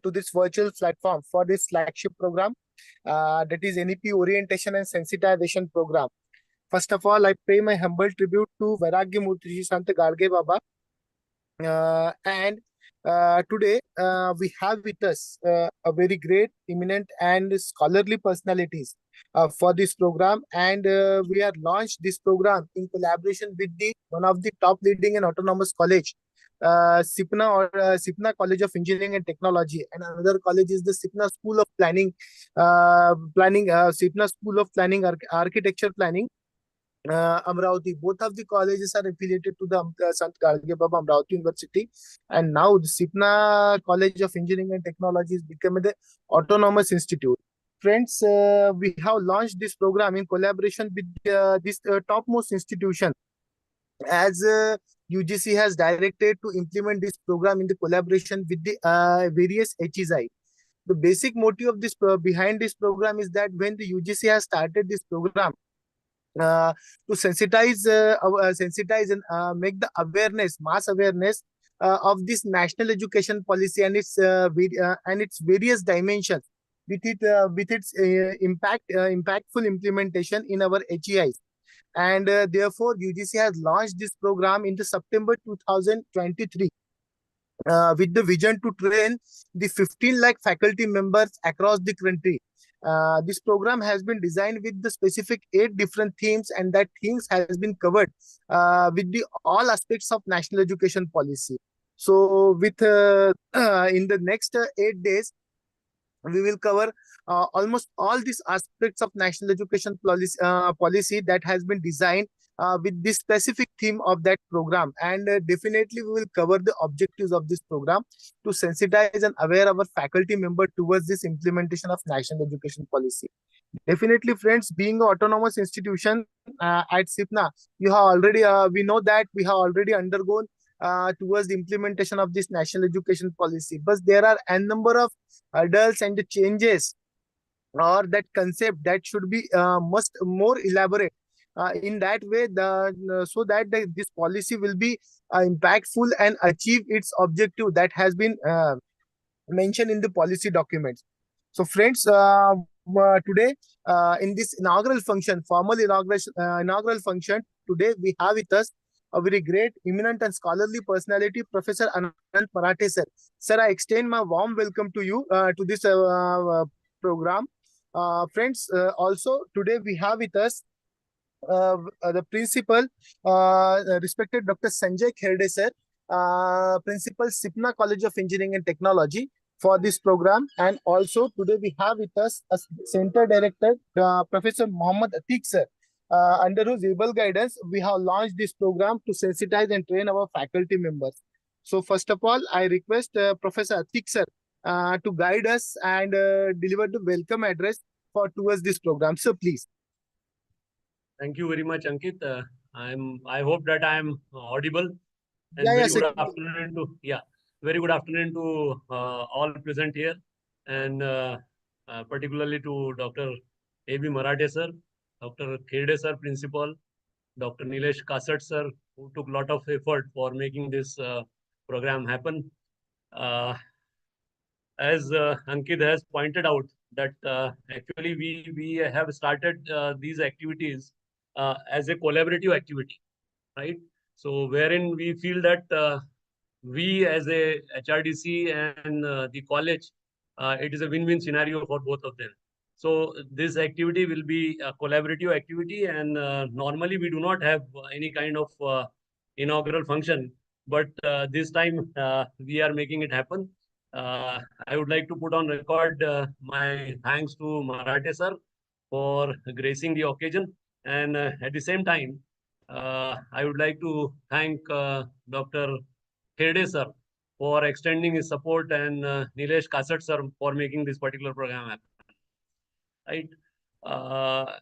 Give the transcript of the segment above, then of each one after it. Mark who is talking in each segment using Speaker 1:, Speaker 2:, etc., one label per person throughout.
Speaker 1: to this virtual platform for this flagship program, that is NEP Orientation and Sensitization Program. First of all, I pay my humble tribute to Vairagya Murthy Sant Garge Baba. And today we have with us a very great, eminent, and scholarly personalities for this program. And we have launched this program in collaboration with the one of the top leading and autonomous college, SIPNA or SIPNA College of Engineering and Technology, and another college is the SIPNA School of Planning, SIPNA School of Planning, Architecture Planning, Amravati. Both of the colleges are affiliated to the Sant Garge Baba Amravati University, and now the SIPNA College of Engineering and Technology is becoming the autonomous institute. Friends, we have launched this program in collaboration with this topmost institution, as UGC has directed to implement this program in the collaboration with the various HESI. The basic motive of this behind this program is that when the UGC has started this program, uh, to sensitize and make the awareness, mass awareness of this national education policy and its various dimensions, with its impactful implementation in our HEIs. And therefore, UGC has launched this program in the September 2023 with the vision to train the 15 lakh faculty members across the country. This program has been designed with the specific 8 different themes, and that themes has been covered with the all aspects of national education policy. So, with in the next 8 days, we will cover almost all these aspects of national education policy that has been designed with this specific theme of that program. And definitely we will cover the objectives of this program to sensitize and aware our faculty member towards this implementation of national education policy. Definitely, friends, being an autonomous institution at SIPNA, you have already we know that we have already undergone towards the implementation of this national education policy, but there are a number of hurdles and the changes or that concept that should be must more elaborate in that way, so that this policy will be impactful and achieve its objective that has been mentioned in the policy documents. So, friends, today in this inaugural function, formal inaugural function, today we have with us a very great, eminent, and scholarly personality, Professor Anant Marathe, sir. Sir, I extend my warm welcome to you to this program. Friends, also today we have with us the principal, respected Dr. Sanjay Kherde, sir, principal, SIPNA College of Engineering and Technology, for this program. And also today we have with us a center director, Professor Mohammad Atiq, sir, under whose able guidance we have launched this program to sensitize and train our faculty members. So first of all, I request Professor Atiq, sir, to guide us and deliver the welcome address towards this program. So please.
Speaker 2: Thank you very much, Ankit. I hope that I am audible. And
Speaker 1: Yeah,
Speaker 2: very
Speaker 1: yes,
Speaker 2: good afternoon to very good afternoon to all present here, and particularly to Dr. A.B. Marathe, sir, Dr. Kherde, sir, principal, Dr. Nilesh Kasat, sir, who took a lot of effort for making this program happen. As Ankit has pointed out, that actually we have started these activities as a collaborative activity, right? So wherein we feel that we as a HRDC and the college, it is a win-win scenario for both of them. So this activity will be a collaborative activity, and normally we do not have any kind of inaugural function, but this time we are making it happen. I would like to put on record my thanks to Marathe sir for gracing the occasion, and at the same time, I would like to thank Dr. Kherde sir for extending his support, and Nilesh Kasat sir for making this particular program happen. Right?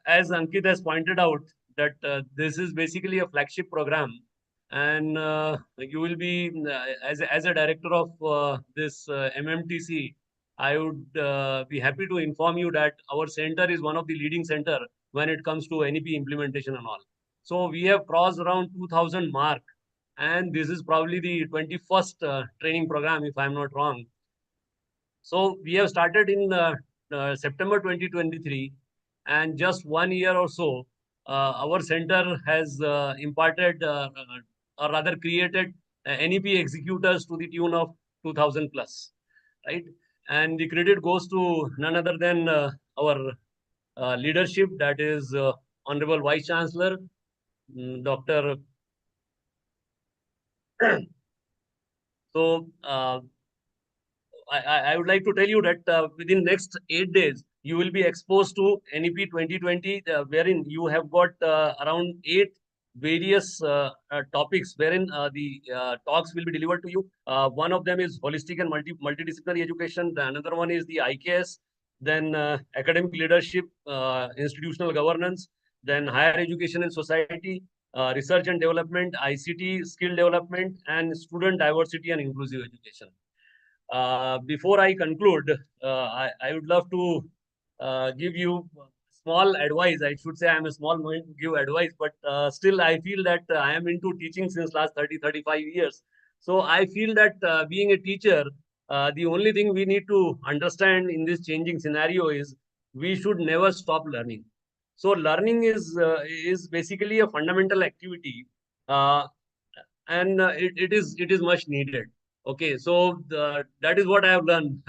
Speaker 2: As Ankit has pointed out, that this is basically a flagship program, and you will be, as a director of this MMTC, I would be happy to inform you that our center is one of the leading center when it comes to NEP implementation and all. So we have crossed around 2000 mark, and this is probably the 21st training program, if I'm not wrong. So we have started in September 2023, and just 1 year or so, our center has imparted or rather created NEP executors to the tune of 2000 plus, right? And the credit goes to none other than our leadership, that is Honorable Vice Chancellor, Dr. So I would like to tell you that within next 8 days, you will be exposed to NEP 2020, wherein you have got around 8 various topics, wherein the talks will be delivered to you. One of them is holistic and multidisciplinary education. The another one is the IKS, then academic leadership, institutional governance, then higher education and society, research and development, ICT, skill development, and student diversity and inclusive education. Before I conclude, I would love to give you small advice. I should say I'm a small mind to give advice, but still I feel that I am into teaching since last 35 years. So I feel that being a teacher, the only thing we need to understand in this changing scenario is we should never stop learning. So learning is basically a fundamental activity, uh, and it is much needed. Okay, so that is what I have learned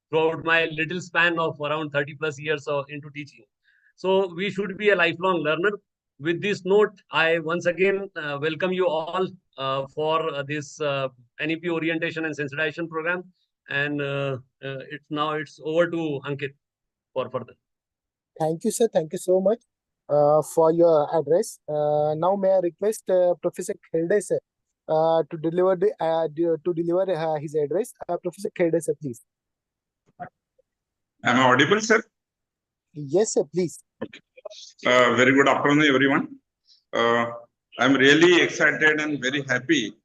Speaker 2: throughout my little span of around 30 plus years into teaching. So we should be a lifelong learner. With this note, I once again welcome you all for this NEP orientation and sensitization program. And it's over to Ankit for further.
Speaker 1: Thank you, sir. Thank you so much for your address. Now, may I request Professor Khelde, sir, to deliver his address. Professor Khelde, sir, please.
Speaker 3: Am I audible, sir?
Speaker 1: Yes, sir, please.
Speaker 3: Okay. Very good afternoon, everyone. I'm really excited and very happy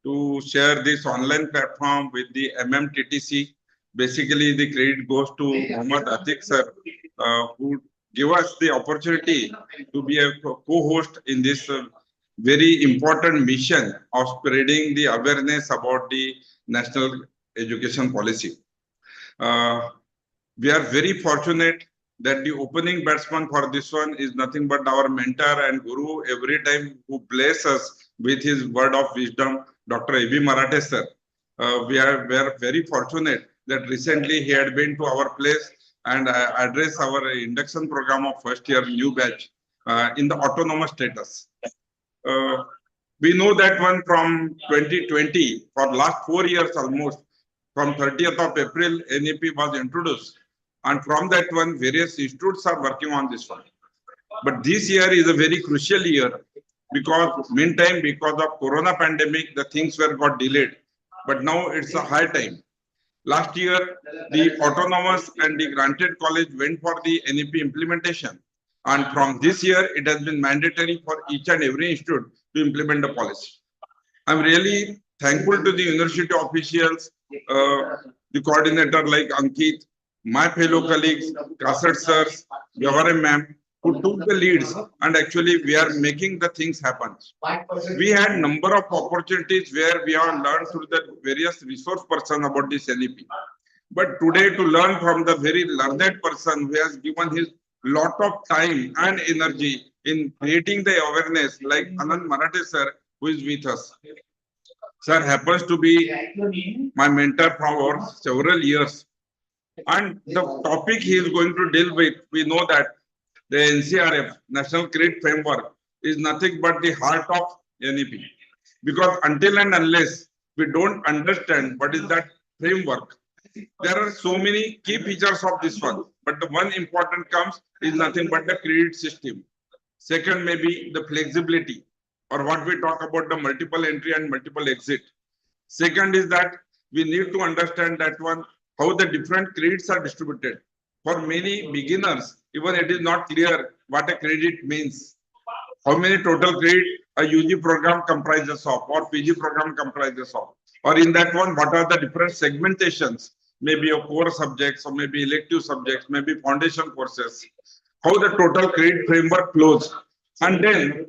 Speaker 3: to share this online platform with the MMTTC. Basically, the credit goes to Muhammad Atik, sir, who give us the opportunity to be a co-host in this very important mission of spreading the awareness about the national education policy. We are very fortunate that the opening batsman for this one is nothing but our mentor and guru every time, who bless us with his word of wisdom, Dr. A.B. Marathe, sir. We are very fortunate that recently he had been to our place and addressed our induction program of first year new batch in the autonomous status. We know that one from 2020, for last 4 years almost, from 30th of April, NEP was introduced. And from that one, various institutes are working on this one. But this year is a very crucial year because meantime, because of Corona pandemic, the things were got delayed. But now it's a high time. Last year, the autonomous and the granted college went for the NEP implementation. And from this year, it has been mandatory for each and every institute to implement the policy. I'm really thankful to the university officials, the coordinator like Ankit, my fellow colleagues, Kasat sirs, Jawahar ma'am, who took the leads, and actually we are making the things happen. We had number of opportunities where we have learned through the various resource person about this NEP. But today, to learn from the very learned person who has given his lot of time and energy in creating the awareness, like Anand Marathe sir, who is with us. Sir happens to be my mentor for several years. And the topic he is going to deal with, we know that the NCRF, National Credit Framework, is nothing but the heart of NEP. Because until and unless we don't understand what is that framework, there are so many key features of this one. But the one important comes is nothing but the credit system. Second, maybe the flexibility, or what we talk about the multiple entry and multiple exit. Second is that we need to understand that one, how the different credits are distributed. For many beginners, even it is not clear what a credit means. How many total credit a UG program comprises of, or PG program comprises of. Or in that one, what are the different segmentations? Maybe a core subjects, or maybe elective subjects, maybe foundation courses. How the total credit framework flows. And then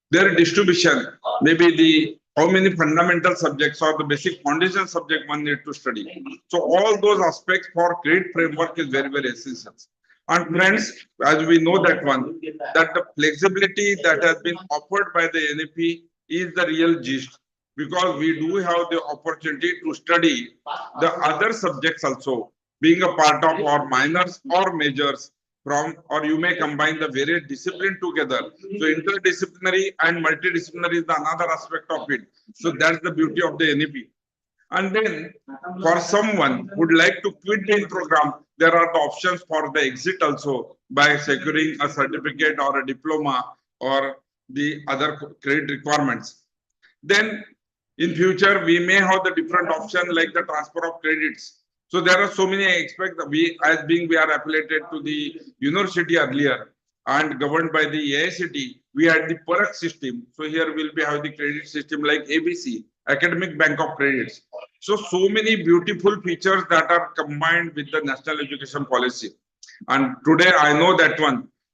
Speaker 3: their distribution, maybe the how many fundamental subjects or the basic foundation subject one need to study. So all those aspects for credit framework is very, very essential. And friends, as we know that the flexibility that has been offered by the NEP is the real gist, because we do have the opportunity to study the other subjects also, being a part of our minors or majors from, or you may combine the various disciplines together. So interdisciplinary and multidisciplinary is the another aspect of it. So that's the beauty of the NEP. And then for someone who would like to quit the program, there are the options for the exit also by securing a certificate or a diploma or the other credit requirements. Then in future, we may have the different option like the transfer of credits. So there are so many aspects that we, as being we are affiliated to the university earlier and governed by the AICT, we had the PERC system. So here we'll be having the credit system like ABC, Academic Bank of Credits. So many beautiful features that are combined with the National Education Policy. And today I know that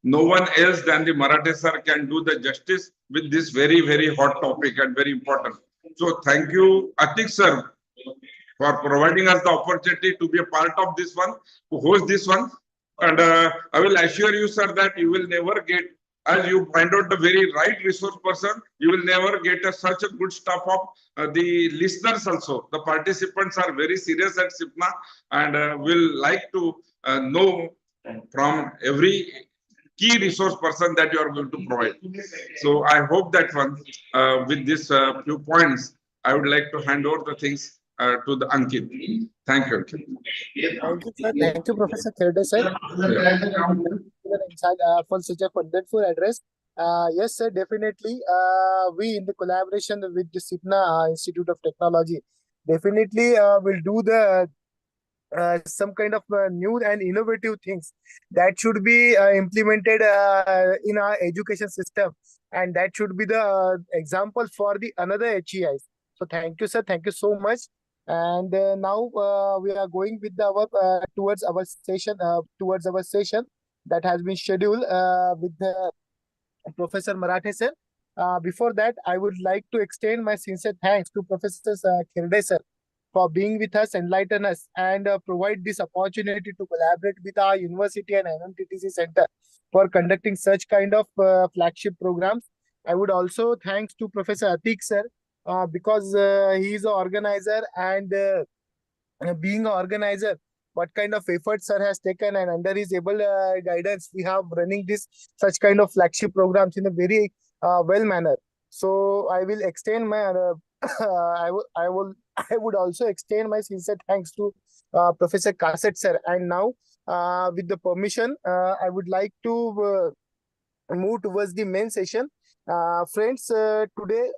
Speaker 3: no one else than the Marathe sir can do the justice with this very, very hot topic and very important. So thank you, Atik sir, for providing us the opportunity to be a part of this one, to host this one. And I will assure you, sir, that you will never get, as you find out the very right resource person, you will never get such a good stuff of the listeners also. The participants are very serious at SIPNA and will like to know from every key resource person that you are going to provide. So I hope that with this few points, I would like to hand over the things to the Ankit. Thank you, Ankit.
Speaker 1: Thank you, sir. Thank you, Professor Kherde, sir, for such a wonderful address. Yes, sir, definitely. We, in the collaboration with the SIPNA Institute of Technology, definitely will do the some kind of new and innovative things that should be implemented in our education system, and that should be the example for the another HEIs. So thank you, sir. Thank you so much. And now we are going with our towards our session that has been scheduled with the Professor Marathe sir. Before that, I would like to extend my sincere thanks to Professor Kherde sir for being with us, enlighten us, and provide this opportunity to collaborate with our university and MMTTC Center for conducting such kind of flagship programs. I would also thanks to Professor Atik sir because he is an organizer, and being an organizer, what kind of effort sir has taken, and under his able guidance, we have running this such kind of flagship programs in a very well manner. So I will extend my I would also extend my sincere thanks to Professor Kasset sir. And now, with the permission, I would like to move towards the main session. Friends, today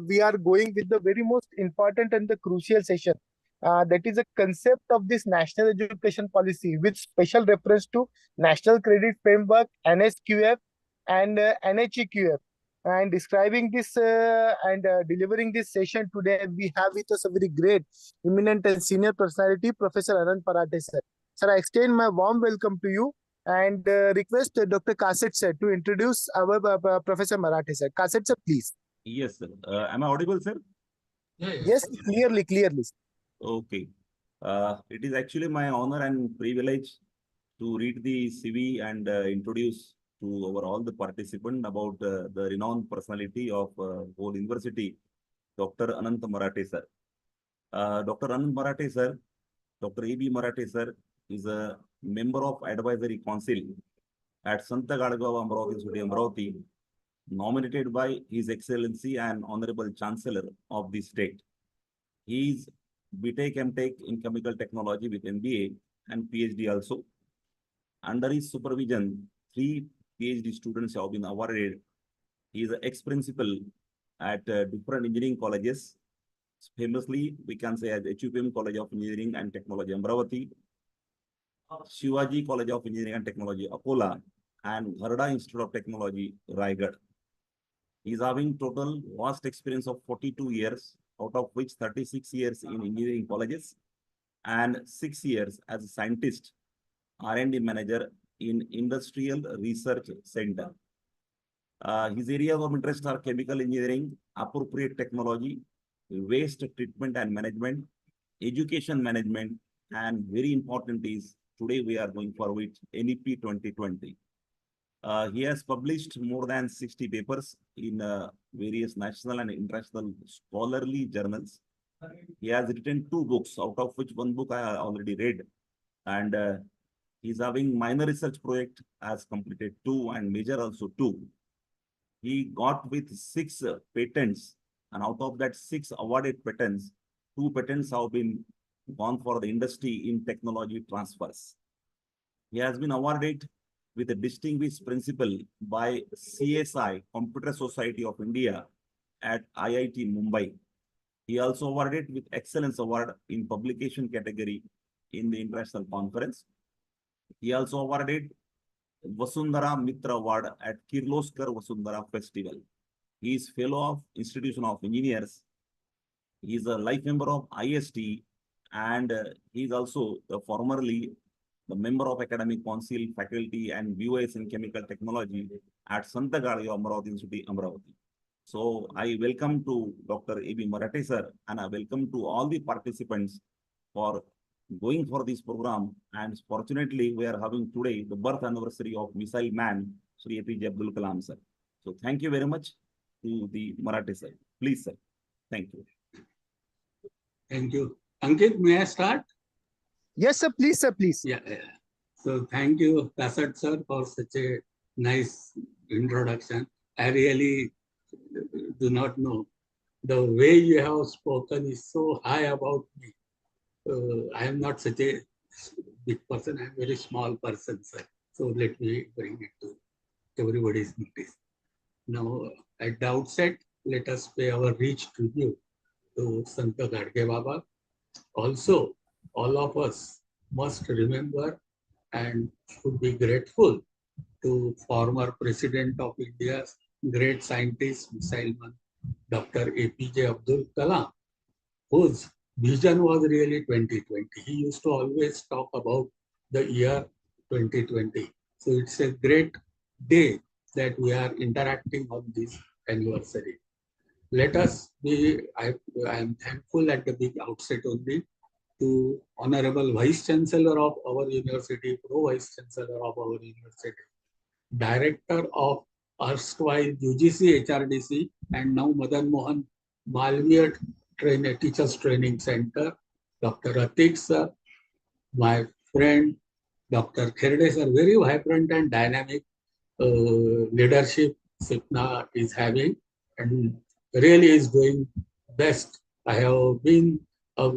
Speaker 1: we are going with the very most important and the crucial session. That is a concept of this national education policy with special reference to National Credit Framework, NSQF, and NHEQF. And describing this and delivering this session today, we have with us a very great, eminent and senior personality, Professor Anand Parathe sir. Sir, I extend my warm welcome to you and request Dr. Kasset sir to introduce our Professor Marathe sir. Kasset sir, please.
Speaker 4: Yes, sir. Am I audible, sir?
Speaker 1: Yes, clearly.
Speaker 4: Okay. It is actually my honor and privilege to read the CV and introduce to all the participants about the renowned personality of whole university, Dr. Anant Marathe sir. Dr. Anant Marathe sir, Dr. A.B. Marathe sir is a member of Advisory Council at Santa Gadgaon Amravati University, Amravati, nominated by His Excellency and Honorable Chancellor of the state. He is BTech MTech in Chemical Technology with MBA and PhD also. Under his supervision, 3 PhD students have been awarded. He is an ex-principal at different engineering colleges. Famously, we can say as HUPM College of Engineering and Technology, Amravati, Shivaji College of Engineering and Technology, Akola, and Gharda Institute of Technology, Raigad. He is having total vast experience of 42 years, out of which 36 years in engineering colleges and 6 years as a scientist, R&D manager in Industrial Research Center. His areas of interest are chemical engineering, appropriate technology, waste treatment and management, education management, and very important is today we are going for with NEP 2020. He has published more than 60 papers in various national and international scholarly journals. He has written 2 books, out of which 1 book I already read. And he's having minor research project has completed 2 and major also 2. He got with 6 patents, and out of that 6 awarded patents, 2 patents have been gone for the industry in technology transfers. He has been awarded with a distinguished principal by CSI, Computer Society of India at IIT Mumbai. He also awarded with Excellence Award in publication category in the international conference. He also awarded Vasundhara Mitra Award at Kirloskar Vasundhara Festival. He is fellow of Institution of Engineers. He is a life member of IST, and he is also formerly the member of Academic Council, Faculty and VOS in Chemical Technology at Santa Gadge Amravati Institute, Amravati. So I welcome to Dr. A.B. Marathe sir, and I welcome to all the participants for going for this program. And fortunately, we are having today the birth anniversary of Missile Man, Shri APJ Abdul Kalam sir. So thank you very much to the Marathe sir. Please sir. Thank you.
Speaker 5: Thank you. Ankit, may I start?
Speaker 1: Yes, sir. Please, sir. Please.
Speaker 5: Yeah. So thank you, Prasad sir, for such a nice introduction. I really do not know. The way you have spoken is so high about me. I am not such a big person. I am a very small person, sir. So let me bring it to everybody's notice. Now, at the outset, let us pay our rich tribute to Santa Gadge Baba. Also, all of us must remember and should be grateful to former President of India's great scientist, missile man, Dr. APJ Abdul Kalam, whose vision was really 2020. He used to always talk about the year 2020. So it's a great day that we are interacting on this anniversary. Let us be, I am thankful at the big outset only to Honorable Vice Chancellor of our university, Pro Vice Chancellor of our university, Director of erstwhile UGC HRDC and now Madan Mohan Malviya Teachers Training Center, Dr. Atik sir, my friend Dr. Kherde sir, very vibrant and dynamic leadership SIPNA is having and really is doing best. I have been a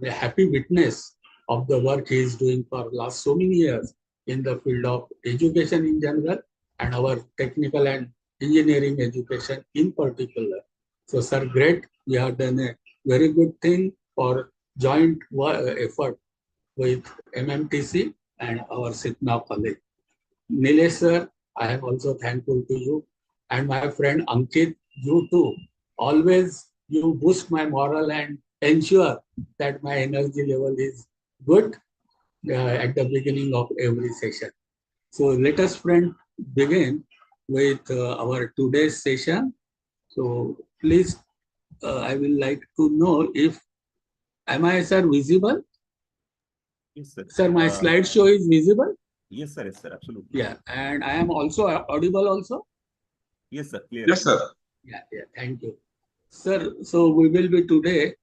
Speaker 5: happy witness of the work he is doing for last so many years in the field of education in general and our technical and engineering education in particular. So sir, great. We have done a very good thing for joint effort with MMTC and our SIPNA college. Nilesh sir, I am also thankful to you. And my friend Ankit, you too. Always you boost my morale and ensure that my energy level is good at the beginning of every session. So let us, friend, begin with our today's session. So please, I will like to know if, am I, sir, visible?
Speaker 4: Yes, sir.
Speaker 5: Sir, my slideshow is visible?
Speaker 4: Yes, sir. Yes, sir. Absolutely.
Speaker 5: Yeah, and I am also audible also?
Speaker 4: Yes, sir. Clear.
Speaker 3: Yes, sir.
Speaker 5: Yeah, thank you. Sir, so we will be today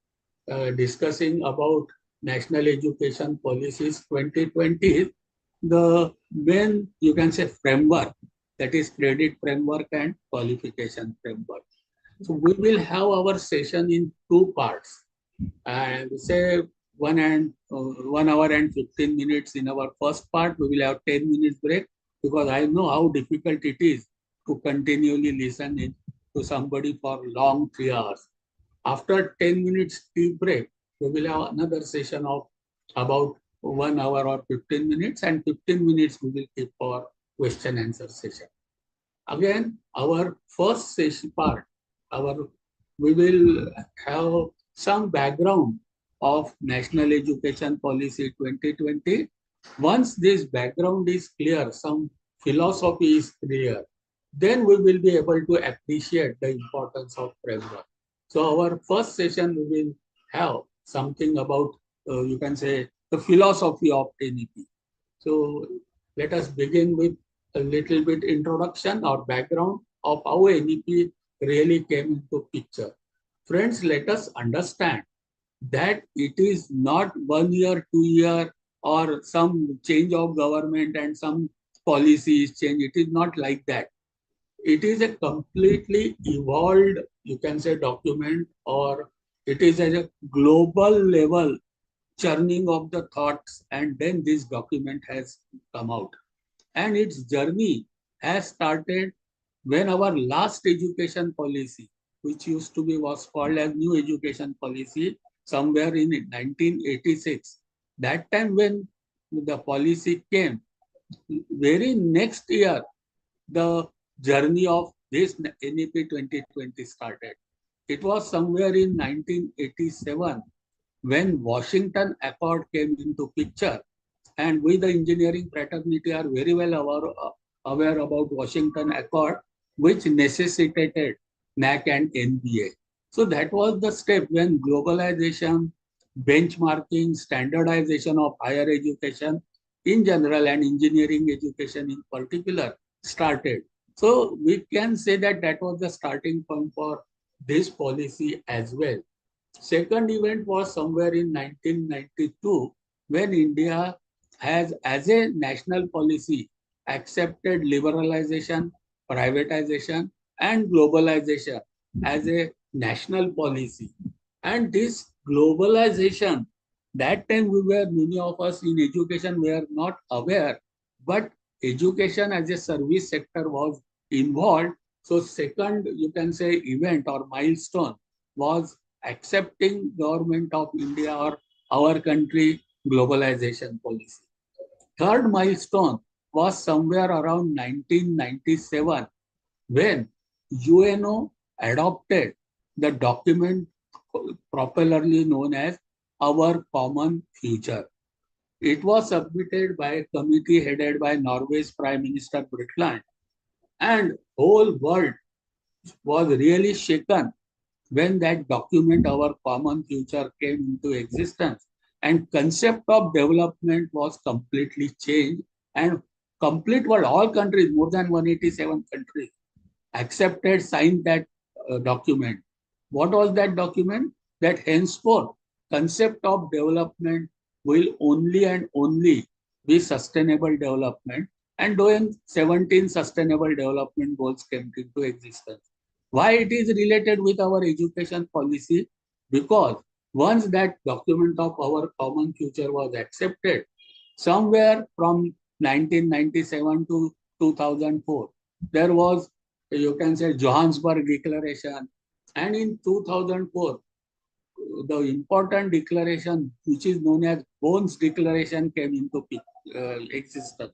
Speaker 5: discussing about National Education Policies 2020, the main, you can say, framework, that is credit framework and qualification framework. So we will have our session in 2 parts, and say 1 hour and 15 minutes in our first part. We will have 10 minutes break because I know how difficult it is to continually listen to somebody for long 3 hours. After 10 minutes tea break, we will have another session of about 1 hour or 15 minutes, and 15 minutes we will keep for question answer session. Again, our first session part, we will have some background of National Education Policy 2020. Once this background is clear, some philosophy is clear, then we will be able to appreciate the importance of framework. So our first session, we will have something about, you can say, the philosophy of NEP. So let us begin with a little bit introduction or background of how NEP really came into picture. Friends, let us understand that it is not 1 year, 2 year, or some change of government and some policies change. It is not like that. It is a completely evolved, you can say, document, or it is at a global level churning of the thoughts, and then this document has come out. And its journey has started when our last education policy, which used to be, was called as new education policy, somewhere in 1986. That time when the policy came, very next year, the journey of this NEP 2020 started. It was somewhere in 1987 when Washington Accord came into picture, and we, the engineering fraternity, are very well aware about Washington Accord, which necessitated NAC and NBA. So that was the step when globalization, benchmarking, standardization of higher education in general and engineering education in particular started. So we can say that that was the starting point for this policy as well. Second event was somewhere in 1992 when India has, as a national policy, accepted liberalization, privatization, and globalization as a national policy. And this globalization, that time many of us in education were not aware, but education as a service sector was involved. So second, you can say, event or milestone was accepting government of India or our country globalization policy. Third milestone was somewhere around 1997 when UNO adopted the document popularly known as Our Common Future. It was submitted by a committee headed by Norway's Prime Minister Britland, and whole world was really shaken when that document, Our Common Future, came into existence, and concept of development was completely changed, and complete world, all countries, more than 187 countries, accepted, signed that document. What was that document? That henceforth, concept of development will only and only be sustainable development, and when 17 sustainable development goals came into existence. Why it is related with our education policy? Because once that document of Our Common Future was accepted, somewhere from 1997 to 2004, there was, you can say, Johannesburg Declaration, and in 2004, the important declaration, which is known as Bones Declaration, came into existence.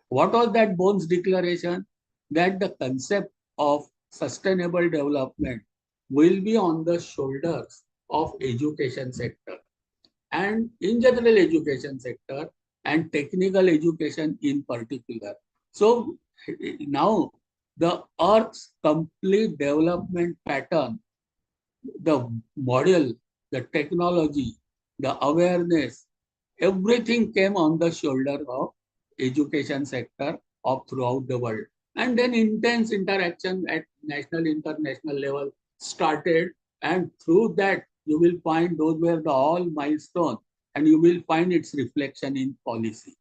Speaker 5: What was that Bones Declaration? That the concept of sustainable development will be on the shoulders of education sector, and in general education sector and technical education in particular. So now the Earth's complete development pattern, the model, the technology, the awareness, everything came on the shoulder of education sector of throughout the world. And then intense interaction at national, international level started. And through that, you will find those were the all milestones, and you will find its reflection in policy.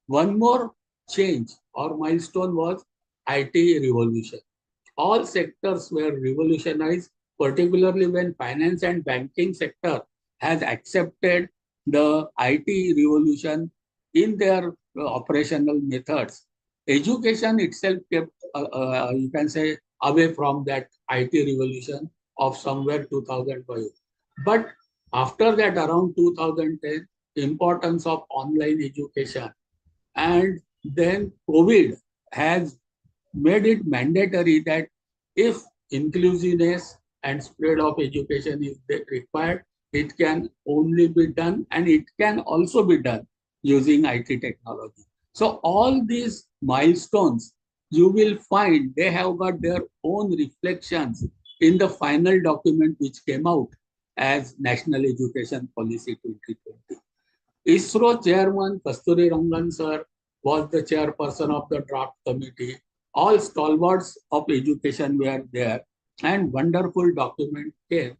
Speaker 5: One more change or milestone was IT revolution. All sectors were revolutionized, particularly when finance and banking sector has accepted the IT revolution in their operational methods. Education itself kept, you can say, away from that IT revolution of somewhere 2005. But after that, around 2010, importance of online education, and then COVID has made it mandatory that if inclusiveness and spread of education is required, it can only be done, and it can also be done using IT technology. So all these milestones you will find they have got their own reflections in the final document which came out as National Education Policy 2020. ISRO chairman Kasturi Rangan sir was the chairperson of the draft committee. All stalwarts of education were there, and wonderful document came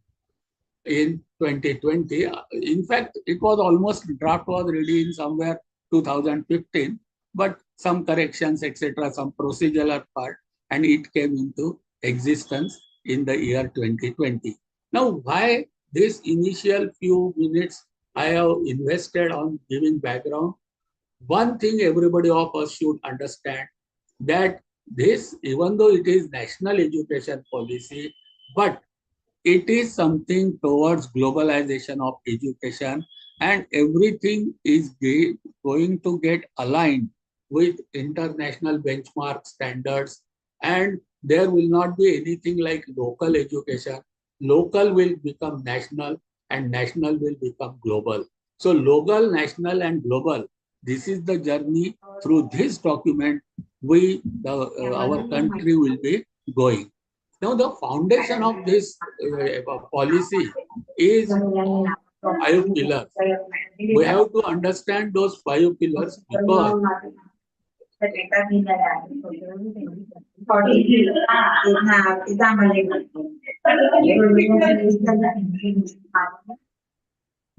Speaker 5: in 2020. In fact, it was almost draft was ready in somewhere 2015, but some corrections, etc., some procedural part, and it came into existence in the year 2020. Now, why this initial few minutes I have invested on giving background? One thing everybody of us should understand that this, even though it is national education policy, but it is something towards globalization of education, and everything is going to get aligned with international benchmark standards, and there will not be anything like local education. Local will become national and national will become global. So local, national and global, this is the journey through this document our country will be going. Now, the foundation of this policy is 5 pillars. We have to understand those 5 pillars because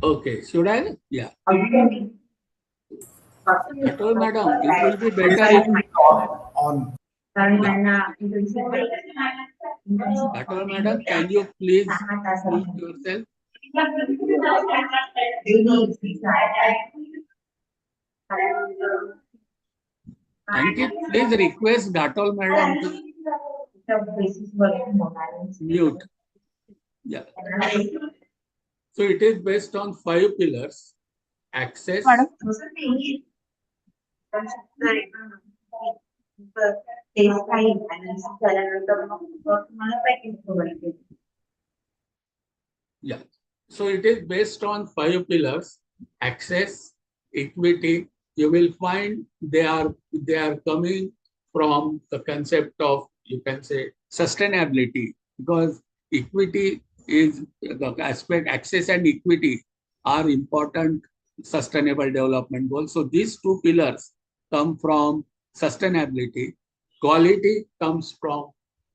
Speaker 5: okay, should I? Yeah. That's all, madam. It will be better if
Speaker 1: on.
Speaker 5: That's all, madam. Can you please mute yourself? Ankit, please request Datal madam to mute. Yeah. So it is based on 5 pillars: access, yeah. So it is based on 5 pillars: access, equity. You will find they are coming from the concept of, you can say, sustainability, because equity is the aspect. Access and equity are important sustainable development goals. So these 2 pillars come from sustainability. Quality comes from,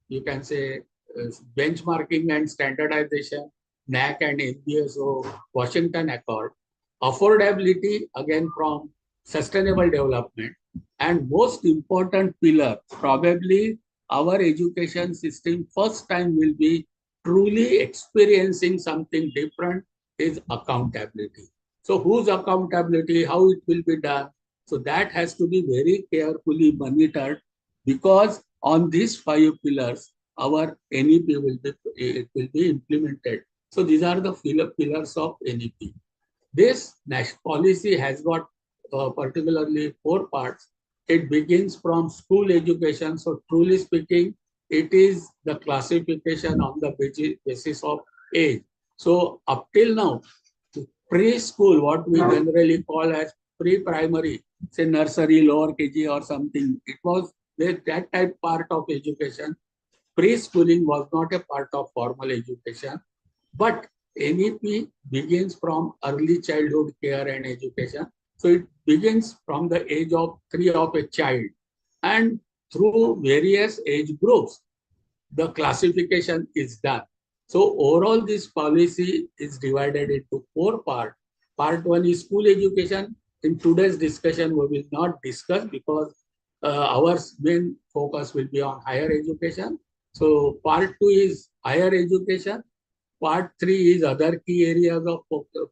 Speaker 5: you can say, benchmarking and standardization, NAC and NBSO, Washington Accord. Affordability, again, from sustainable development. And most important pillar, probably our education system first time will be truly experiencing something different, is accountability. So whose accountability, how it will be done? So that has to be very carefully monitored, because on these 5 pillars, our NEP will be implemented. So these are the pillars of NEP. This national policy has got particularly 4 parts. It begins from school education. So truly speaking, it is the classification on the basis of age. So up till now, preschool, what we generally call as pre-primary, say nursery, lower KG or something, it was that type part of education. Preschooling was not a part of formal education, but NEP begins from early childhood care and education. So it begins from the age of 3 of a child, and through various age groups, the classification is done. So overall, this policy is divided into 4 parts. Part 1 is school education. In today's discussion, we will not discuss, because our main focus will be on higher education. So part 2 is higher education. Part 3 is other key areas of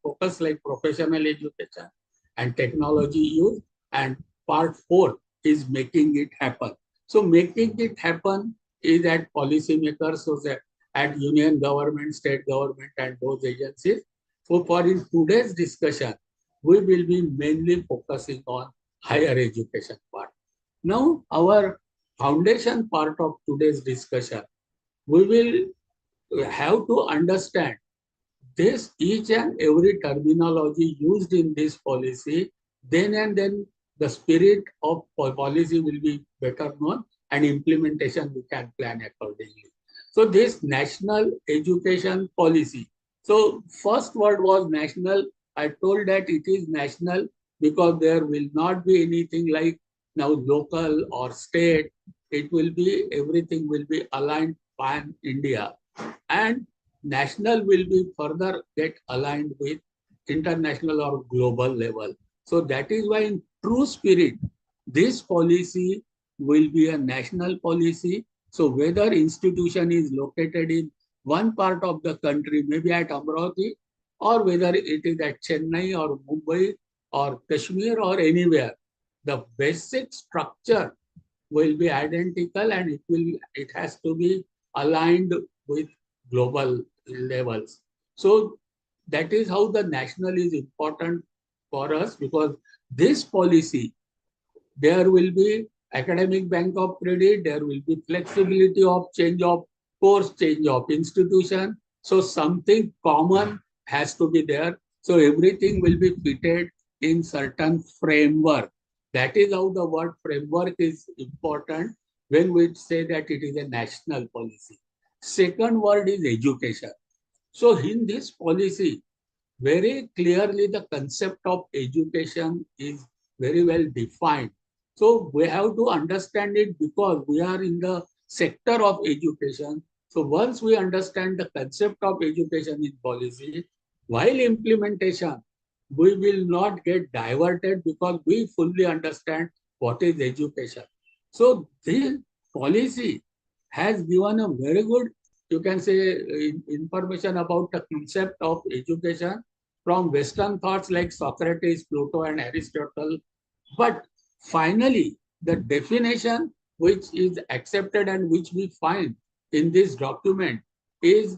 Speaker 5: focus like professional education and technology use. And part 4 is making it happen. So making it happen is at policymakers, so that at union government, state government, and those agencies. So for in today's discussion, we will be mainly focusing on higher education part. Now, our foundation part of today's discussion, we will have to understand this each and every terminology used in this policy, then and then the spirit of policy will be better known, and implementation we can plan accordingly. So this national education policy. So first word was national. I told that it is national because there will not be anything like now local or state. It will be, everything will be aligned pan India, and national will be further get aligned with international or global level. So that is why in true spirit, this policy will be a national policy. So whether institution is located in one part of the country, maybe at Amravati, or whether it is at Chennai or Mumbai or Kashmir or anywhere, the basic structure will be identical, and it has to be aligned with global levels. So that is how the national is important for us, because this policy, there will be academic bank of credit, there will be flexibility of change of course, change of institution. So something common has to be there. So everything will be fitted in certain framework. That is how the word framework is important when we say that it is a national policy. Second word is education. So in this policy, very clearly the concept of education is very well defined. So we have to understand it because we are in the sector of education. So once we understand the concept of education in policy, while implementation, we will not get diverted because we fully understand what is education. So this policy has given a very good, you can say, information about the concept of education from Western thoughts like Socrates, Plato, and Aristotle. But finally, the definition which is accepted and which we find in this document is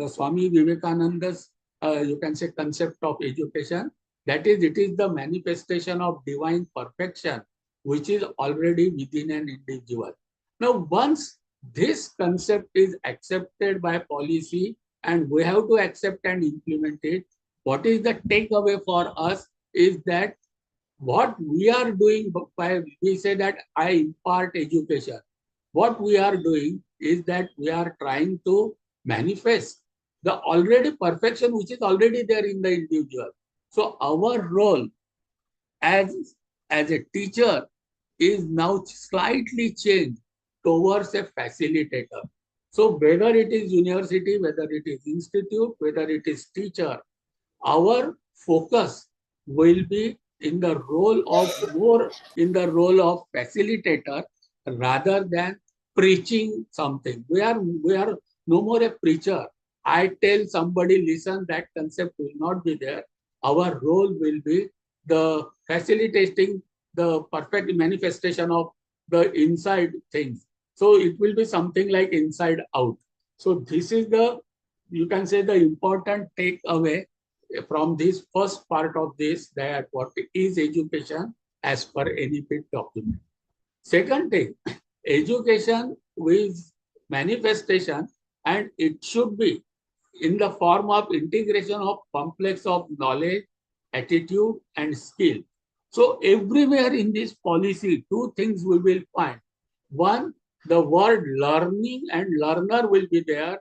Speaker 5: Swami Vivekananda's, you can say, concept of education. That is, it is the manifestation of divine perfection, which is already within an individual. Now, once this concept is accepted by policy and we have to accept and implement it, what is the takeaway for us is that what we are doing by, we say that I impart education. What we are doing is that we are trying to manifest the already perfection which is already there in the individual. So our role as a teacher is now slightly changed towards a facilitator. So whether it is university, whether it is institute, whether it is teacher, our focus will be in the role of facilitator rather than preaching something. We are no more a preacher. I tell somebody, listen, that concept will not be there. Our role will be the facilitating the perfect manifestation of the inside things. So it will be something like inside out. So this is the, you can say, the important takeaway from this first part of this, that what is education as per NEP document. Second thing, education with manifestation, and it should be in the form of integration of complex of knowledge, attitude, and skill. So everywhere in this policy, two things we will find. One, the word learning and learner will be there.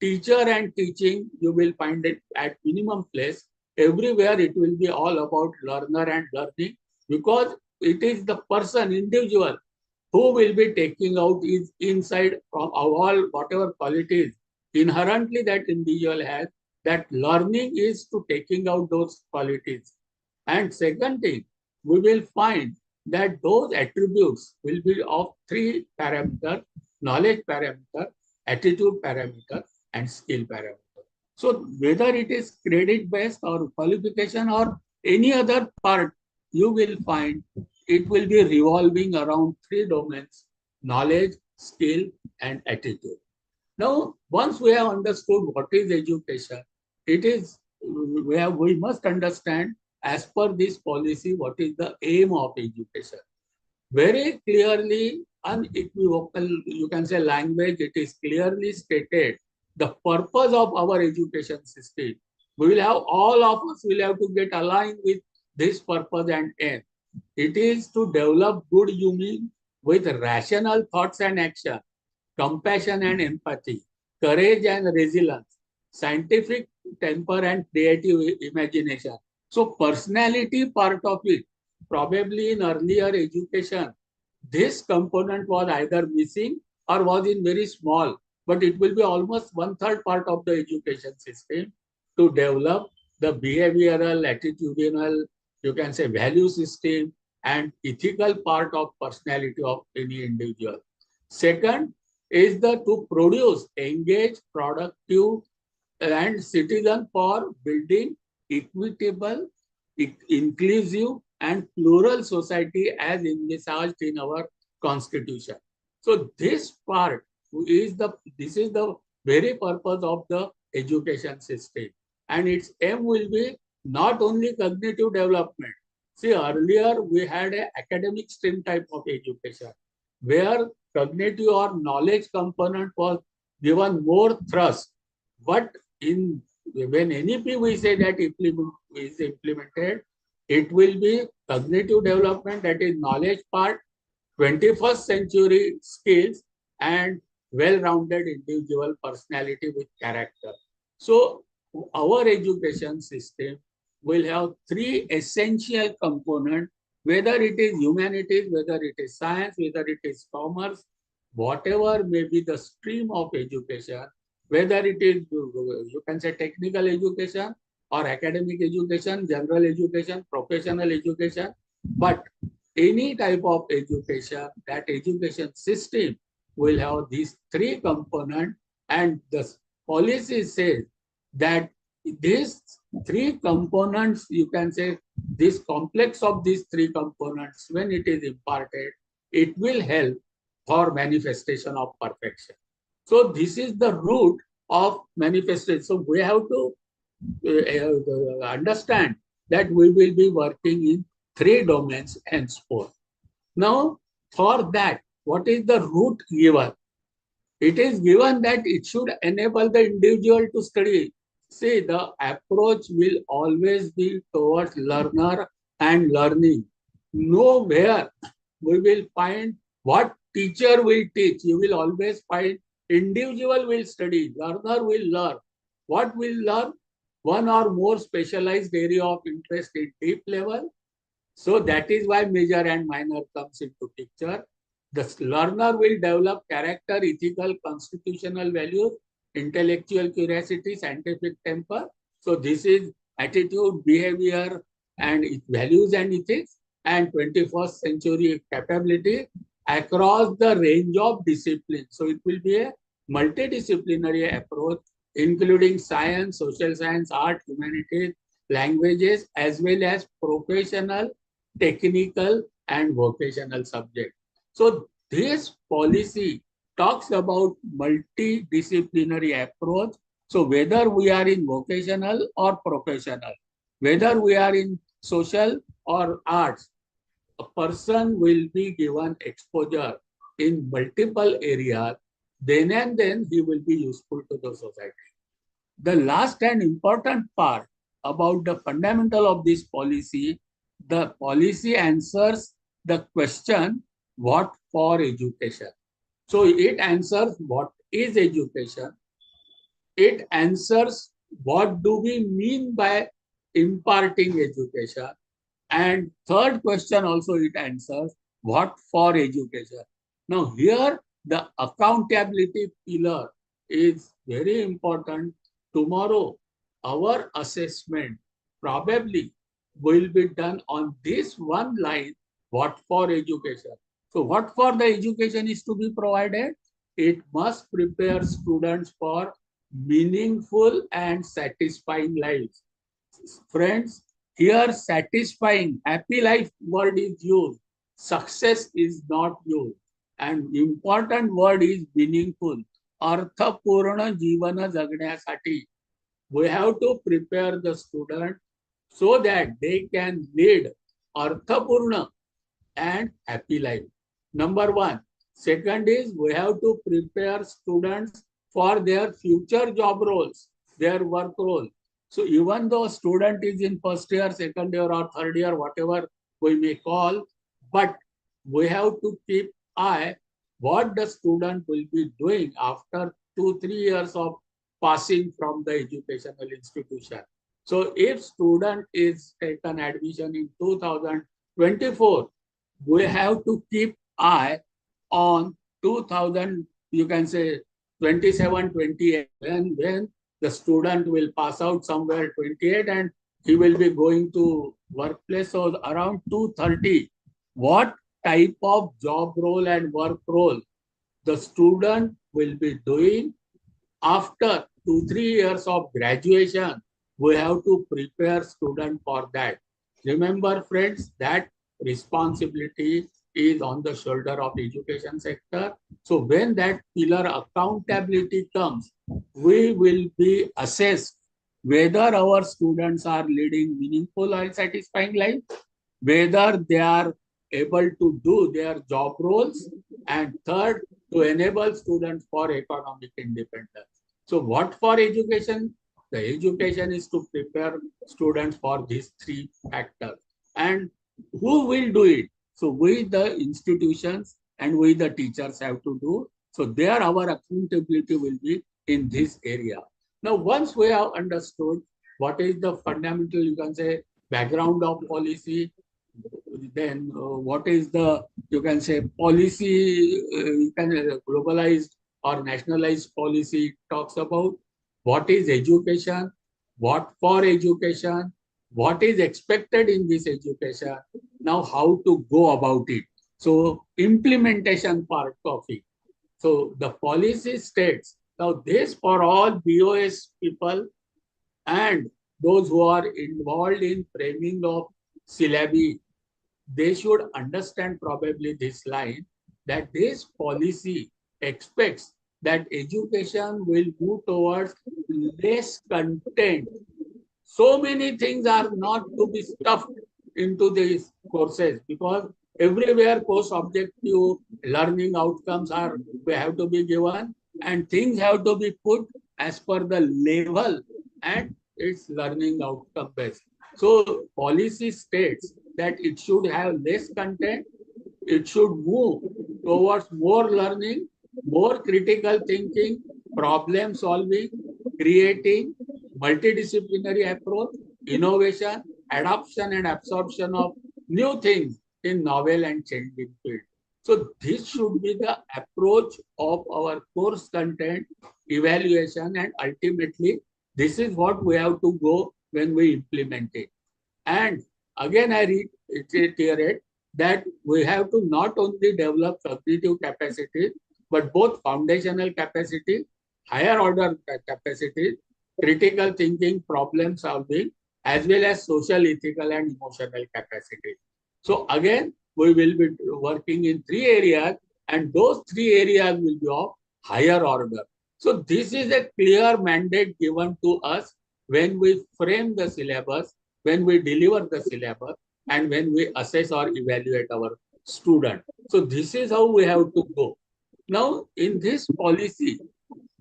Speaker 5: Teacher and teaching, you will find it at minimum place. Everywhere it will be all about learner and learning, because it is the person, individual, who will be taking out his inside from all whatever qualities inherently that individual has. That learning is to taking out those qualities. And second thing, we will find that those attributes will be of three parameters: knowledge parameter, attitude parameter, and skill parameter. So whether it is credit based or qualification or any other part, you will find it will be revolving around three domains: knowledge, skill, and attitude. Now, once we have understood what is education, it is we must understand, as per this policy, what is the aim of education. Very clearly, unequivocal, you can say, language, it is clearly stated the purpose of our education system. We will have, all of us will have to get aligned with this purpose and aim. It is to develop good with rational thoughts and action, compassion and empathy, courage and resilience, scientific temper and creative imagination. So personality part of it, probably in earlier education, this component was either missing or was in very small, but it will be almost 1/3 part of the education system to develop the behavioral, attitudinal, you can say value system and ethical part of personality of any individual. Second is the to produce engaged, productive and citizen for building equitable, inclusive and plural society as envisaged in our constitution. So this part is this is the very purpose of the education system, and its aim will be not only cognitive development. See, earlier we had an academic stream type of education where cognitive or knowledge component was given more thrust, but when NEP we say that is implemented, it will be cognitive development, that is knowledge part, 21st century skills and well-rounded individual personality with character. So our education system will have three essential components, whether it is humanities, whether it is science, whether it is commerce, whatever may be the stream of education, whether it is, you can say technical education or academic education, general education, professional education, but any type of education, that education system will have these three components, and the policy says that these three components, you can say this complex of these three components, when it is imparted, it will help for manifestation of perfection. So this is the root of manifestation. So we have to understand that we will be working in three domains henceforth. Now, for that, what is the root given? It is given that it should enable the individual to study. See, the approach will always be towards learner and learning. Nowhere we will find what teacher will teach. You will always find individual will study, learner will learn. What will learn? One or more specialized area of interest in deep level. So that is why major and minor comes into picture. The learner will develop character, ethical, constitutional values, intellectual curiosity, scientific temper. So this is attitude, behavior, and values and ethics, and 21st century capability across the range of disciplines. So it will be a multidisciplinary approach, including science, social science, art, humanities, languages, as well as professional, technical, and vocational subjects. So this policy talks about multidisciplinary approach. So whether we are in vocational or professional, whether we are in social or arts, a person will be given exposure in multiple areas, then and then he will be useful to the society. The last and important part about the fundamental of this policy, the policy answers the question, what for education? So it answers what is education. It answers what do we mean by imparting education. And third question also it answers, what for education? Now here the accountability pillar is very important. Tomorrow our assessment probably will be done on this one line, what for education. So what for the education is to be provided? It must prepare students for meaningful and satisfying lives. Friends, here satisfying, happy life word is used. Success is not used. And important word is meaningful. अर्थपूर्ण जीवन जगण्यासाठी we have to prepare the student so that they can lead अर्थपूर्ण and happy life. Number one. Second is we have to prepare students for their future job roles, their work role. So even though a student is in first year, second year or third year, whatever we may call, but we have to keep eye what the student will be doing after 2-3 years of passing from the educational institution. So if student is taken admission in 2024, we have to keep eye on 2000, you can say 27, 28, when the student will pass out somewhere 28 and he will be going to workplace. So around 230, what type of job role and work role the student will be doing after 2-3 years of graduation, we have to prepare student for that. Remember, friends, that responsibility is on the shoulder of education sector. So when that pillar accountability comes, we will be assessed whether our students are leading meaningful and satisfying life, whether they are able to do their job roles, and third, to enable students for economic independence. So what for education? The education is to prepare students for these three factors. And who will do it? So we, the institutions, and we, the teachers, have to do. So there our accountability will be in this area. Now, once we have understood what is the fundamental, you can say, background of policy, then what is the, you can say, policy, you can globalized or nationalized policy talks about what is education, what for education, what is expected in this education, now how to go about it. So implementation part of it. So the policy states, now this for all BOS people and those who are involved in framing of syllabi, they should understand probably this line, that this policy expects that education will move towards less content. So many things are not to be stuffed into these courses, because everywhere course objective learning outcomes are, they have to be given, and things have to be put as per the level and its learning outcome based. So policy states that it should have less content, it should move towards more learning, more critical thinking, problem solving, creating, multidisciplinary approach, innovation, adoption and absorption of new things in novel and changing field. So this should be the approach of our course content, evaluation, and ultimately this is what we have to go when we implement it. And again, I reiterate that we have to not only develop cognitive capacity, but both foundational capacity, higher order capacity, critical thinking, problem solving, as well as social, ethical, and emotional capacity. So again, we will be working in 3 areas, and those 3 areas will be of higher order. So this is a clear mandate given to us when we frame the syllabus, when we deliver the syllabus, and when we assess or evaluate our student. So this is how we have to go. Now, in this policy,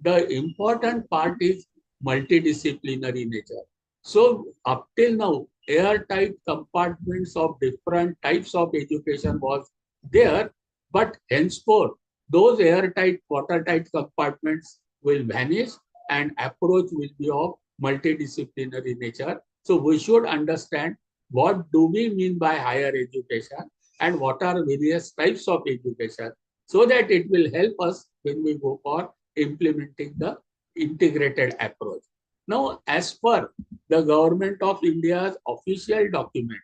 Speaker 5: the important part is multidisciplinary nature. So up till now, airtight compartments of different types of education was there, but henceforth, those airtight, watertight compartments will vanish and approach will be of multidisciplinary nature. So we should understand what do we mean by higher education and what are various types of education, so that it will help us when we go for implementing the integrated approach. Now, as per the Government of India's official document,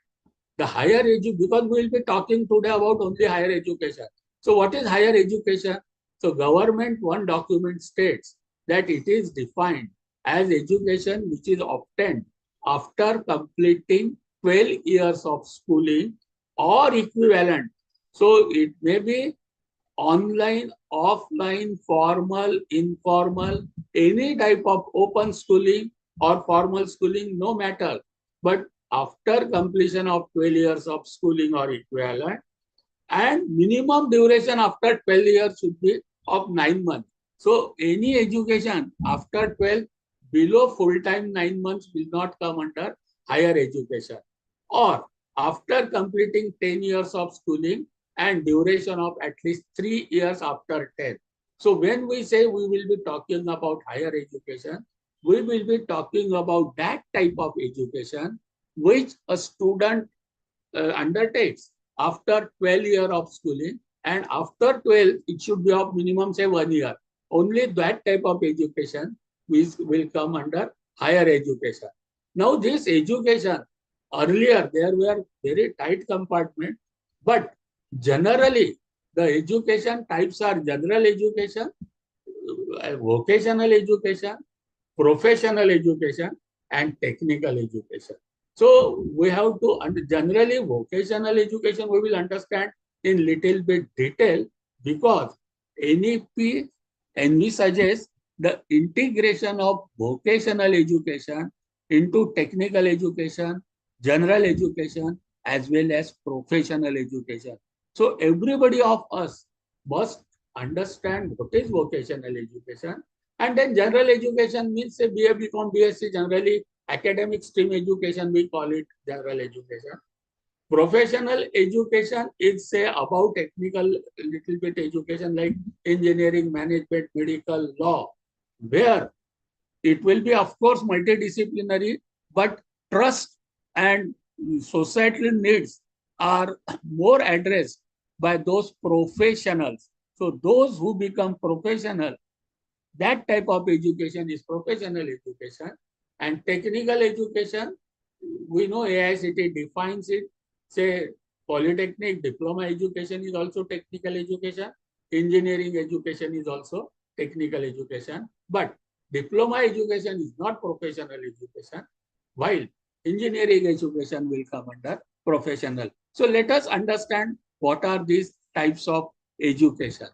Speaker 5: the higher education, because we will be talking today about only higher education. So what is higher education? So government one document states that it is defined as education which is obtained after completing 12 years of schooling or equivalent. So it may be online, offline, formal, informal, any type of open schooling or formal schooling, no matter. But after completion of 12 years of schooling or equivalent, and minimum duration after 12 years should be of 9 months. So any education after 12 below full-time 9 months will not come under higher education. Or after completing 10 years of schooling and duration of at least 3 years after 10. So when we say we will be talking about higher education, we will be talking about that type of education which a student undertakes after 12 years of schooling, and after 12 it should be of minimum say 1 year. Only that type of education will come under higher education. Now this education, earlier there were very tight compartment, but generally the education types are general education, vocational education, professional education, and technical education. So we have to, generally vocational education we will understand in little bit detail, because NEP envisages the integration of vocational education into technical education, general education, as well as professional education. So everybody of us must understand what is vocational education. And then general education means say BA, BCom, BSc, generally academic stream education, we call it general education. Professional education is say about technical little bit education like engineering, management, medical, law, where it will be of course multidisciplinary, but trust and societal needs are more addressed by those professionals. So those who become professional, that type of education is professional education. And technical education, we know AICT defines it. Say polytechnic diploma education is also technical education. Engineering education is also technical education. But diploma education is not professional education, while engineering education will come under professional. So let us understand what are these types of education.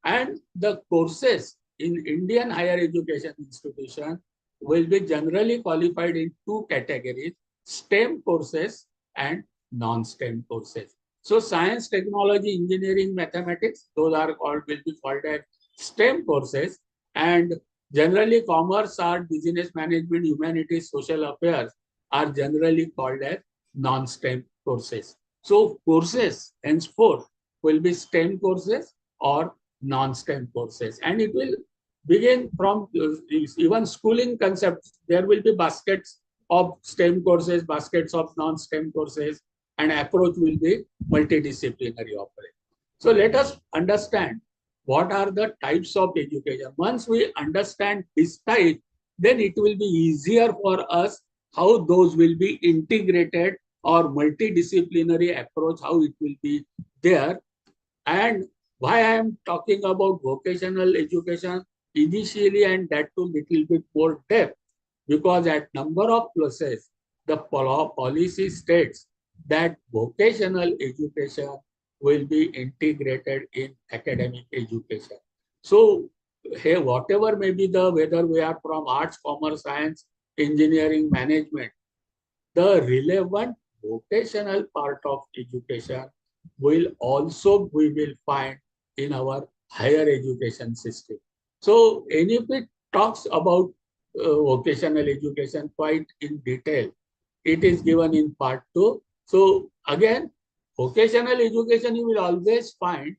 Speaker 5: And the courses in Indian higher education institution will be generally qualified in two categories: STEM courses and non-STEM courses. So science, technology, engineering, mathematics, those are called, will be called as STEM courses, and generally commerce, art, business management, humanities, social affairs are generally called as non-STEM courses. So courses henceforth will be STEM courses or non-STEM courses, and it will begin from even schooling concepts. There will be baskets of STEM courses, baskets of non-STEM courses, and approach will be multidisciplinary approach. So let us understand what are the types of education. Once we understand this type, then it will be easier for us how those will be integrated or multidisciplinary approach, how it will be there. And why I am talking about vocational education initially, and that to little bit more depth, because at number of places, the policy states that vocational education will be integrated in academic education. So hey, whatever may be the, whether we are from arts, commerce, science, engineering, management, the relevant vocational part of education will also we will find in our higher education system. So NEP talks about vocational education quite in detail. It is given in part 2. So again, vocational education you will always find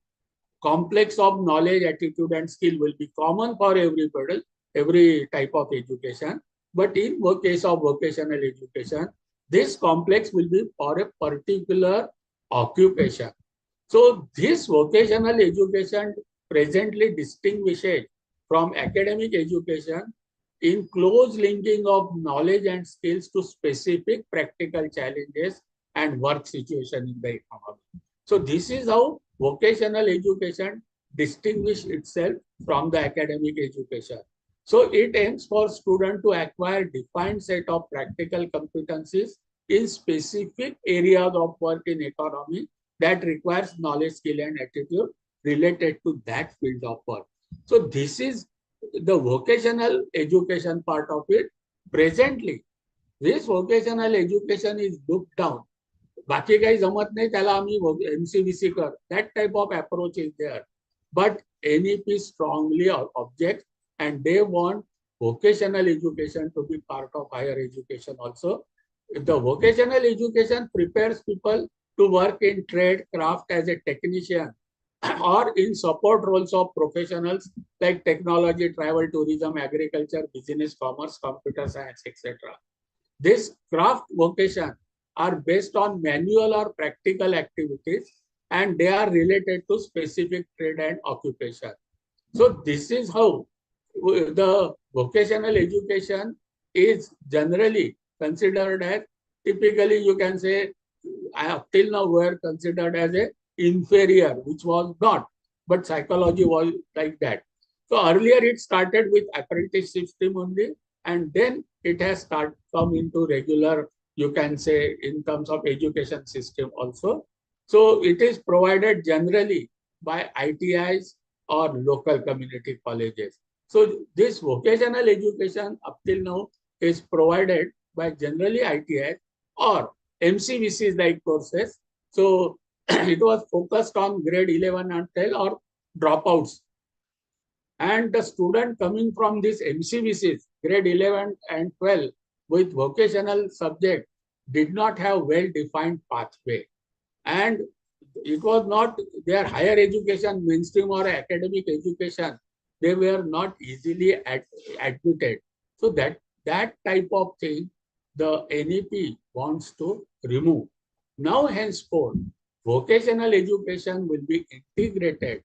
Speaker 5: complex of knowledge, attitude, and skill will be common for everybody, every type of education. But in the case of vocational education, this complex will be for a particular occupation. So this vocational education presently distinguishes from academic education in close linking of knowledge and skills to specific practical challenges and work situation in the economy. So this is how vocational education distinguishes itself from the academic education. So it aims for students to acquire defined set of practical competencies in specific areas of work in economy that requires knowledge, skill, and attitude related to that field of work. So this is the vocational education part of it. Presently, this vocational education is looked down. बाकी काही जमत नाही त्याला आम्ही MCVC कर, that type of approach is there. But NEP strongly objects, and they want vocational education to be part of higher education also. The vocational education prepares people to work in trade, craft as a technician or in support roles of professionals like technology, travel, tourism, agriculture, business, commerce, computer science, etc. This craft vocation are based on manual or practical activities and they are related to specific trade and occupation. So this is how the vocational education is generally considered as, typically you can say, up till now were considered as a inferior, which was not, but psychology was like that. So earlier it started with apprenticeship system only, and then it has come into regular, you can say, in terms of education system also. So it is provided generally by ITIs or local community colleges. So this vocational education up till now is provided by generally ITIs or MCVCs like courses. So it was focused on grade 11 and 12 or dropouts. And the student coming from these MCVCs, grade 11 and 12 with vocational subject did not have well-defined pathway. And it was not their higher education, mainstream or academic education, they were not easily admitted. So that type of thing, the NEP wants to remove. Now, henceforth, vocational education will be integrated.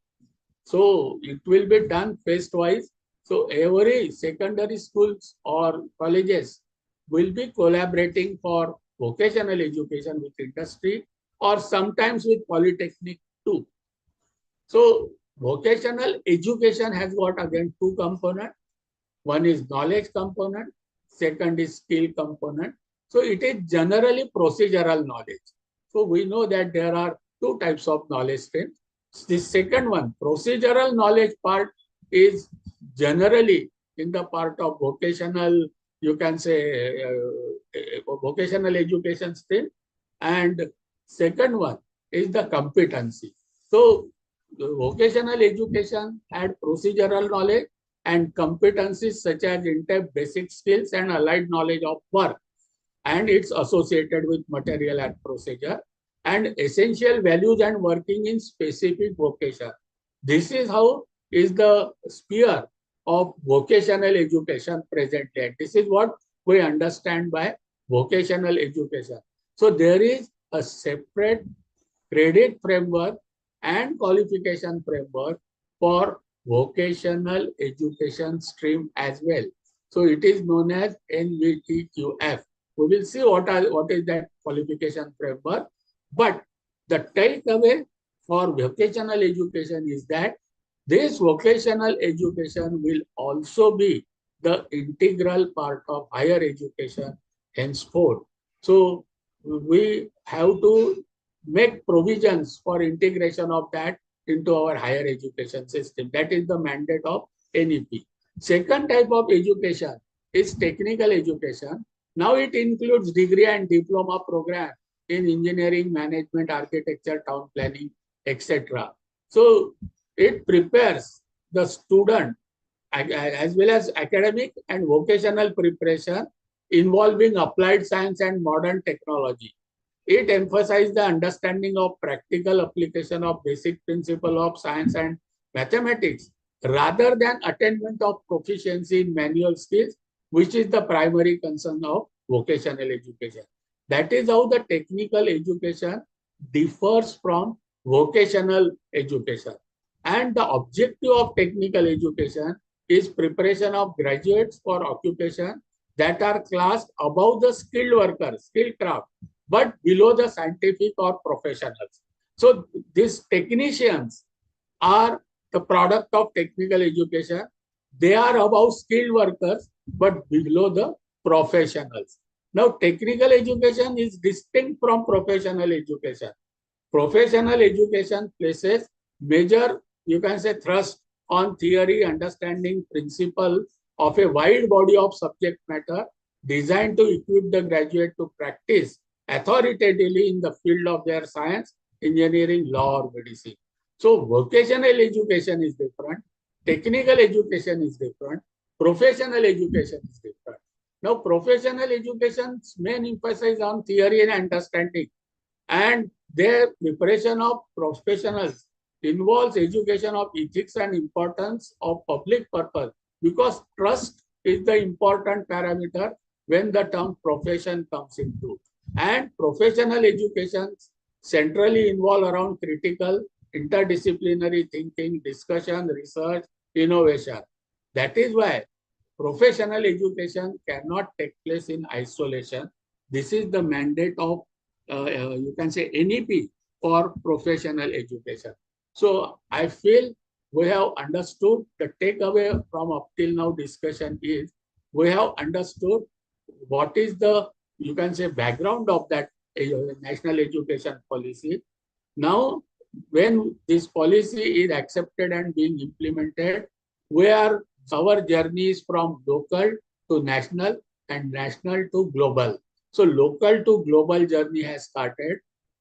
Speaker 5: So it will be done phase-wise. So every secondary schools or colleges will be collaborating for vocational education with industry or sometimes with polytechnic too. So vocational education has got again two components. One is knowledge component, second is skill component. So it is generally procedural knowledge. So we know that there are two types of knowledge streams. The second one, procedural knowledge part, is generally in the part of vocational, you can say, vocational education stream. And second one is the competency. So the vocational education had procedural knowledge and competencies such as in-depth basic skills and allied knowledge of work, and it's associated with material and procedure, and essential values and working in specific vocation. This is how is the sphere of vocational education presently. And this is what we understand by vocational education. So there is a separate credit framework and qualification framework for vocational education stream as well. So it is known as NVTQF. We will see what is that qualification framework. But the takeaway for vocational education is that this vocational education will also be the integral part of higher education henceforth. So we have to make provisions for integration of that into our higher education system. That is the mandate of NEP. Second type of education is technical education. Now it includes degree and diploma program in engineering, management, architecture, town planning, etc. So it prepares the student as well as academic and vocational preparation involving applied science and modern technology. It emphasizes the understanding of practical application of basic principle of science and mathematics rather than attainment of proficiency in manual skills, which is the primary concern of vocational education. That is how the technical education differs from vocational education. And the objective of technical education is preparation of graduates for occupation that are classed above the skilled workers, skilled craft, but below the scientific or professionals. So these technicians are the product of technical education. They are above skilled workers, but below the professionals. Now, technical education is distinct from professional education. Professional education places major, you can say, thrust on theory, understanding, principle of a wide body of subject matter designed to equip the graduate to practice authoritatively in the field of their science, engineering, law, or medicine. So vocational education is different, technical education is different, professional education is different. Now, professional education's main emphasis on theory and understanding, And their preparation of professionals involves education of ethics and importance of public purpose, because trust is the important parameter when the term profession comes into. And professional education centrally involve around critical interdisciplinary thinking, discussion, research, innovation. That is why professional education cannot take place in isolation. This is the mandate of, you can say, NEP for professional education. So I feel we have understood the takeaway from up till now discussion is we have understood what is the, you can say, background of that national education policy. Now, when this policy is accepted and being implemented, where our journey is from local to national and national to global. So local to global journey has started.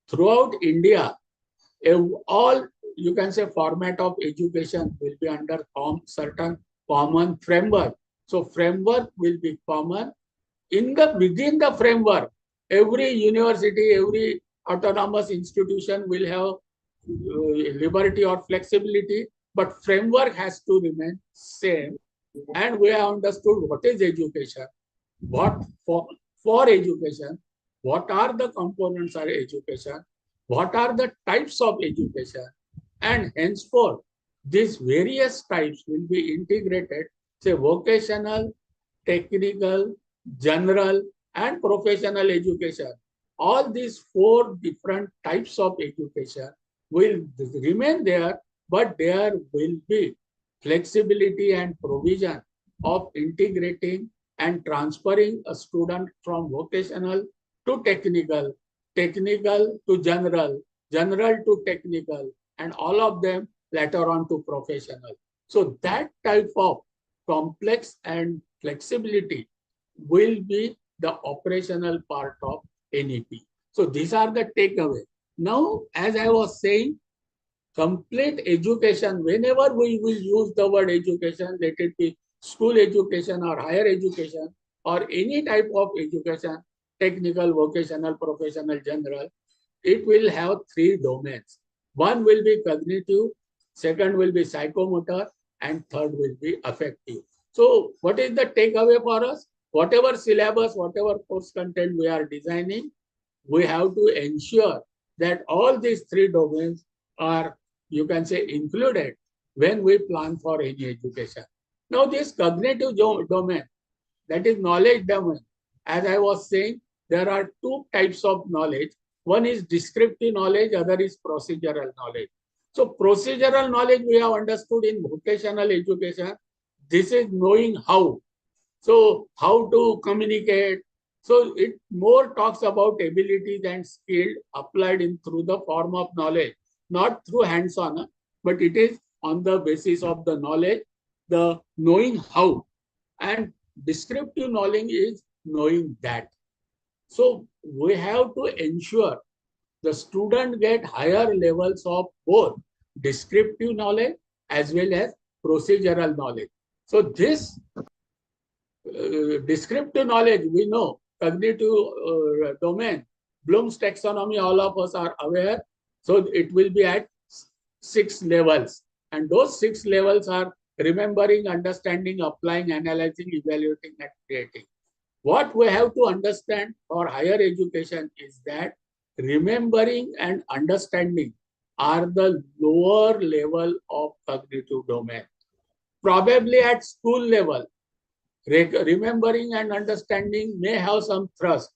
Speaker 5: Throughout India, all, you can say, format of education will be under certain common framework. So framework will be common. Within the framework, every university, every autonomous institution will have liberty or flexibility, but framework has to remain same. And we have understood what is education, what for education, what are the components of education, what are the types of education, and henceforth these various types will be integrated, say vocational, technical, general, and professional education. All these 4 different types of education will remain there, but there will be flexibility and provision of integrating and transferring a student from vocational to technical, technical to general, general to technical, and all of them later on to professional. So that type of complex and flexibility will be the operational part of NEP. So these are the takeaway. Now, as I was saying, complete education, whenever we will use the word education, let it be school education or higher education or any type of education, technical, vocational, professional, general, it will have 3 domains. One will be cognitive, second will be psychomotor, and third will be affective. So what is the takeaway for us? Whatever syllabus, whatever course content we are designing, we have to ensure that all these 3 domains are, you can say, included when we plan for any education. Now this cognitive domain, that is knowledge domain. As I was saying, there are 2 types of knowledge. One is descriptive knowledge, other is procedural knowledge. So procedural knowledge we have understood in vocational education. This is knowing how. So how to communicate. So it more talks about abilities and skill applied in through the form of knowledge, not through hands-on, but it is on the basis of the knowledge, the knowing how. And descriptive knowledge is knowing that. So we have to ensure the student get higher levels of both descriptive knowledge as well as procedural knowledge. So this descriptive knowledge, we know, cognitive domain, Bloom's taxonomy, all of us are aware. So it will be at 6 levels. And those 6 levels are remembering, understanding, applying, analyzing, evaluating, and creating. What we have to understand for higher education is that remembering and understanding are the lower level of cognitive domain. Probably at school level, remembering and understanding may have some thrust,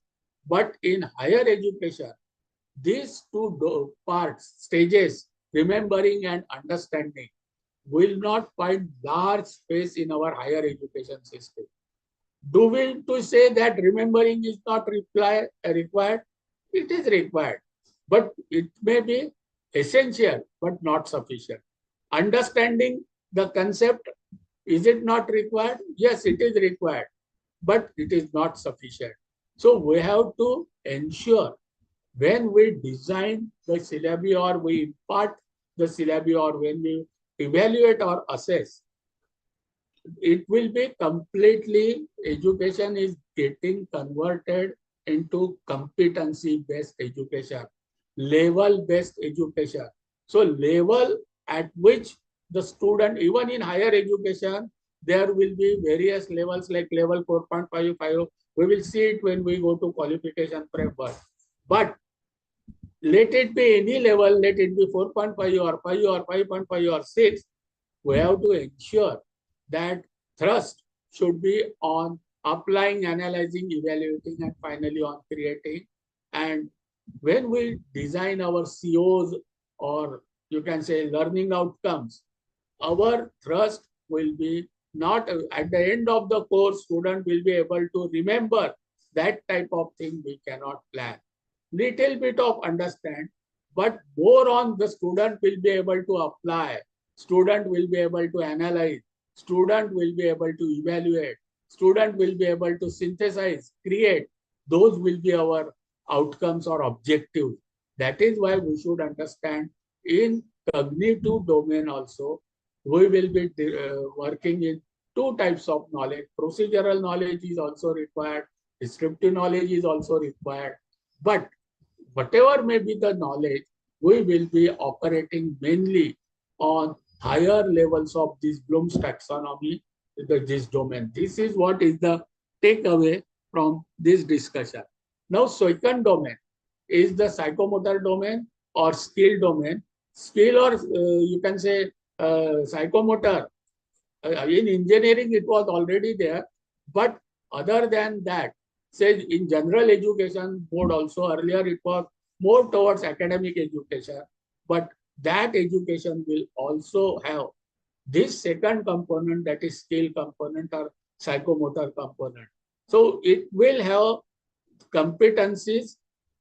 Speaker 5: but in higher education, these 2 parts, stages, remembering and understanding, will not find large space in our higher education system. Do we to say that remembering is not required? It is required, but it may be essential, but not sufficient. Understanding the concept, is it not required? Yes, it is required, but it is not sufficient. So we have to ensure when we design the syllabi or we impart the syllabi or when we evaluate or assess, it will be completely, education is getting converted into competency-based education. level-based education. So level at which the student, even in higher education, there will be various levels like level 4.5. We will see it when we go to qualification framework. But let it be any level, let it be 4.5 or 5 or 5.5 or 6, we have to ensure that thrust should be on applying, analyzing, evaluating, and finally on creating. And when we design our COs, or you can say learning outcomes, our thrust will be not at the end of the course, student will be able to remember that type of thing we cannot plan. Little bit of understand, but more on the student will be able to apply, student will be able to analyze, student will be able to evaluate, student will be able to synthesize, create. Those will be our outcomes or objectives. That is why we should understand in cognitive domain also, we will be working in two types of knowledge. Procedural knowledge is also required, descriptive knowledge is also required, but whatever may be the knowledge, we will be operating mainly on higher levels of this Bloom's taxonomy, this domain. This is what is the takeaway from this discussion. Now, second domain is the psychomotor domain or skill domain. Skill, or you can say psychomotor. In engineering, it was already there, but other than that, say in general education board also, earlier it was more towards academic education, but that education will also have this second component, that is skill component or psychomotor component. So it will have competencies,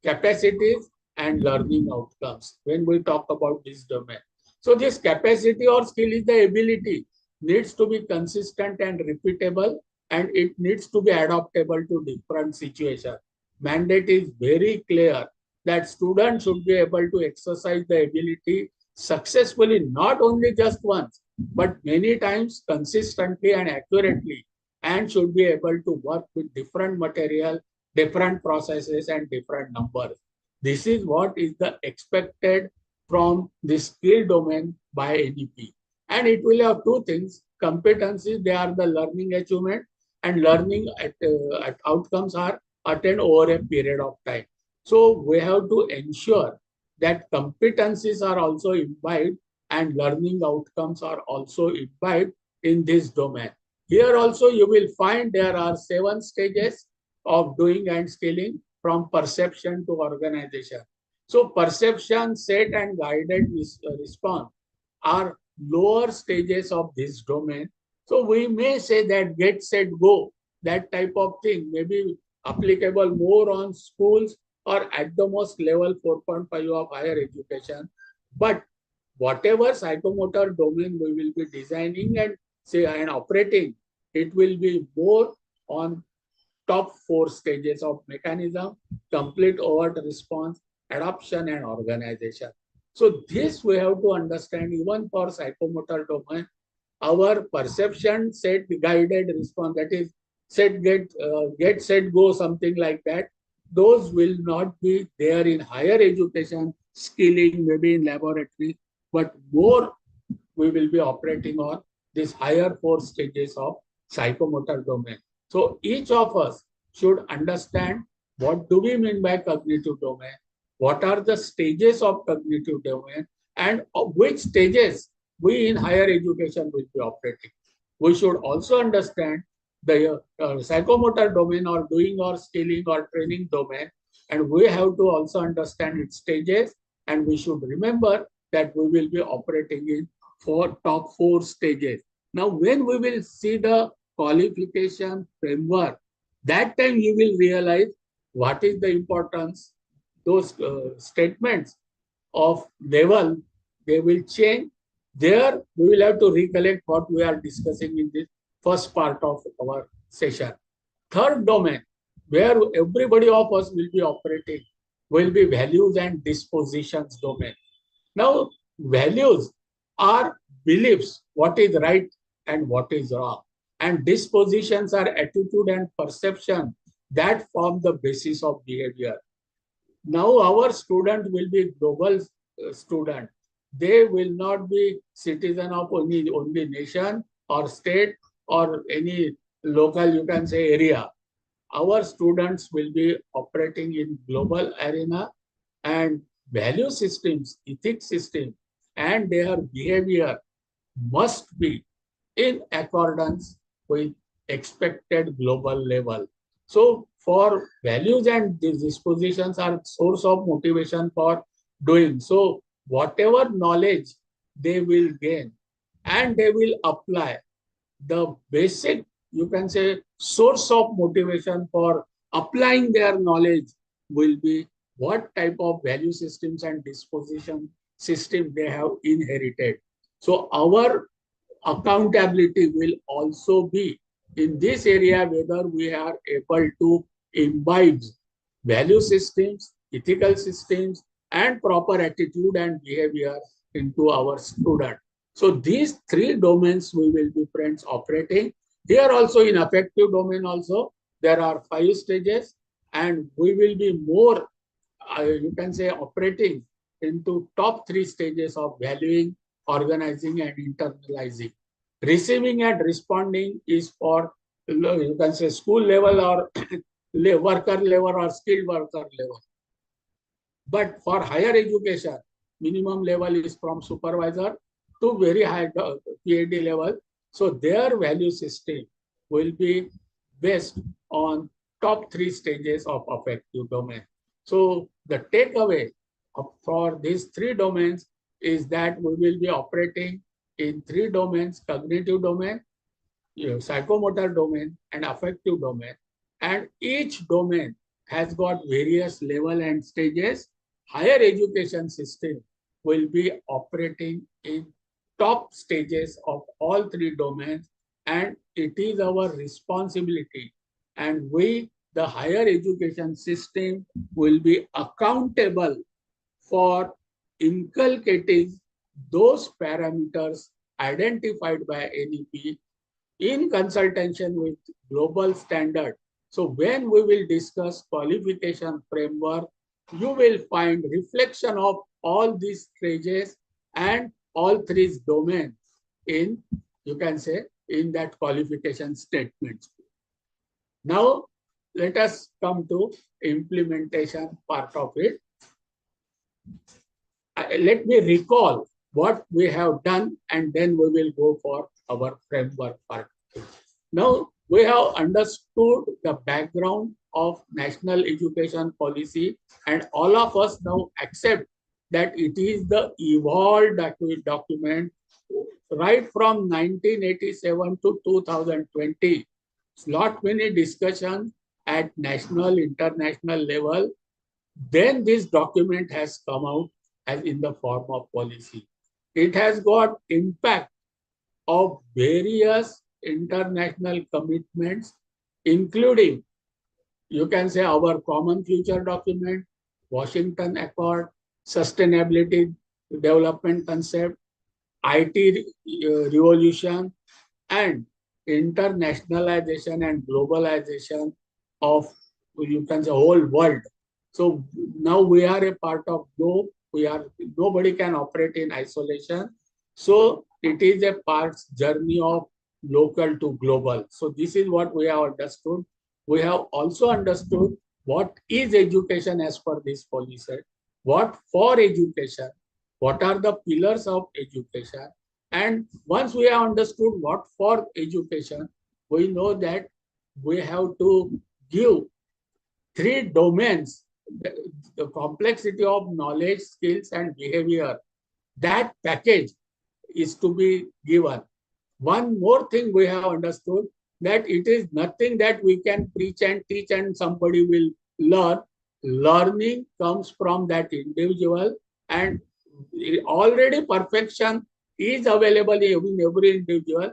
Speaker 5: capacities, and learning outcomes when we talk about this domain. So this capacity or skill is the ability, needs to be consistent and repeatable, and it needs to be adaptable to different situations. Mandate is very clear that students should be able to exercise the ability successfully, not only just once, but many times consistently and accurately, and should be able to work with different material, different processes, and different numbers. This is what is the expected from the skill domain by NEP. And it will have two things: competencies, they are the learning achievement, and learning at outcomes are attained over a period of time. So we have to ensure that competencies are also imbibed and learning outcomes are also imbibed in this domain. Here also you will find there are 7 stages of doing and skilling, from perception to organization. So perception, set, and guided response are lower stages of this domain. So we may say that get, set, go, that type of thing may be applicable more on schools or at the most level 4.5 of higher education. But whatever psychomotor domain we will be designing and say and operating, it will be more on top 4 stages of mechanism: complete, overt, response, adoption, and organization. So this we have to understand even for psychomotor domain. Our perception, set, guided response, that is set, get, set, go, something like that. Those will not be there in higher education, skilling, maybe in laboratory, but more we will be operating on these higher 4 stages of psychomotor domain. So each of us should understand what do we mean by cognitive domain, what are the stages of cognitive domain, and which stages we in higher education will be operating. We should also understand the psychomotor domain or doing or skilling or training domain, and we have to also understand its stages, and we should remember that we will be operating in top 4 stages. Now, when we will see the qualification framework, that time you will realize what is the importance. Those statements of level, they will change. There, we will have to recollect what we are discussing in this first part of our session. Third domain, where everybody of us will be operating, will be values and dispositions domain. Now, values are beliefs, what is right and what is wrong. And dispositions are attitude and perception that form the basis of behavior. now our student will be global student. They will not be citizen of only nation or state or any local, you can say, area. Our students will be operating in global arena, and value systems, ethics system, and their behavior must be in accordance with expected global level. So for values and these dispositions are source of motivation for doing. So whatever knowledge they will gain and they will apply, the basic, you can say, source of motivation for applying their knowledge will be what type of value systems and disposition system they have inherited. So our accountability will also be in this area, whether we are able to imbibe value systems, ethical systems, and proper attitude and behavior into our student. So these three domains we will be, friends, operating. Here also in affective domain also, there are 5 stages, and we will be more, you can say, operating into top 3 stages of valuing, organizing, and internalizing. Receiving and responding is for, you can say, school level or worker level or skilled worker level. But for higher education, minimum level is from supervisor to very high PhD level. So their value system will be based on top 3 stages of affective domain. So the takeaway for these 3 domains is that we will be operating in 3 domains: cognitive domain, psychomotor domain, and affective domain. And each domain has got various level and stages. Higher education system will be operating in top stages of all 3 domains, and it is our responsibility, and we, the higher education system, will be accountable for inculcating those parameters identified by NEP in consultation with global standard. So when we will discuss qualification framework, you will find reflection of all these stages and all 3 domains in, you can say, in that qualification statement. Now, let us come to implementation part of it. Let me recall what we have done, and then we will go for our framework part. Now, we have understood the background of national education policy, and all of us now accept that it is the evolved document right from 1987 to 2020. Lot many discussions at national, international level. Then this document has come out as in the form of policy. It has got impact of various international commitments, including, you can say, our Common Future document, Washington Accord, Sustainability Development Concept, IT revolution, and internationalization and globalization of, you can say, whole world. So now we are a part of globe. Nobody can operate in isolation. So it is a part's journey of local to global. So this is what we have understood. We have also understood what is education as per this policy, what for education, what are the pillars of education. And once we have understood what for education, we know that we have to give 3 domains, the complexity of knowledge, skills, and behavior. That package is to be given. One more thing we have understood, that it is nothing that we can preach and teach and somebody will learn. Learning comes from that individual, and already perfection is available in every individual.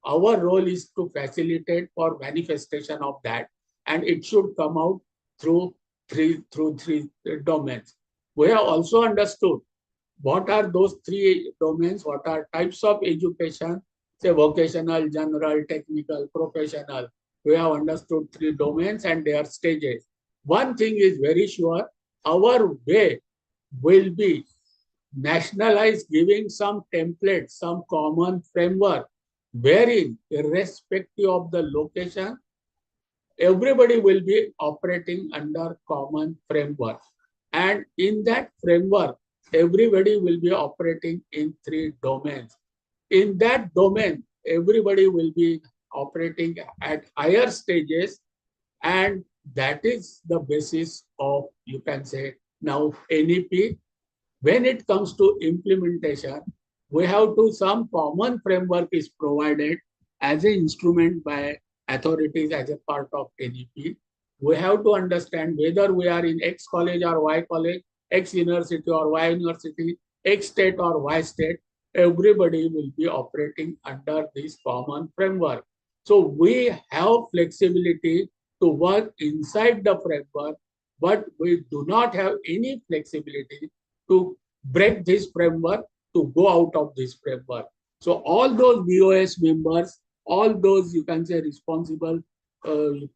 Speaker 5: Our role is to facilitate for manifestation of that, and it should come out through three domains. We have also understood what are those 3 domains, what are types of education, say vocational, general, technical, professional. We have understood 3 domains and their stages. One thing is very sure, our way will be nationalized, giving some template, some common framework, wherein irrespective of the location, everybody will be operating under common framework. And in that framework, everybody will be operating in 3 domains. In that domain, everybody will be operating at higher stages, and that is the basis of, you can say, now NEP. When it comes to implementation, we have to, some common framework is provided as an instrument by authorities as a part of NEP. We have to understand whether we are in X college or Y college, X university or Y university, X state or Y state, everybody will be operating under this common framework. So we have flexibility to work inside the framework, but we do not have any flexibility to break this framework, to go out of this framework. So all those BOS members, all those, you can say, responsible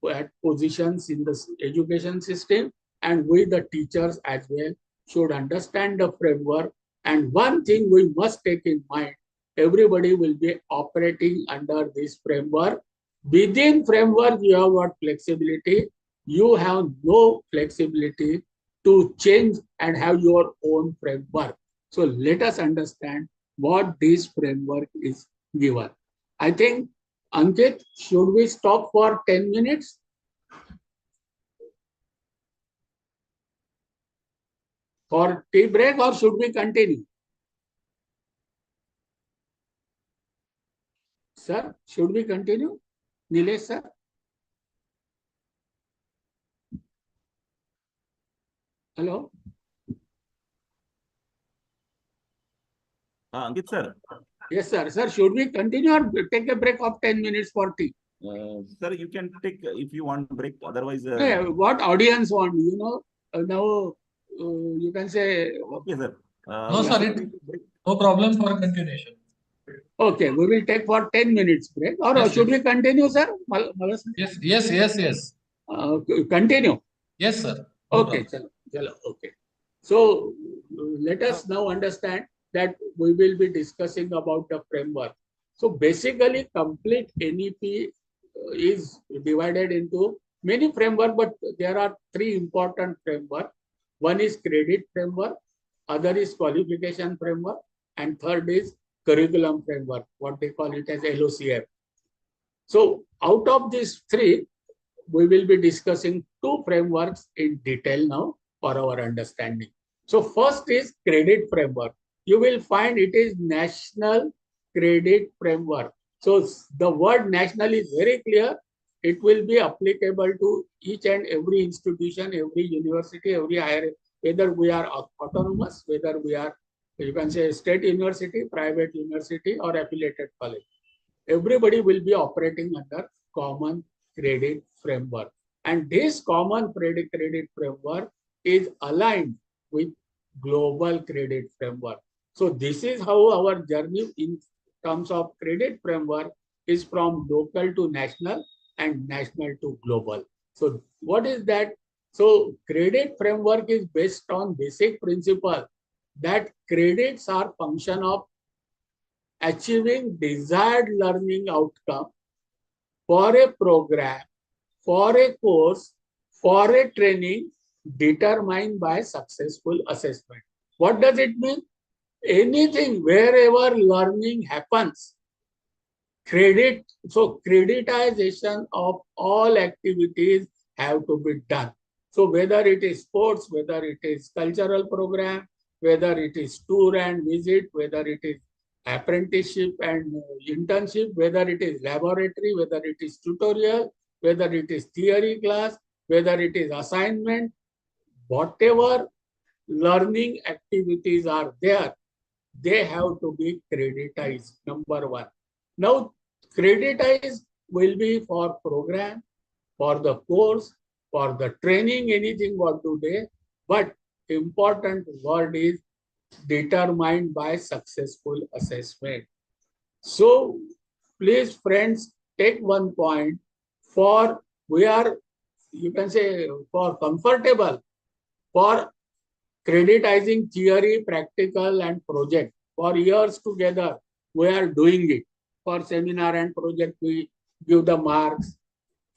Speaker 5: at positions in the education system, and we the teachers as well, should understand the framework. And one thing we must take in mind, everybody will be operating under this framework. Within framework, you have got flexibility. You have no flexibility to change and have your own framework. So let us understand what this framework is given. I think, Ankit, should we stop for 10 minutes? For tea break, or should we continue? Sir, should we continue? Nilesh sir? Hello?
Speaker 4: Ankit sir.
Speaker 5: Yes, sir. Sir, should we continue or take a break of 10 minutes for tea?
Speaker 4: Sir, you can take if you want break. Otherwise,
Speaker 5: what audience want? You know, now you can say.
Speaker 4: Okay, sir.
Speaker 6: No, sir. No problem for continuation.
Speaker 5: Okay, we will take for 10 minutes break. Or
Speaker 6: Yes,
Speaker 5: should
Speaker 6: yes.
Speaker 5: we continue, sir?
Speaker 6: Yes.
Speaker 5: Continue.
Speaker 6: Yes, sir. No
Speaker 5: Okay,
Speaker 6: problem.
Speaker 5: chalo, okay. So let us now understand that we will be discussing about the framework. So basically, complete NEP is divided into many framework, but there are 3 important framework. One is credit framework, other is qualification framework, and third is curriculum framework, what they call it as LOCF. So out of these 3, we will be discussing 2 frameworks in detail now for our understanding. So first is credit framework. You will find it is National Credit Framework. So the word national is very clear. It will be applicable to each and every institution, every university, every higher, whether we are autonomous, whether we are, you can say, state university, private university, or affiliated college. Everybody will be operating under common credit framework. And this common credit framework is aligned with global credit framework. So this is how our journey in terms of credit framework is from local to national and national to global. So what is that? So credit framework is based on basic principle that credits are function of achieving desired learning outcome for a program, for a course, for a training determined by successful assessment. What does it mean? Anything, wherever learning happens, creditization of all activities have to be done. So whether it is sports, whether it is cultural program, whether it is tour and visit, whether it is apprenticeship and internship, whether it is laboratory, whether it is tutorial, whether it is theory class, whether it is assignment, whatever learning activities are there, they have to be creditized, number 1. Now, creditized will be for program, for the course, for the training, anything what to do, but important word is determined by successful assessment. So please friends, take one point for we are, you can say, for comfortable, for creditizing theory, practical, and project. For years together, we are doing it. For seminar and project, we give the marks.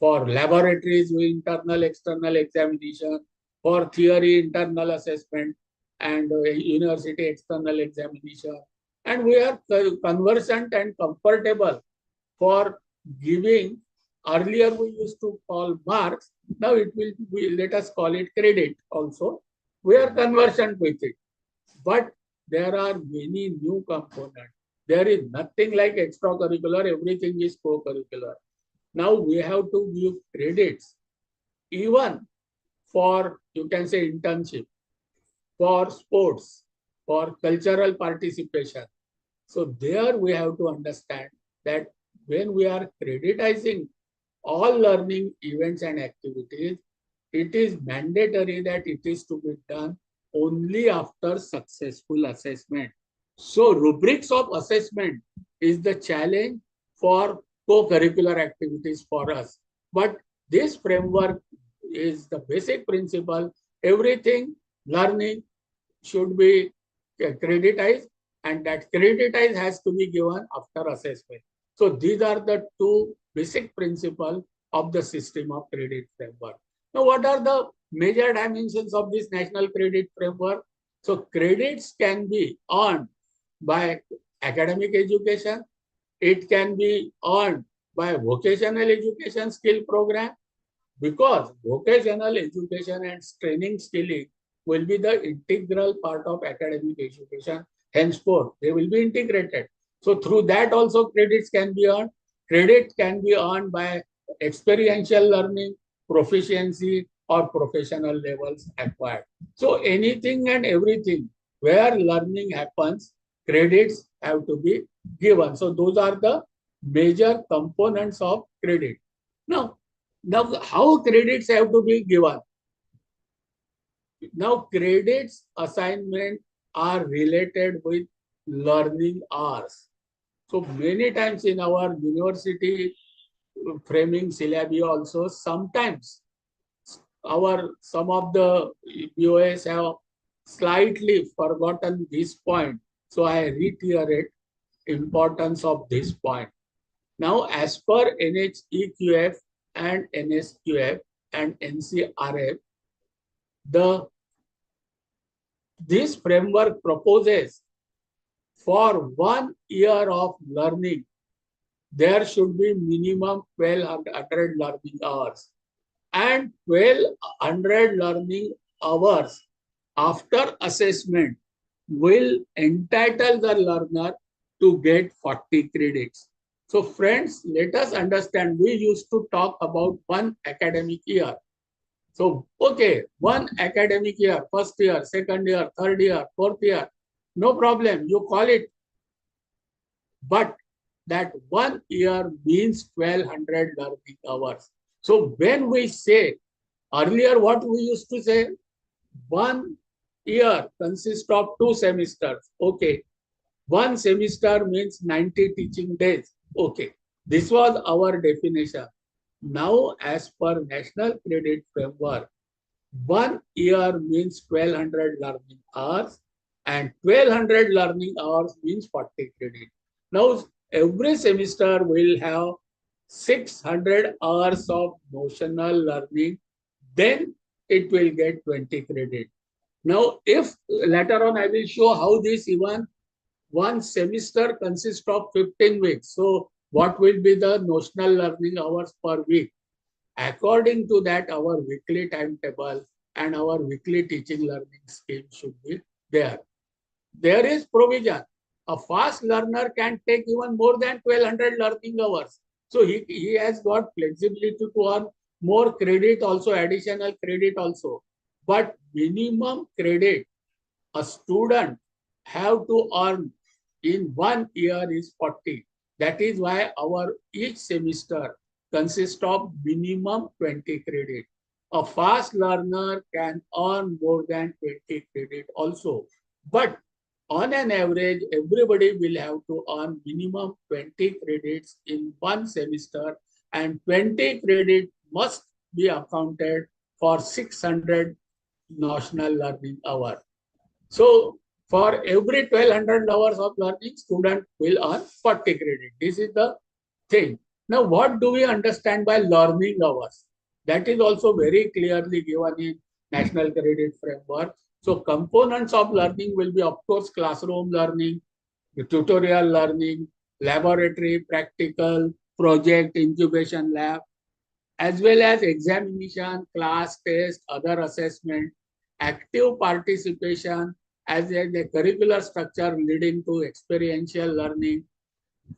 Speaker 5: For laboratories, we internal, external examination. For theory, internal assessment, and university external examination. And we are conversant and comfortable for giving. Earlier, we used to call marks. Now it will be, let us call it credit also. We are conversant with it. But there are many new components. There is nothing like extracurricular, everything is co-curricular. Now we have to give credits even for, you can say, internship, for sports, for cultural participation. So there we have to understand that when we are creditizing all learning events and activities, it is mandatory that it is to be done only after successful assessment. So rubrics of assessment is the challenge for co-curricular activities for us. But this framework is the basic principle. Everything learning should be creditized, and that creditized has to be given after assessment. So these are the two basic principles of the system of credit framework. Now, what are the major dimensions of this national credit framework? So credits can be earned by academic education. It can be earned by vocational education skill program, because vocational education and training skilling will be the integral part of academic education. Henceforth, they will be integrated. So through that also credits can be earned. Credit can be earned by experiential learning, proficiency, or professional levels acquired. So anything and everything where learning happens, credits have to be given. So those are the major components of credit. Now how credits have to be given? Now credits assignment are related with learning hours. So many times in our university framing syllabi also, sometimes some of the BOS have slightly forgotten this point. So I reiterate importance of this point. Now, as per NHEQF and NSQF and NCRF, this framework proposes for 1 year of learning, there should be minimum 1200 learning hours, and 1200 learning hours after assessment will entitle the learner to get 40 credits. So friends, let us understand, we used to talk about 1 academic year. So, okay, 1 academic year, first year, second year, third year, fourth year, no problem, you call it. But that 1 year means 1200 learning hours. So when we say, earlier what we used to say, 1 year consists of 2 semesters. Okay. 1 semester means 90 teaching days. Okay. This was our definition. Now, as per National Credit Framework, 1 year means 1200 learning hours, and 1200 learning hours means 40 credit. Now, every semester will have 600 hours of notional learning, then it will get 20 credit. Now, if later on I will show how this even 1 semester consists of 15 weeks. So what will be the notional learning hours per week? According to that, our weekly timetable and our weekly teaching learning scheme should be there. There is provision. A fast learner can take even more than 1200 learning hours. So he has got flexibility to earn more credit also, additional credit also. But minimum credit a student have to earn in 1 year is 40. That is why our each semester consists of minimum 20 credit. A fast learner can earn more than 20 credit also. But on an average, everybody will have to earn minimum 20 credits in 1 semester, and 20 credit must be accounted for 600 national learning hours. So for every 1200 hours of learning, student will earn 40 credit. This is the thing. Now, what do we understand by learning hours? That is also very clearly given in National Credit Framework. So components of learning will be, of course, classroom learning, tutorial learning, laboratory, practical, project, incubation lab, as well as examination, class test, other assessment, active participation as a curricular structure leading to experiential learning,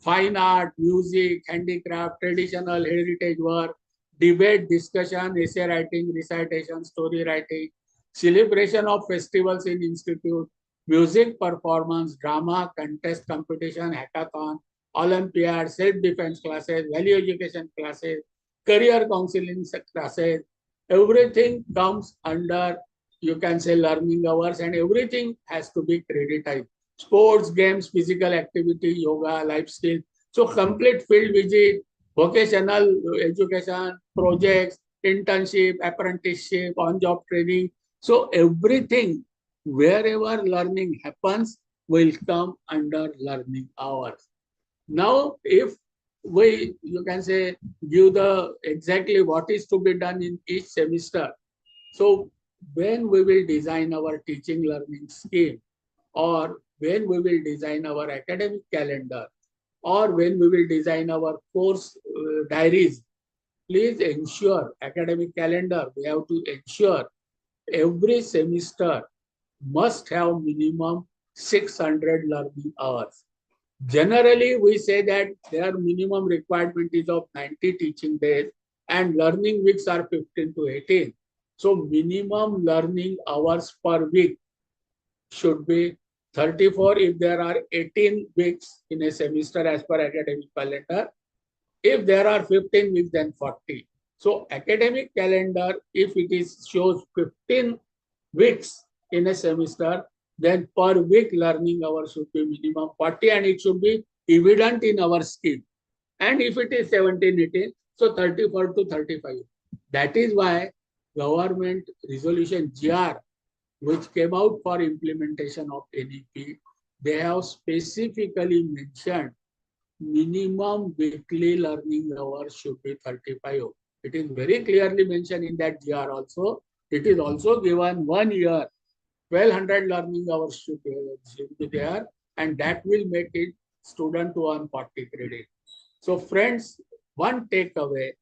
Speaker 5: fine art, music, handicraft, traditional heritage work, debate, discussion, essay writing, recitation, story writing, celebration of festivals in institute, music performance, drama, contest competition, hackathon, Olympiad, self-defense classes, value education classes, career counseling classes, everything comes under, you can say, learning hours, and everything has to be creditized. Sports, games, physical activity, yoga, life skills. So complete field visit, vocational education, projects, internship, apprenticeship, on-job training. So everything, wherever learning happens, will come under learning hours. Now, if we, you can say, give the exactly what is to be done in each semester. So when we will design our teaching learning scheme, or when we will design our academic calendar, or when we will design our course diaries, please ensure academic calendar, we have to ensure every semester must have minimum 600 learning hours. Generally, we say that their minimum requirement is of 90 teaching days and learning weeks are 15 to 18. So minimum learning hours per week should be 34 if there are 18 weeks in a semester as per academic calendar. If there are 15 weeks, then 40. So academic calendar, if it is shows 15 weeks in a semester, then per week learning hours should be minimum 40, and it should be evident in our scheme. And if it is 17, 18, so 34 to 35. That is why government resolution GR, which came out for implementation of NEP, they have specifically mentioned minimum weekly learning hours should be 35. It is very clearly mentioned in that GR also. It is also given 1 year, 1200 learning hours should be there, and that will make it student to earn 40 credit. So friends, one takeaway,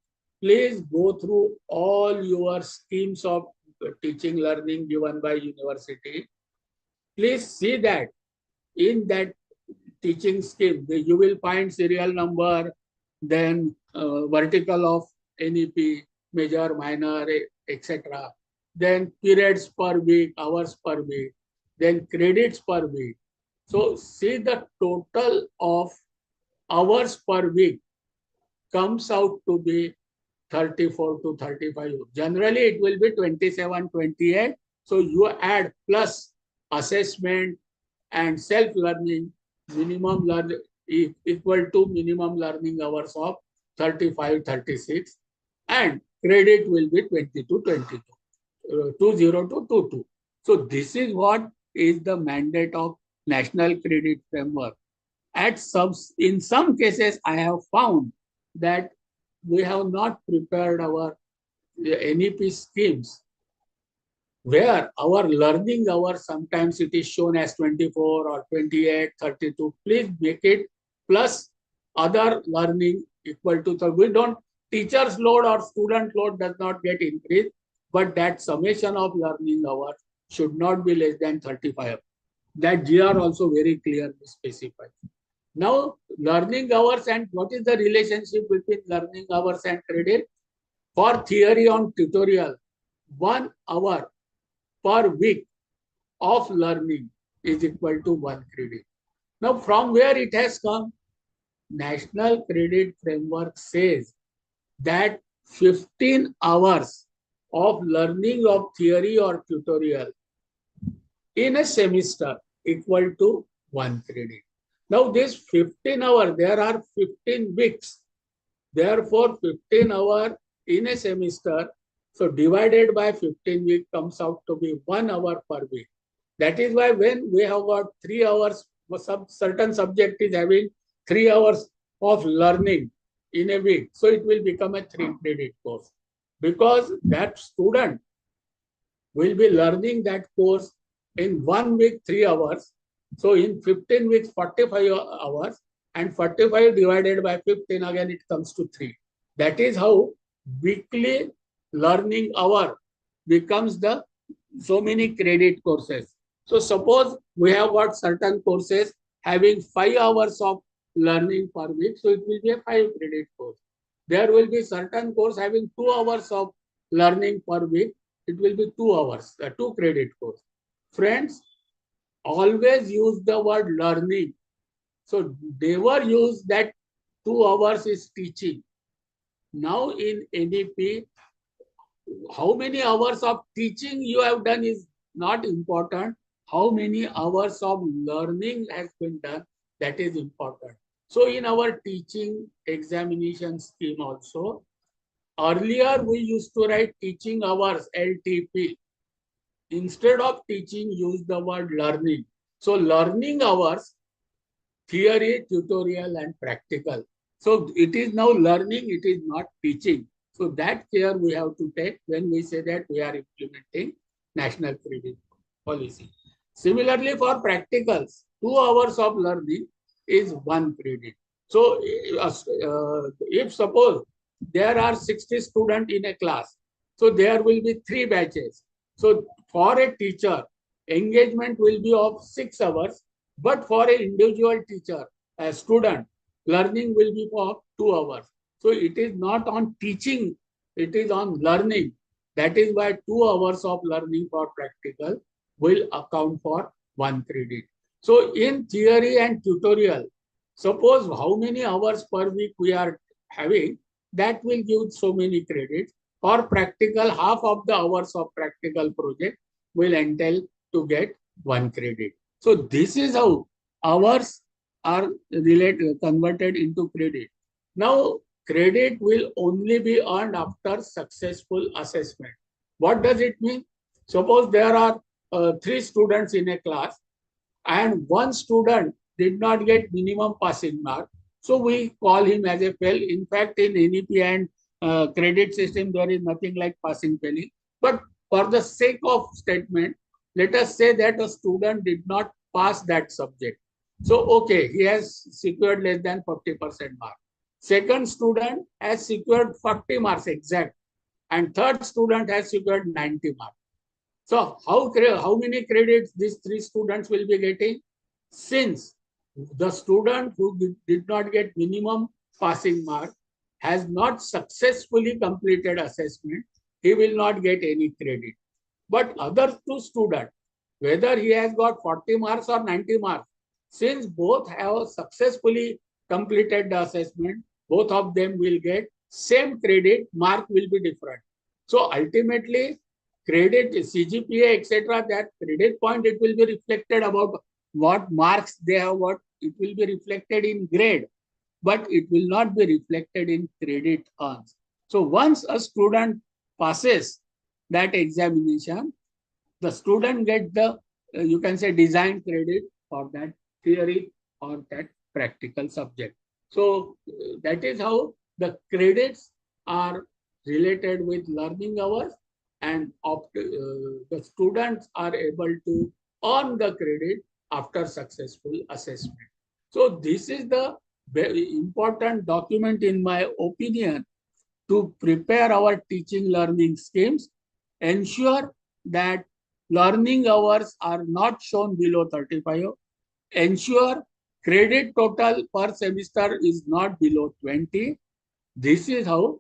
Speaker 5: please go through all your schemes of teaching learning given by university. Please see that in that teaching scheme, you will find serial number, then vertical of NEP, major, minor, etc. Then periods per week, hours per week, then credits per week. So see the total of hours per week comes out to be 34 to 35. Generally, it will be 27, 28. So you add plus assessment and self-learning, minimum learning equal to minimum learning hours of 35, 36, and credit will be 20 to 22, 20 to 22. So this is what is the mandate of National Credit Framework. In some cases, I have found that we have not prepared our NEP schemes where our learning hours, sometimes it is shown as 24 or 28, 32. Please make it plus other learning equal to, so we don't, teacher's load or student load does not get increased, but that summation of learning hours should not be less than 35. That GR also very clearly specifies. Now, learning hours, and what is the relationship between learning hours and credit? For theory on tutorial, 1 hour per week of learning is equal to 1 credit. Now, from where it has come? National Credit Framework says that 15 hours of learning of theory or tutorial in a semester equal to 1 credit. Now, this 15 hours, there are 15 weeks. Therefore, 15 hours in a semester, so divided by 15 weeks comes out to be 1 hour per week. That is why when we have got 3 hours, certain subject is having 3 hours of learning in a week, so it will become a 3 credit course, because that student will be learning that course in 1 week 3 hours. So in 15 weeks 45 hours, and 45 divided by 15, again it comes to 3. That is how weekly learning hour becomes the so many credit courses. So suppose we have got certain courses having 5 hours of learning per week, so it will be a 5 credit course. There will be certain course having 2 hours of learning per week, it will be 2 hours, a 2 credit course. Friends, always use the word learning. So never use that 2 hours is teaching. Now in NEP, how many hours of teaching you have done is not important. How many hours of learning has been done, that is important. So in our teaching examination scheme also, earlier we used to write teaching hours, LTP. Instead of teaching, use the word learning. So learning hours, theory, tutorial, and practical. So it is now learning, it is not teaching. So that care we have to take when we say that we are implementing national credit policy. Similarly, for practicals, 2 hours of learning is 1 credit. So if suppose there are 60 students in a class, so there will be 3 batches. So for a teacher, engagement will be of 6 hours, but for an individual teacher, a student, learning will be for 2 hours. So it is not on teaching, it is on learning. That is why 2 hours of learning for practical will account for 1 credit. So in theory and tutorial, suppose how many hours per week we are having, that will give so many credits. For practical, half of the hours of practical project will entail to get 1 credit. So this is how hours are converted into credit. Now, credit will only be earned after successful assessment. What does it mean? Suppose there are 3 students in a class and 1 student did not get minimum passing mark. So we call him as a fail. In fact, in NEP and credit system, there is nothing like passing failing. But for the sake of statement, let us say that a student did not pass that subject. So, okay, he has secured less than 40% mark. Second student has secured 40 marks exact. And third student has secured 90 marks. So how many credits these 3 students will be getting? Since the student who did not get minimum passing mark has not successfully completed assessment, he will not get any credit. But other 2 students, whether he has got 40 marks or 90 marks, since both have successfully completed the assessment, both of them will get same credit, mark will be different. So ultimately, credit, CGPA, etc., that credit point, it will be reflected about what marks they have got. It will be reflected in grade, but it will not be reflected in credit earned. So once a student passes that examination, the student gets the, you can say, design credit for that theory or that practical subject. So that is how the credits are related with learning hours, and the students are able to earn the credit after successful assessment. So this is the very important document, in my opinion, to prepare our teaching learning schemes. Ensure that learning hours are not shown below 35. Ensure credit total per semester is not below 20. This is how.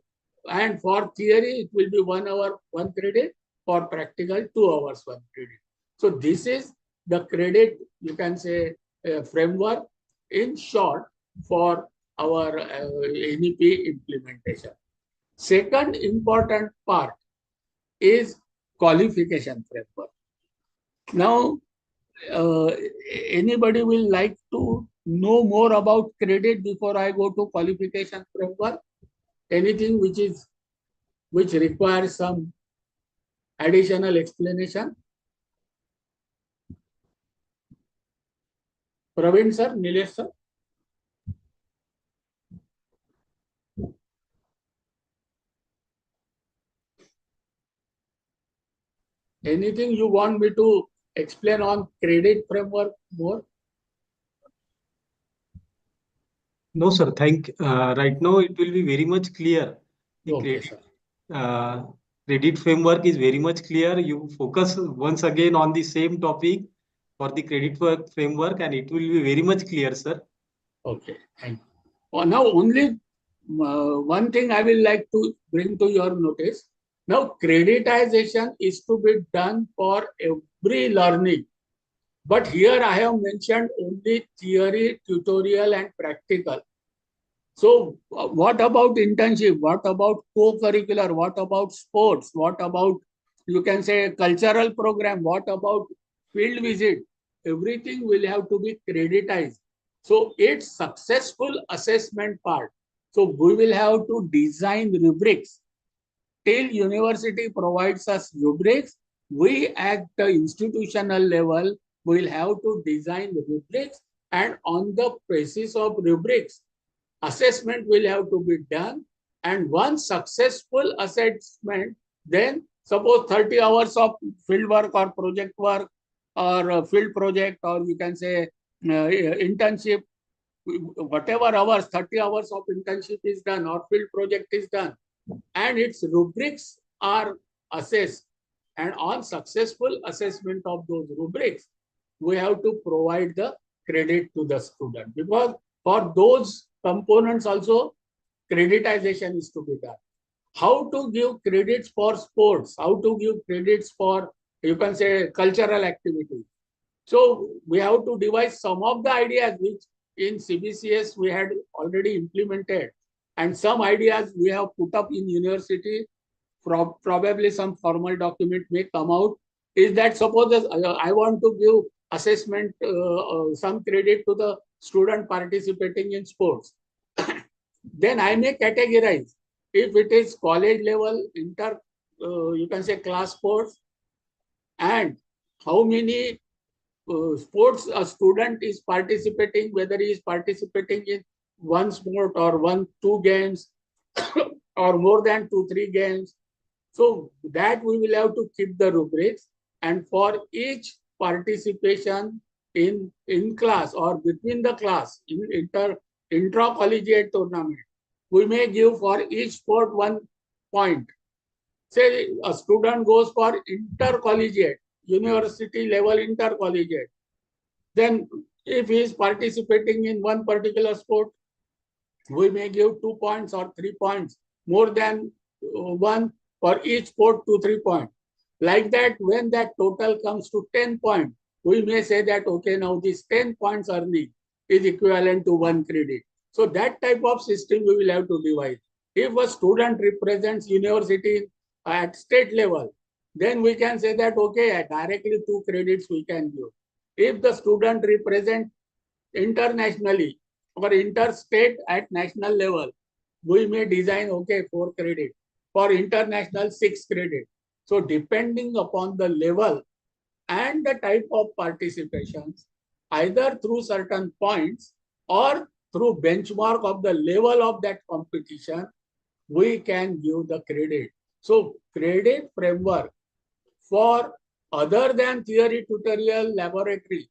Speaker 5: And for theory, it will be 1 hour, 1 credit. For practical, 2 hours, 1 credit. So this is the credit, you can say, framework in short for our NEP implementation. Second important part is qualification framework. Now, anybody will like to know more about credit before I go to qualification framework? Anything which requires some additional explanation? Praveen sir, Nilesh sir. Anything you want me to explain on credit framework more?
Speaker 7: No, sir. Right now, it will be very much clear. The
Speaker 5: Okay, sir.
Speaker 7: credit framework is very much clear. You focus once again on the same topic for the framework, and it will be very much clear, sir.
Speaker 5: Okay. Thank you. Now, only one thing I will like to bring to your notice. Now, creditization is to be done for every learning. But here I have mentioned only theory, tutorial, and practical. So what about internship? What about co-curricular? What about sports? What about, you can say, cultural program? What about field visit? Everything will have to be creditized. So it's successful assessment part. So we will have to design rubrics. Till university provides us rubrics, we at the institutional level will have to design rubrics, and on the basis of rubrics, assessment will have to be done. And once successful assessment, then suppose 30 hours of field work or project work or field project, or you can say internship, whatever hours, 30 hours of internship is done or field project is done, and its rubrics are assessed. And on successful assessment of those rubrics, we have to provide the credit to the student, because for those components also creditization is to be done. How to give credits for sports, how to give credits for, you can say, cultural activities. So we have to devise some of the ideas which in CBCS we had already implemented, and some ideas we have put up in university. Probably some formal document may come out. Is that suppose I want to give assessment, some credit to the student participating in sports, then I may categorize. If it is college level, you can say class sports, and how many sports a student is participating, whether he is participating in one sport or two games or more than 2-3 games. So that we will have to keep the rubrics, and for each participation in class or between the class in intra-collegiate tournament, we may give for each sport 1 point. Say a student goes for intercollegiate, university level intercollegiate, then if he is participating in one particular sport, we may give 2 points or 3 points, more than one for each sport, 2-3 points. Like that, when that total comes to 10 points, we may say that, okay, now this 10 points earning is equivalent to 1 credit. So that type of system we will have to devise. If a student represents university at state level, then we can say that, okay, directly 2 credits we can give. If the student represents internationally or interstate at national level, we may design, okay, 4 credit. For international, 6 credit. So depending upon the level and the type of participations, either through certain points or through benchmark of the level of that competition, we can give the credit. So credit framework for other than theory, tutorial, laboratory,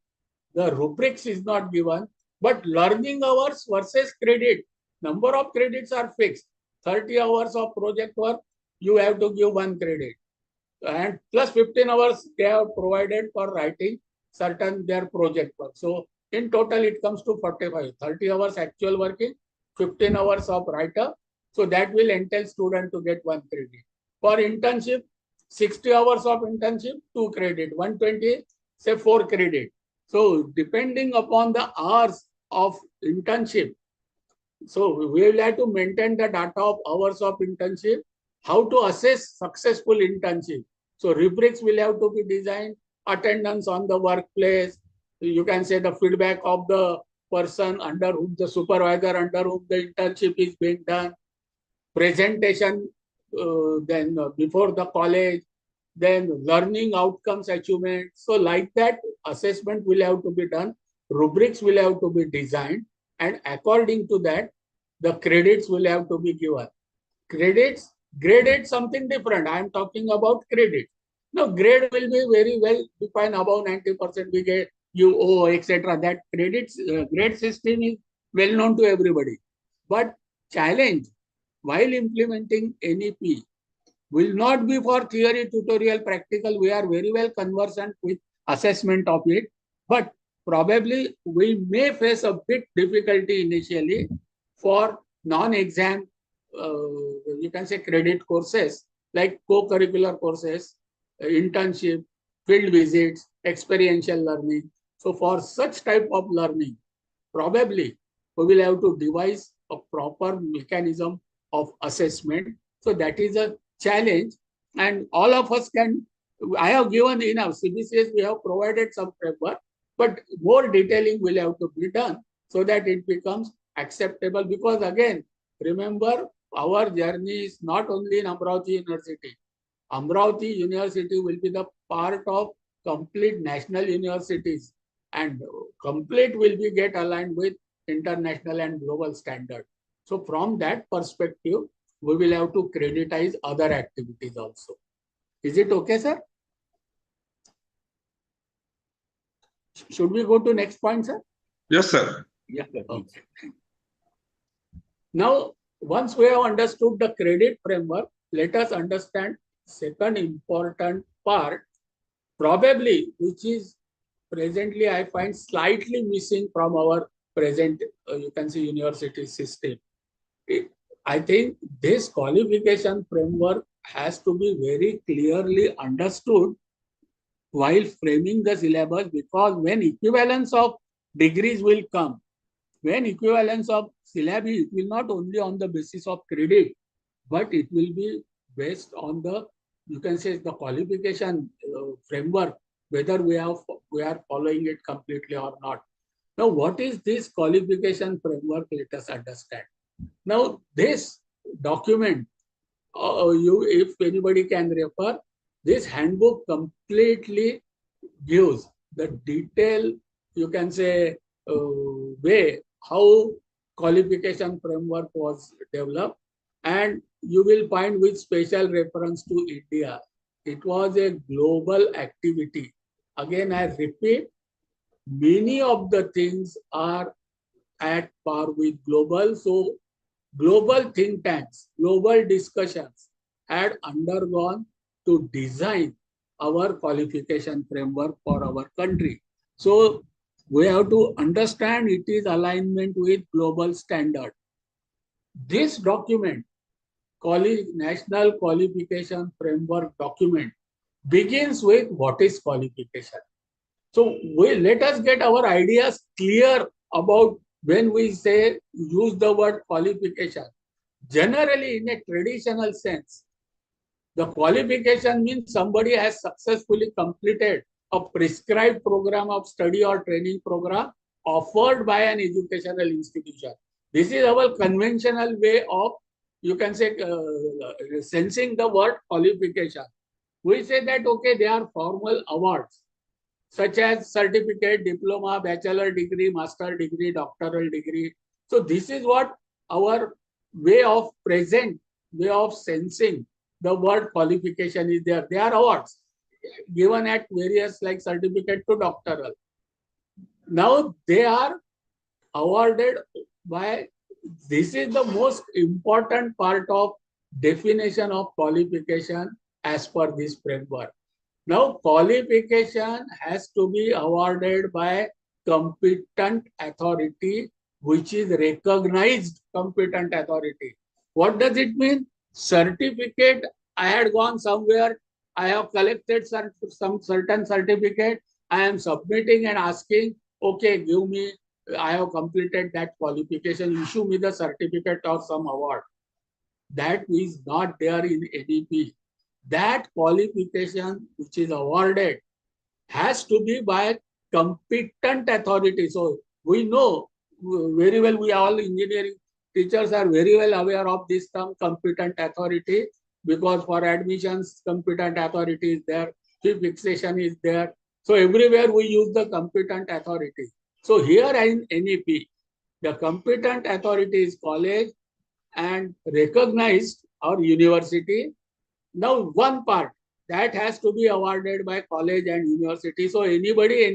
Speaker 5: the rubrics is not given, but learning hours versus credit, number of credits are fixed. 30 hours of project work, you have to give 1 credit. And plus 15 hours they have provided for writing certain their project work. So in total it comes to 45. 30 hours actual working, 15 hours of writer. So that will entail student to get 1 credit. For internship, 60 hours of internship, 2 credit. 120, say 4 credit. So depending upon the hours of internship, so we will have to maintain the data of hours of internship, how to assess successful internship. So rubrics will have to be designed, attendance on the workplace, you can say the feedback of the person under whom the supervisor, under whom the internship is being done, presentation then before the college, then learning outcomes achievement. So like that, assessment will have to be done. rubrics will have to be designed, and according to that, the credits will have to be given. Credits, graded something different. I am talking about credit. Now, grade will be very well defined. Above 90% we get you owe, etc. That credits grade system is well known to everybody. But challenge while implementing NEP will not be for theory, tutorial, practical. We are very well conversant with assessment of it, but probably we may face a bit difficulty initially for non-exam, you can say credit courses like co-curricular courses, internship, field visits, experiential learning. So for such type of learning, probably we will have to devise a proper mechanism of assessment. So that is a challenge, and all of us can. I have given enough. CBCS, we have provided some framework, but more detailing will have to be done so that it becomes acceptable. Because again, remember, our journey is not only in Amravati University. Amravati University will be the part of complete national universities, and complete will be get aligned with international and global standard. So from that perspective, we will have to creditize other activities also. Is it okay, sir? Should we go to next point, sir?
Speaker 3: Yes, sir.
Speaker 5: Yeah. Okay. Now, once we have understood the credit framework, let us understand second important part, probably, which is presently I find slightly missing from our present, you can say, university system. I think this qualification framework has to be very clearly understood while framing the syllabus, because when equivalence of degrees will come, when equivalence of syllabi, it will not only on the basis of credit, but it will be based on the, you can say, the qualification framework, whether we are following it completely or not. Now, what is this qualification framework? Let us understand. Now, this document, if anybody can refer, this handbook completely gives the detailed, you can say, way how qualification framework was developed, and you will find with special reference to India. It was a global activity. Again, I repeat, many of the things are at par with global. So global think tanks, global discussions had undergone to design our qualification framework for our country. So we have to understand it is alignment with global standard. This document, National Qualification Framework document, begins with what is qualification. So let us get our ideas clear about when we say use the word qualification. Generally, in a traditional sense, the qualification means somebody has successfully completed a prescribed program of study or training program offered by an educational institution. This is our conventional way of, you can say, sensing the word qualification. We say that, okay, they are formal awards, such as certificate, diploma, bachelor degree, master degree, doctoral degree. So this is what our way of sensing the word qualification is there. They are awards given at various, like certificate to doctoral. Now they are awarded by, this is the most important part of definition of qualification as per this framework. Now, qualification has to be awarded by competent authority, which is recognized competent authority. What does it mean? Certificate, I had gone somewhere, I have collected some certain certificate, I am submitting and asking, okay, give me, I have completed that qualification, issue me the certificate or some award. That is not there in NEP. That qualification which is awarded has to be by competent authority. So we know very well, we all engineering teachers are very well aware of this term competent authority, because for admissions, competent authority is there, fee fixation is there. So everywhere we use the competent authority. So here in NEP, the competent authority is college and recognized or university. Now one part that has to be awarded by college and university. So anybody,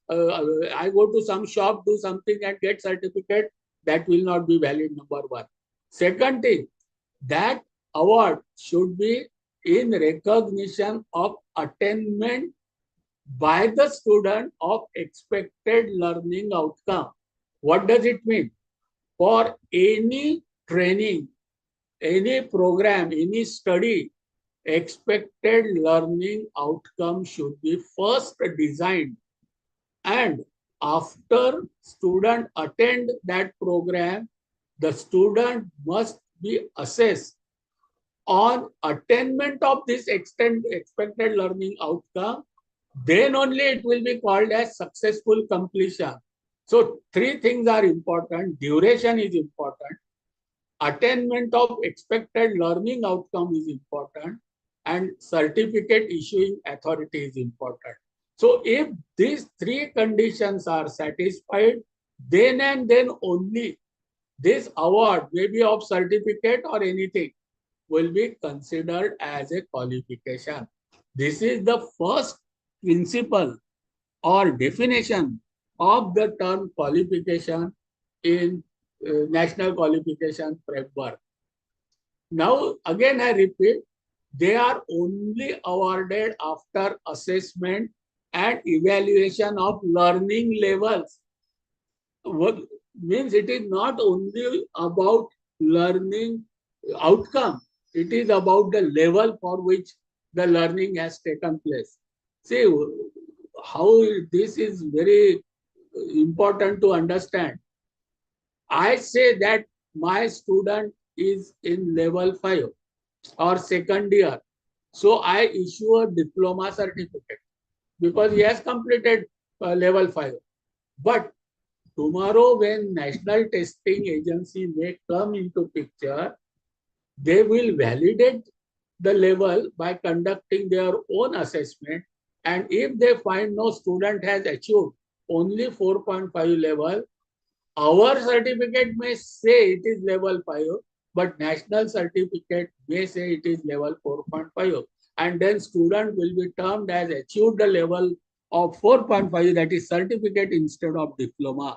Speaker 5: I go to some shop, do something and get certificate, that will not be valid, number one. Second thing, that award should be in recognition of attainment by the student of expected learning outcome. What does it mean? For any training, any program, any study, expected learning outcome should be first designed, and after student attend that program, the student must be assessed on attainment of this expected learning outcome. Then only it will be called as successful completion. So three things are important. Duration is important. Attainment of expected learning outcome is important, and certificate issuing authority is important. So if these three conditions are satisfied, then and then only this award, maybe of certificate or anything, will be considered as a qualification. This is the first principle or definition of the term qualification in National Qualification Framework. Now, again, I repeat, they are only awarded after assessment and evaluation of learning levels. What means it is not only about learning outcome, it is about the level for which the learning has taken place. See how this is very important to understand. I say that my student is in level 5 or second year. So I issue a diploma certificate because he has completed level 5. But tomorrow when National Testing Agency may come into picture, they will validate the level by conducting their own assessment. And if they find no student has achieved only 4.5 level, our certificate may say it is level 5, but national certificate may say it is level 4.5. And then student will be termed as achieved the level of 4.5, that is certificate instead of diploma.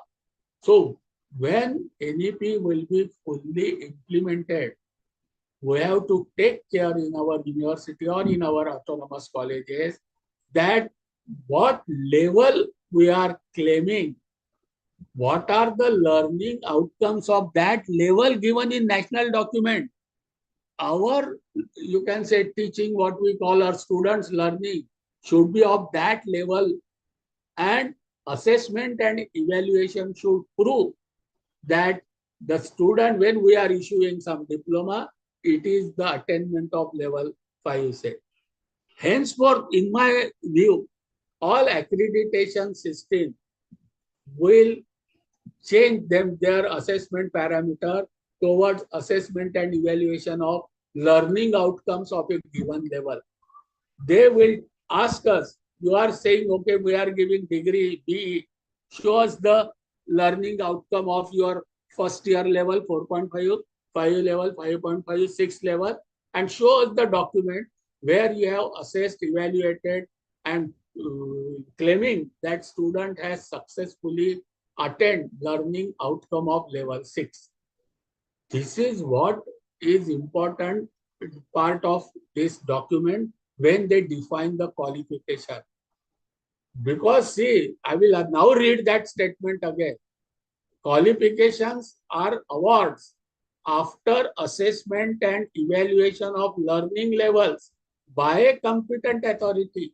Speaker 5: So when NEP will be fully implemented, we have to take care in our university or in our autonomous colleges that what level we are claiming, what are the learning outcomes of that level given in national document. Our, you can say, teaching, what we call our students' learning, should be of that level, and assessment and evaluation should prove that the student, when we are issuing some diploma, it is the attainment of level 5, say. Henceforth, in my view, all accreditation system will change their assessment parameter towards assessment and evaluation of learning outcomes of a given level. They will ask us, you are saying, okay, we are giving degree BE, show us the learning outcome of your first year level 4.5, 5 level 5.5, 6 level, and show us the document where you have assessed, evaluated, and claiming that student has successfully attained learning outcome of level 6. This is what is important part of this document when they define the qualification. Because see, I will now read that statement again. Qualifications are awards after assessment and evaluation of learning levels by a competent authority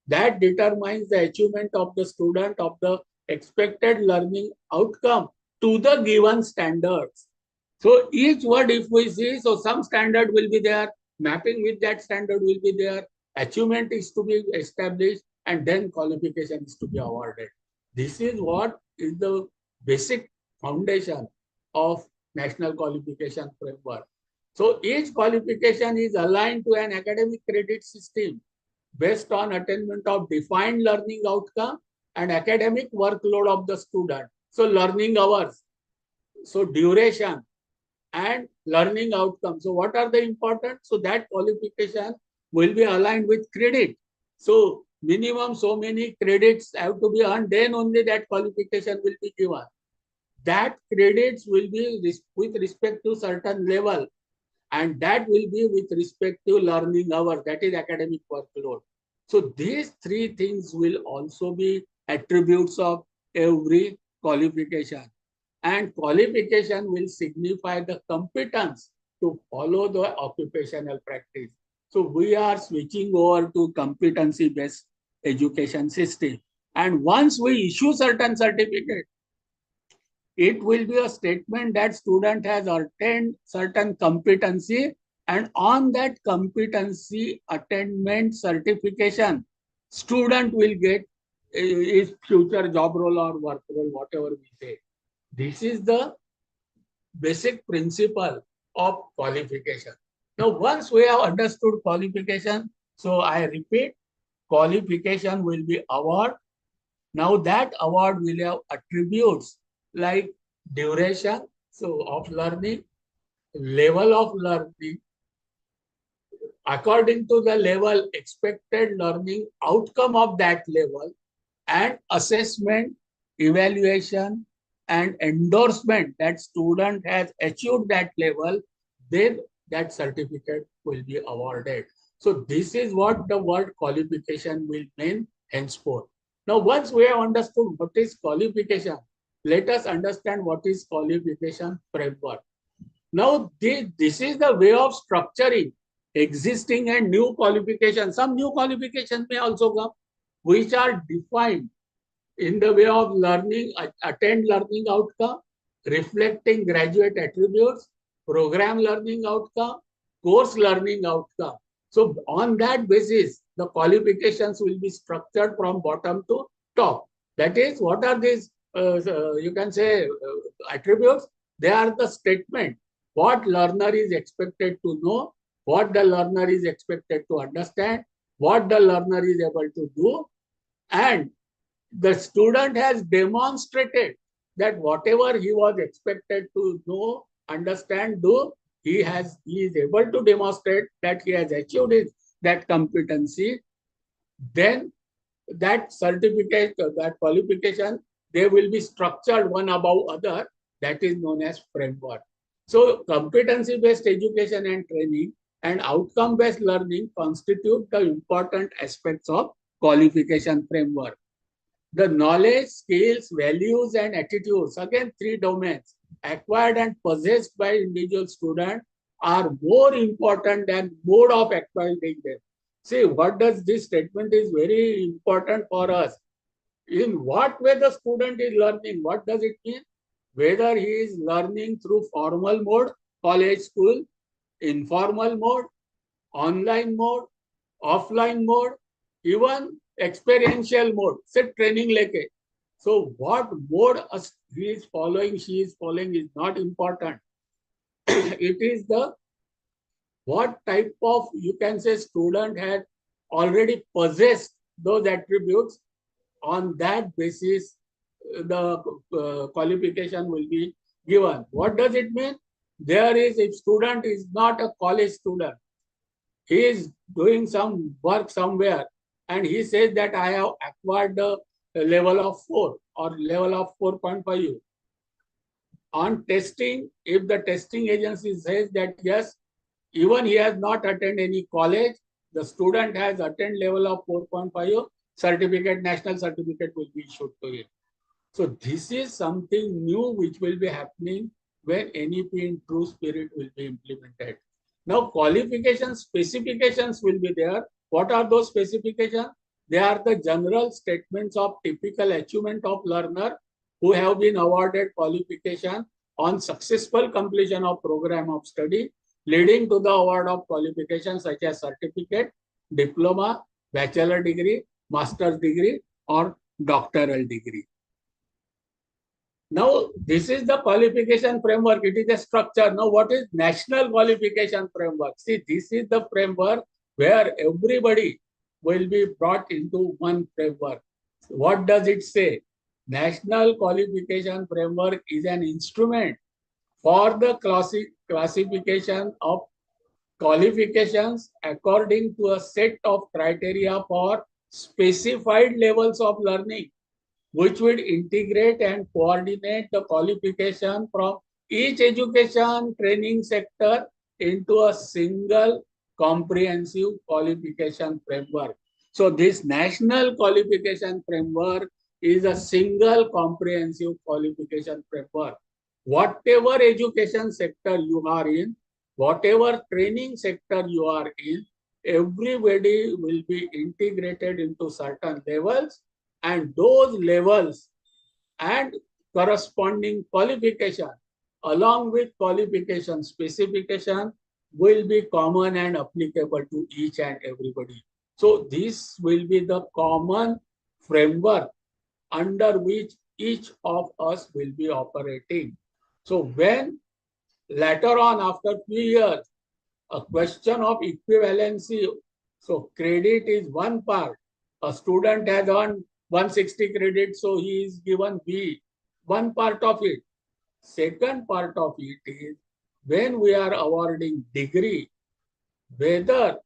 Speaker 5: that determines the achievement of the student of the expected learning outcome to the given standards. So each word, if we see, so some standard will be there, mapping with that standard will be there, achievement is to be established, and then qualification is to be awarded. This is what is the basic foundation of National Qualification Framework. So each qualification is aligned to an academic credit system based on attainment of defined learning outcome and academic workload of the student. So learning hours, so duration and learning outcomes. So what are the important? So that qualification will be aligned with credit. So minimum so many credits have to be earned, then only that qualification will be given. That credits will be with respect to certain level, and that will be with respect to learning hours, that is academic workload. So these three things will also be attributes of every qualification. And qualification will signify the competence to follow the occupational practice. So we are switching over to competency-based education system. And once we issue certain certificate, it will be a statement that student has attained certain competency, and on that competency attainment certification, student will get his future job role or work role, whatever we say. This is the basic principle of qualification. Now, once we have understood qualification, so I repeat, qualification will be award. Now that award will have attributes like duration, so of learning, level of learning, according to the level, expected learning outcome of that level, and assessment, evaluation, and endorsement that student has achieved that level, then that certificate will be awarded. So this is what the word qualification will mean henceforth. Now, once we have understood what is qualification, let us understand what is qualification framework. Now, this is the way of structuring existing and new qualifications. Some new qualifications may also come, which are defined in the way of learning, attained learning outcome, reflecting graduate attributes, program learning outcome, course learning outcome. So on that basis, the qualifications will be structured from bottom to top. That is, what are these, you can say, attributes? They are the statement, what learner is expected to know, what the learner is expected to understand, what the learner is able to do, and the student has demonstrated that whatever he was expected to know, understand, do, he is able to demonstrate that he has achieved that competency. Then that certificate, that qualification, they will be structured one above other. That is known as framework. So competency-based education and training and outcome-based learning constitute the important aspects of qualification framework. The knowledge, skills, values, and attitudes, again, three domains, acquired and possessed by individual student, are more important than mode of acquiring them. See, what does this statement is very important for us. In what way the student is learning? What does it mean? Whether he is learning through formal mode, college, school, informal mode, online mode, offline mode, even experiential mode, say training leke. So what mode he is following, she is following is not important. It is the what type of, you can say, student had already possessed those attributes. On that basis, the qualification will be given. What does it mean? There is, if student is not a college student, he is doing some work somewhere, and he says that I have acquired the level of 4 or level of 4.5. On testing, if the testing agency says that yes, even he has not attended any college, the student has attained level of 4.5, certificate, national certificate will be issued to him. So this is something new which will be happening when NEP in true spirit will be implemented. Now qualification specifications will be there. What are those specifications? They are the general statements of typical achievement of learner who have been awarded qualification on successful completion of program of study, leading to the award of qualifications such as certificate, diploma, bachelor degree, master's degree, or doctoral degree. Now, this is the qualification framework. It is a structure. Now, what is national qualification framework? See, this is the framework where everybody will be brought into one framework. What does it say? National Qualification Framework is an instrument for the classification of qualifications according to a set of criteria for specified levels of learning, which would integrate and coordinate the qualification from each education training sector into a single comprehensive qualification framework. So this national qualification framework is a single comprehensive qualification framework. Whatever education sector you are in, whatever training sector you are in, everybody will be integrated into certain levels, and those levels and corresponding qualification along with qualification specification will be common and applicable to each and everybody. So this will be the common framework under which each of us will be operating. So when later on, after 3 years, a question of equivalency, so credit is one part. A student has earned 160 credits, so he is given B, one part of it. Second part of it is when we are awarding degree, whether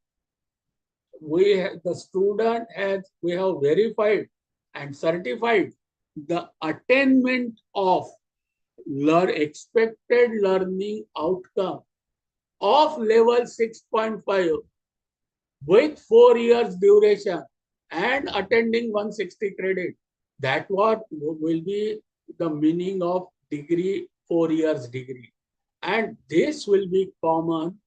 Speaker 5: the student we have verified and certified the attainment of expected learning outcome of level 6.5 with 4 years duration and attending 160 credit. That what will be the meaning of degree, 4 years degree. And this will be common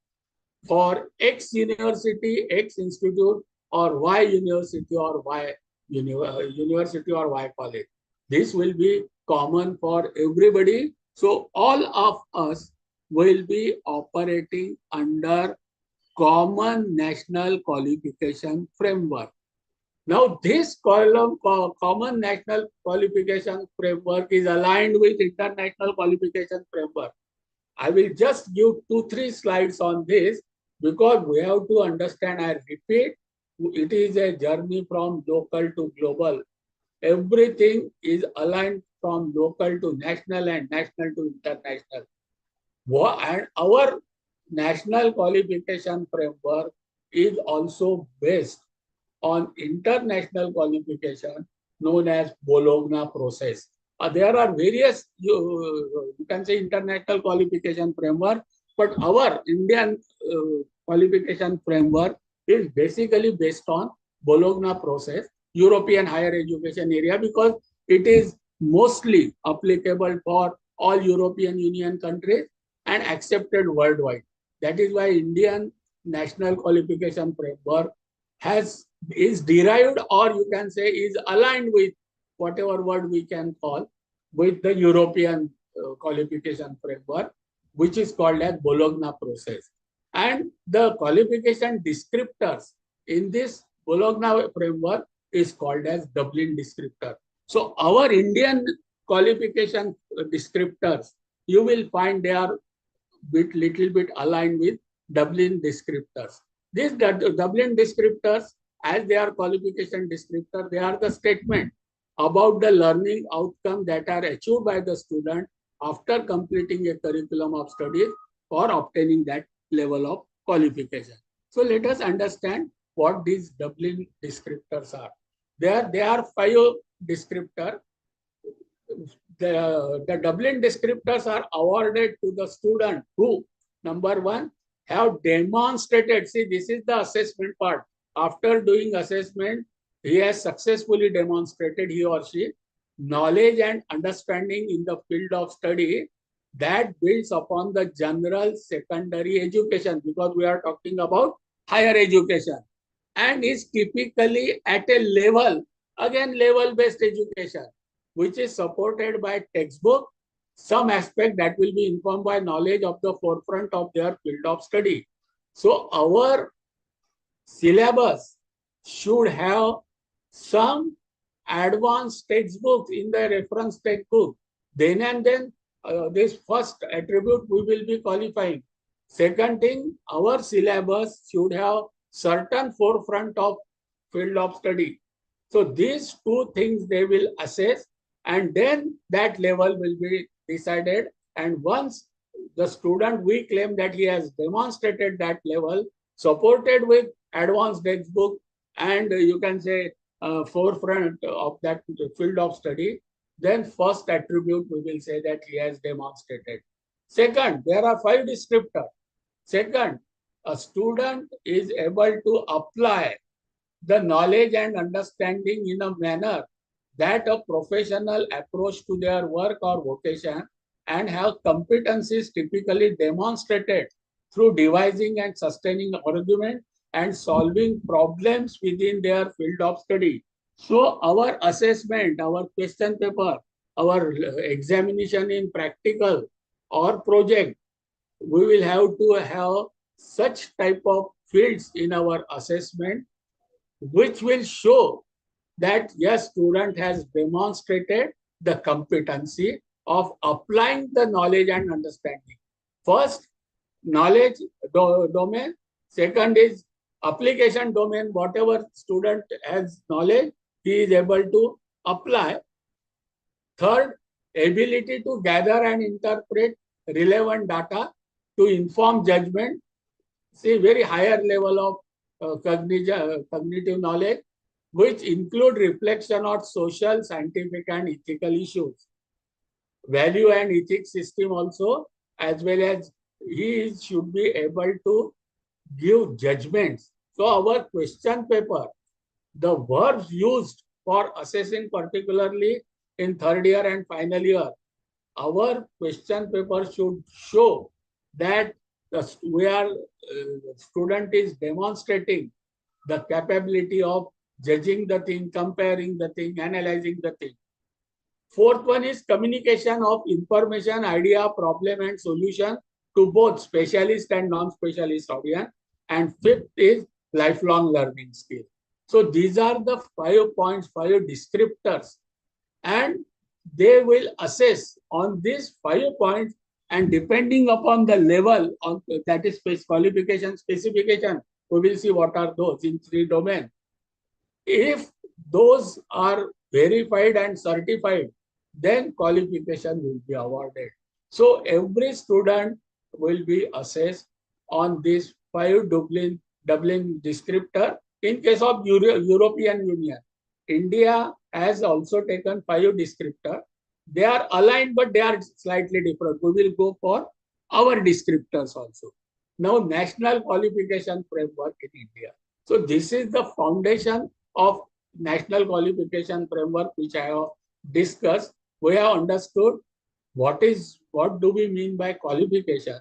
Speaker 5: for X university, X institute, or Y university or Y university or Y college. This will be common for everybody. So all of us will be operating under common national qualification framework. Now this common national qualification framework is aligned with international qualification framework. I will just give 2-3 slides on this because we have to understand, I repeat, it is a journey from local to global. Everything is aligned from local to national and national to international. And our national qualification framework is also based on international qualification known as Bologna process. There are various, you can say, international qualification framework, but our Indian qualification framework is basically based on Bologna process, European higher education area, because it is mostly applicable for all European Union countries and accepted worldwide. That is why Indian national qualification framework is derived, or you can say is aligned with whatever word we can call, with the European qualification framework, which is called as Bologna process. And the qualification descriptors in this Bologna framework is called as Dublin descriptor. So our Indian qualification descriptors, you will find they are little bit aligned with Dublin descriptors. These Dublin descriptors, as they are qualification descriptor, they are the statement about the learning outcome that are achieved by the student after completing a curriculum of studies or obtaining that level of qualification. So let us understand what these Dublin descriptors are. There are 5 descriptors. The Dublin descriptors are awarded to the student who, number 1, have demonstrated, see, this is the assessment part. After doing assessment, he has successfully demonstrated, he or she, knowledge and understanding in the field of study that builds upon the general secondary education, because we are talking about higher education, and is typically at a level, again level-based education, which is supported by textbook, some aspect that will be informed by knowledge of the forefront of their field of study. So our syllabus should have some advanced textbooks in the reference textbook. Then and then, this first attribute we will be qualifying. Second thing, our syllabus should have certain forefront of field of study. So these two things they will assess, and then that level will be decided. And once the student, we claim that he has demonstrated that level, supported with advanced textbook, and you can say forefront of that field of study, then first attribute we will say that he has demonstrated. Second, there are 5 descriptors. Second, a student is able to apply the knowledge and understanding in a manner that a professional approach to their work or vocation, and have competencies typically demonstrated through devising and sustaining argument and solving problems within their field of study. So our assessment, our question paper, our examination in practical or project, we will have to have such type of fields in our assessment, which will show that yes, student has demonstrated the competency of applying the knowledge and understanding. First, knowledge domain. Second is application domain. Whatever student has knowledge, he is able to apply. Third, ability to gather and interpret relevant data to inform judgment. See, very higher level of cognitive knowledge, which include reflection on social, scientific, and ethical issues. Value and ethics system also, as well as he should be able to give judgments. So our question paper, the verbs used for assessing, particularly in third year and final year, our question paper should show that the student is demonstrating the capability of judging the thing, comparing the thing, analyzing the thing. Fourth one is communication of information, idea, problem, and solution to both specialist and non-specialist audience. And fifth is lifelong learning skill. So these are the 5 points, 5 descriptors, and they will assess on these 5 points, and depending upon the level of that is qualification specification, we will see what are those in 3 domains. If those are verified and certified, then qualification will be awarded. So every student will be assessed on these 5 Dublin descriptor. In case of European Union, India has also taken 5 descriptor. They are aligned, but they are slightly different. We will go for our descriptors also. Now, national qualification framework in India. So this is the foundation of national qualification framework which I have discussed. We have understood what do we mean by qualification.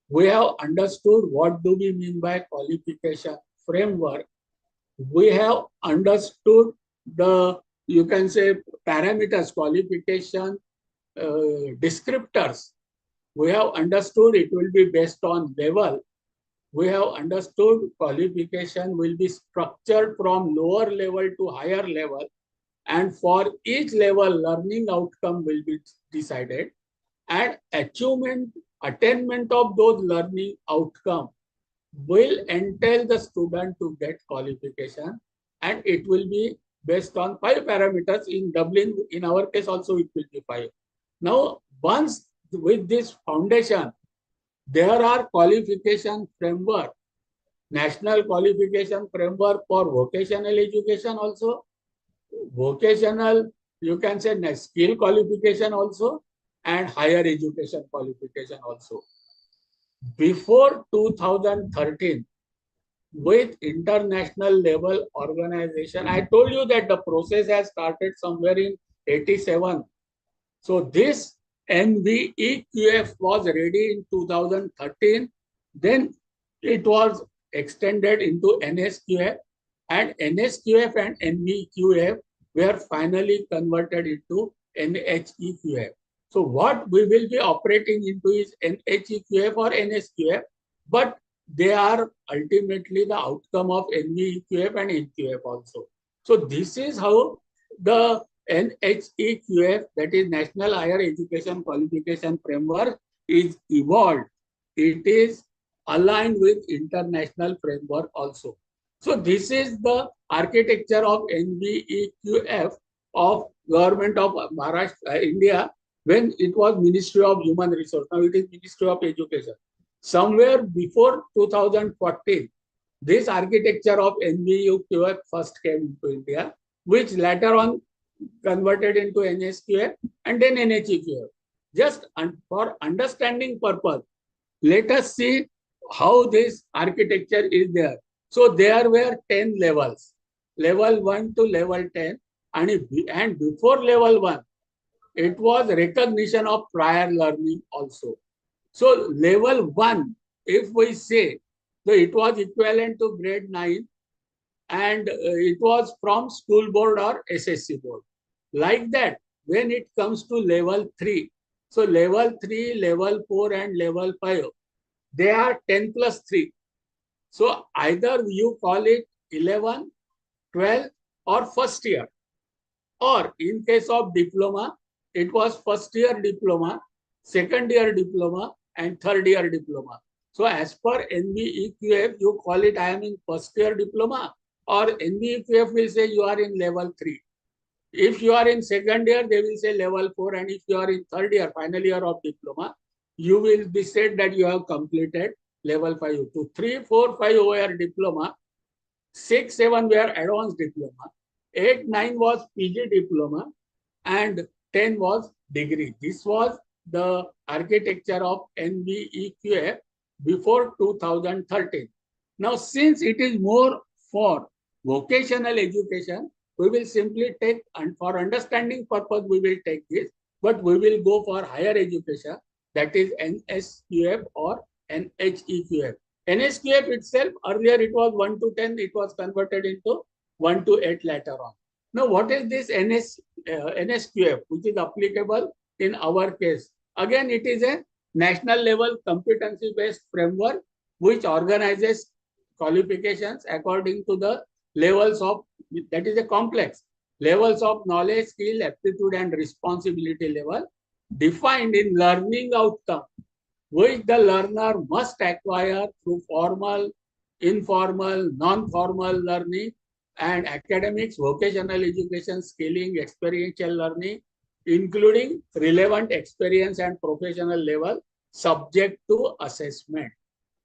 Speaker 5: We have understood what do we mean by qualification framework. We have understood the, you can say, parameters, qualification descriptors. We have understood it will be based on level. We have understood qualification will be structured from lower level to higher level, and for each level learning outcome will be decided, and attainment of those learning outcome will entail the student to get qualification, and it will be based on 5 parameters. In Dublin, in our case also it will be 5. Now, once with this foundation, there are qualification framework, national qualification framework for vocational education also, vocational, you can say skill qualification also, and higher education qualification also. Before 2013, with international level organization, I told you that the process has started somewhere in 87. So this NVEQF was ready in 2013. Then it was extended into NSQF, and NSQF and NVEQF were finally converted into NHEQF. So what we will be operating into is NHEQF or NSQF, but they are ultimately the outcome of NVEQF and NQF also. So this is how the NHEQF, that is National Higher Education Qualification Framework, is evolved. It is aligned with international framework also. So this is the architecture of NBEQF of Government of Maharashtra, India, when it was Ministry of Human Resource. Now it is Ministry of Education. Somewhere before 2014, this architecture of NBEQF first came into India, which later on converted into NSQF and then NHEQF. Just for understanding purpose, let us see how this architecture is there. So there were 10 levels, level 1 to level 10, and before level 1, it was recognition of prior learning also. So level 1, if we say, so it was equivalent to grade 9, and it was from school board or SSC board. Like that, when it comes to level 3, so level 3, level 4 and level 5, they are 10 plus 3. So either you call it 11, 12 or first year. Or in case of diploma, it was first year diploma, second year diploma and third year diploma. So as per NBEQF, you call it I am in first year diploma, or NBEQF will say you are in level 3. If you are in second year, they will say level 4, and if you are in third year, final year of diploma, you will be said that you have completed level 5. To 3, 4, 5 were diploma, 6, 7 were advanced diploma, 8, 9 was PG diploma, and 10 was degree. This was the architecture of NBEQF before 2013. Now, since it is more for vocational education, we will simply take, and for understanding purpose, we will take this, but we will go for higher education, that is NSQF or NHEQF. NSQF itself, earlier it was 1 to 10, it was converted into 1 to 8 later on. Now, what is this NSQF, which is applicable in our case? Again, it is a national level competency-based framework which organizes qualifications according to the levels of, that is a complex, levels of knowledge, skill, aptitude and responsibility level defined in learning outcome, which the learner must acquire through formal, informal, non-formal learning and academics, vocational education, skilling, experiential learning, including relevant experience and professional level subject to assessment.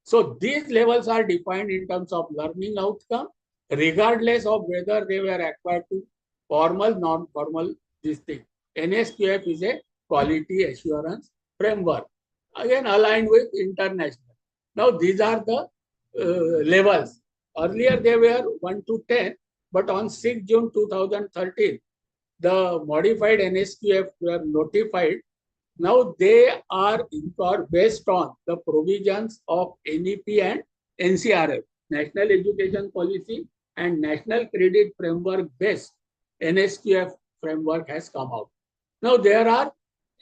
Speaker 5: So these levels are defined in terms of learning outcome, regardless of whether they were acquired to formal, non-formal, this thing. NSQF is a quality assurance framework, again aligned with international. Now these are the levels. Earlier they were 1 to 10, but on 6 June 2013, the modified NSQF were notified. Now they are based on the provisions of NEP and NCRF, National Education Policy and National Credit Framework based NSQF framework has come out. Now there are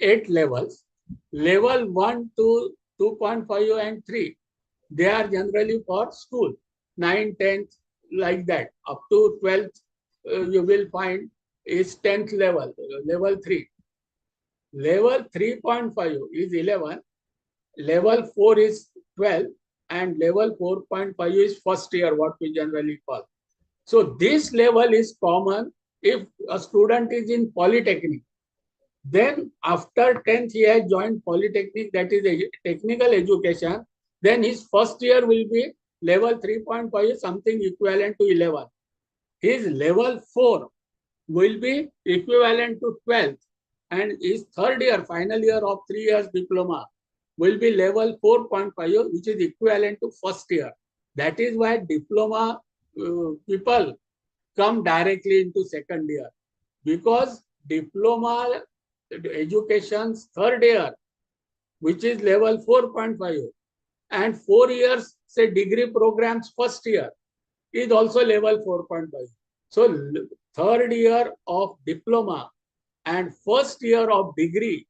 Speaker 5: 8 levels. Level 1 to 2.5 and 3, they are generally for school. 9, 10th, like that. Up to 12th, you will find is 10th level, level 3. Level 3.5 is 11, level 4 is 12, and level 4.5 is first year, what we generally call. So this level is common if a student is in polytechnic. Then after 10th, he has joined polytechnic, that is a technical education. Then his first year will be level 3.5, something equivalent to 11. His level 4 will be equivalent to 12th, and his third year, final year of 3 years diploma will be level 4.5, which is equivalent to first year. That is why diploma people come directly into second year, because diploma education's third year, which is level 4.5, and 4 years, say degree programs first year, is also level 4.5. So third year of diploma and first year of degree,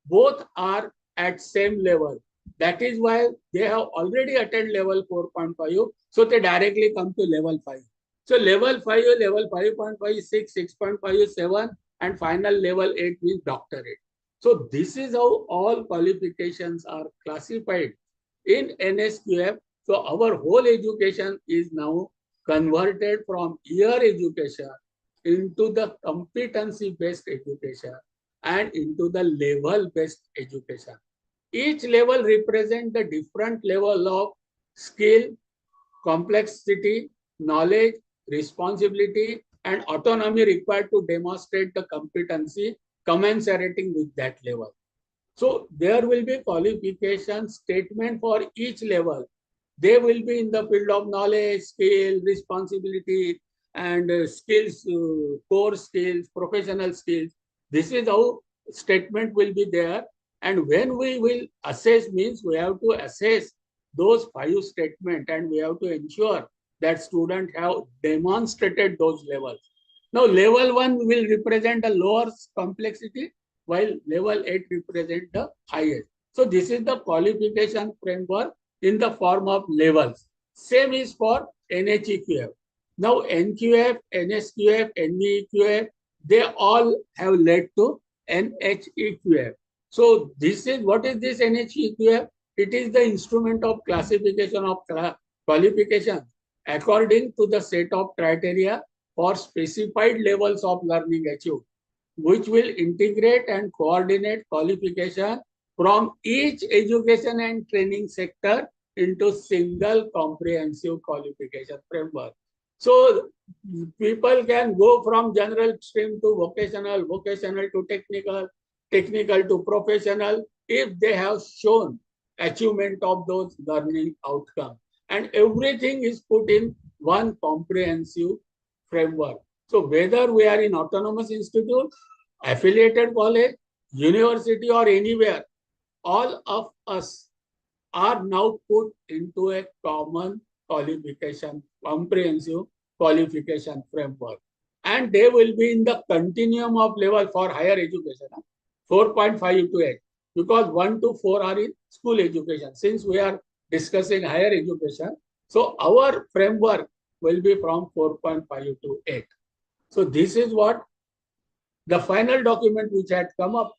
Speaker 5: both are at same level. That is why they have already attained level 4.5, so they directly come to level 5. So level 5, level 5.5, 6, 6.5, 7, and final level 8 means doctorate. So this is how all qualifications are classified in NSQF. So our whole education is now converted from year education into the competency-based education and into the level-based education. Each level represents the different level of skill, complexity, knowledge, responsibility, and autonomy required to demonstrate the competency commensurating with that level. So there will be qualification statement for each level. They will be in the field of knowledge, skill, responsibility, and skills, core skills, professional skills. This is how statement will be there. And when we will assess, means we have to assess those 5 statements and we have to ensure that students have demonstrated those levels. Now, level 1 will represent a lower complexity, while level 8 represent the highest. So this is the qualification framework in the form of levels. Same is for NHEQF. Now, NQF, NSQF, NEQF, they all have led to NHEQF. So this is, what is this NHEQF? It is the instrument of classification of qualification according to the set of criteria for specified levels of learning achieved, which will integrate and coordinate qualification from each education and training sector into single comprehensive qualification framework. So people can go from general stream to vocational, vocational to technical, technical to professional, if they have shown achievement of those learning outcomes. And everything is put in one comprehensive framework. So whether we are in autonomous institute, affiliated college, university, or anywhere, all of us are now put into a common qualification, comprehensive qualification framework. And they will be in the continuum of level for higher education, 4.5 to 8, because 1 to 4 are in school education. Since we are discussing higher education, so our framework will be from 4.5 to 8. So this is what the final document which had come up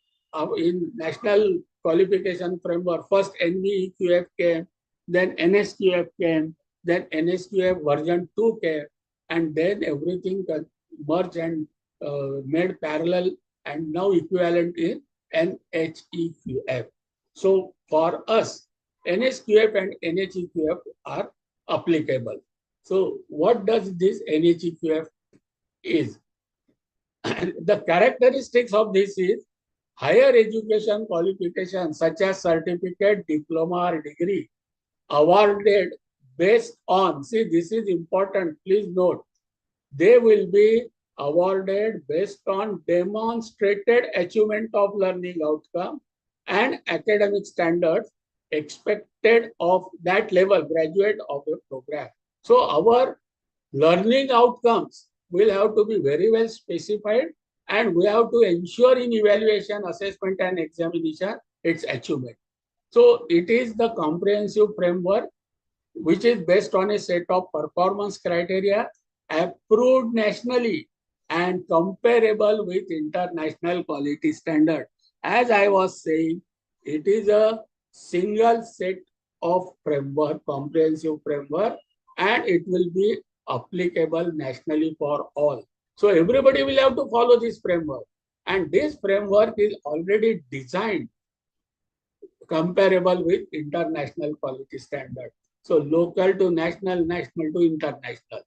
Speaker 5: in National Qualification Framework. First NEQF came, then NSQF came, then NSQF version 2 came, and then everything merged and made parallel and now equivalent in NHEQF. So for us, NSQF and NHEQF are applicable. So what does this NHEQF is? The characteristics of this is higher education qualification such as certificate, diploma, or degree awarded based on, see, this is important, please note, they will be awarded based on demonstrated achievement of learning outcome and academic standards expected of that level graduate of a program. So our learning outcomes will have to be very well specified, and we have to ensure in evaluation, assessment, and examination its achievement. So it is the comprehensive framework which is based on a set of performance criteria approved nationally and comparable with international quality standard. As I was saying, it is a single set of framework, comprehensive framework, and it will be applicable nationally for all. So everybody will have to follow this framework, and this framework is already designed comparable with international quality standard. So local to national, national to international.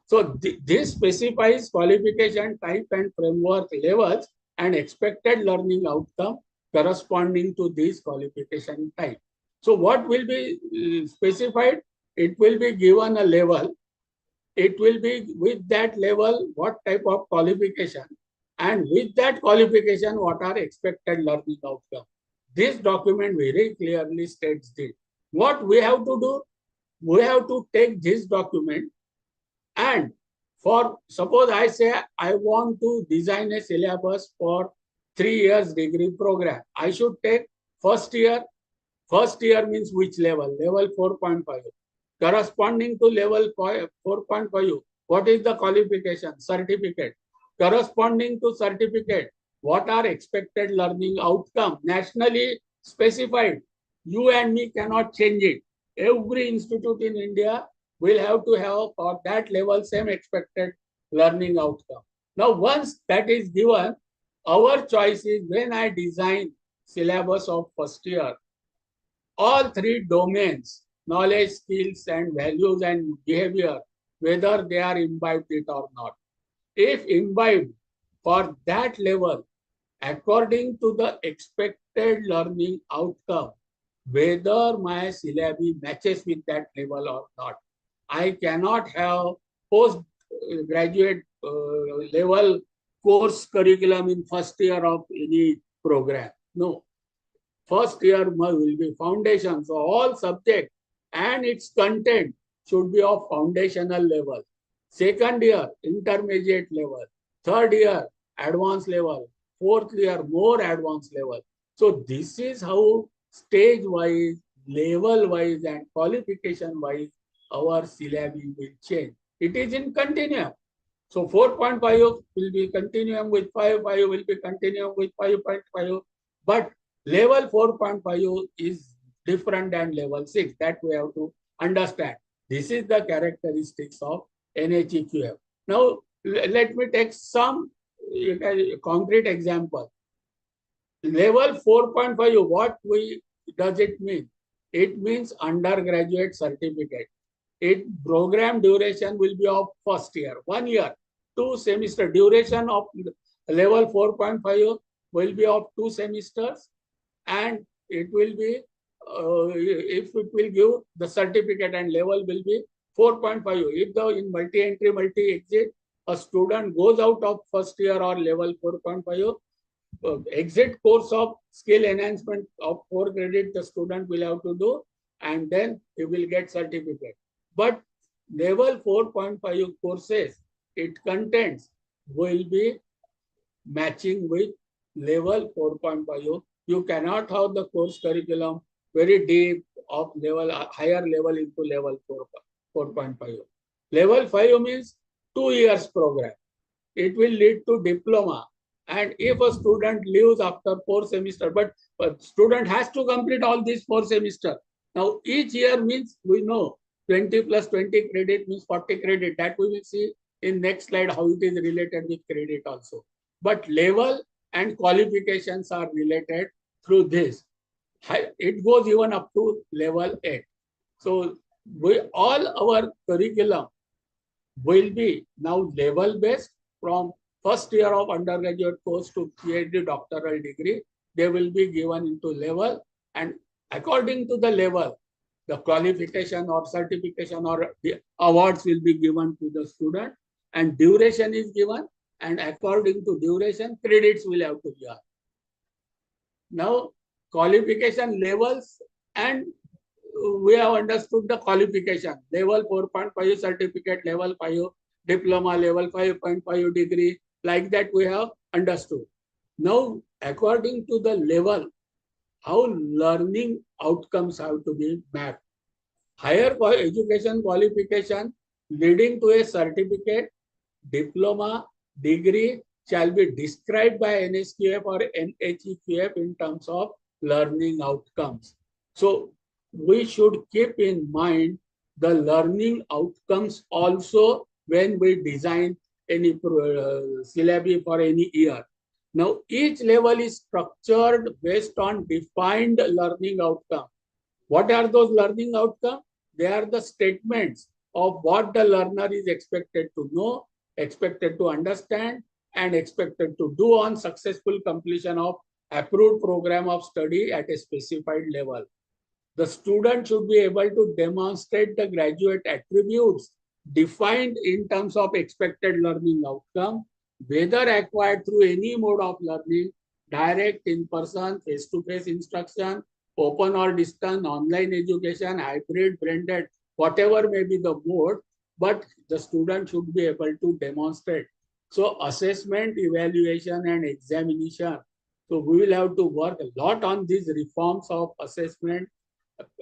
Speaker 5: So this specifies qualification type and framework levels and expected learning outcome corresponding to these qualification type. So what will be specified? It will be given a level. It will be with that level what type of qualification, and with that qualification what are expected learning outcome. This document very clearly states this. What we have to do? We have to take this document, and for suppose I say I want to design a syllabus for 3 years degree program. I should take first year. First year means which level? Level 4.5. Corresponding to level 4.5, what is the qualification? Certificate. Corresponding to certificate, what are expected learning outcome? Nationally specified. You and me cannot change it. Every institute in India will have to have for that level same expected learning outcome. Now, once that is given, our choice is when I design syllabus of first year, all three domains, knowledge, skills, and values and behavior, whether they are imbibed it or not. If imbibed for that level, according to the expected learning outcome, whether my syllabi matches with that level or not. I cannot have postgraduate level course curriculum in first year of any program. No. First year will be foundation. So all subject and its content should be of foundational level. Second year, intermediate level. Third year, advanced level. Fourth year, more advanced level. So this is how stage-wise, level-wise, and qualification-wise our syllabi will change. It is in continuum. So 4.5 will be continuum with 5 will be continuum with 5.5. But level 4.5 is different than level 6. That we have to understand. This is the characteristics of NEP-2020. Now, let me take some concrete example. Level 4.5, what does it mean? It means undergraduate certificate. Program duration will be of first year, 1 year, 2 semester. Duration of level 4.5 will be of 2 semesters, and it will be, if it will give the certificate, and level will be 4.5. If in multi-entry, multi-exit, a student goes out of first year or level 4.5, exit course of skill enhancement of 4 credit the student will have to do, and then he will get certificate. But level 4.5 courses, its contents will be matching with level 4.5. You cannot have the course curriculum very deep of level, higher level into level 4.5. Level 5 means 2 years program. It will lead to diploma. And if a student leaves after 4 semesters, but student has to complete all these 4 semesters. Now, each year means, we know 20 plus 20 credit means 40 credit. That we will see in next slide how it is related with credit also. But level and qualifications are related through this. It goes even up to level 8. So all our curriculum will be now level based. From first year of undergraduate course to PhD doctoral degree, they will be given into level, and according to the level, the qualification or certification or the awards will be given to the student, and duration is given, and according to duration, credits will have to be earned. Now, qualification levels, and we have understood the qualification. Level 4.5 certificate, level 5 diploma, level 5.5 degree, like that we have understood. Now, according to the level, how learning outcomes have to be mapped. Higher education qualification leading to a certificate, diploma, degree shall be described by NSQF or NHEQF in terms of learning outcomes. So we should keep in mind the learning outcomes also when we design any syllabi for any year. Now, each level is structured based on defined learning outcome. What are those learning outcomes? They are the statements of what the learner is expected to know, expected to understand, and expected to do on successful completion of approved program of study at a specified level. The student should be able to demonstrate the graduate attributes defined in terms of expected learning outcome, whether acquired through any mode of learning, direct, in-person, face-to-face instruction, open or distance, online education, hybrid, blended, whatever may be the mode, but the student should be able to demonstrate. So assessment, evaluation, and examination. So we will have to work a lot on these reforms of assessment.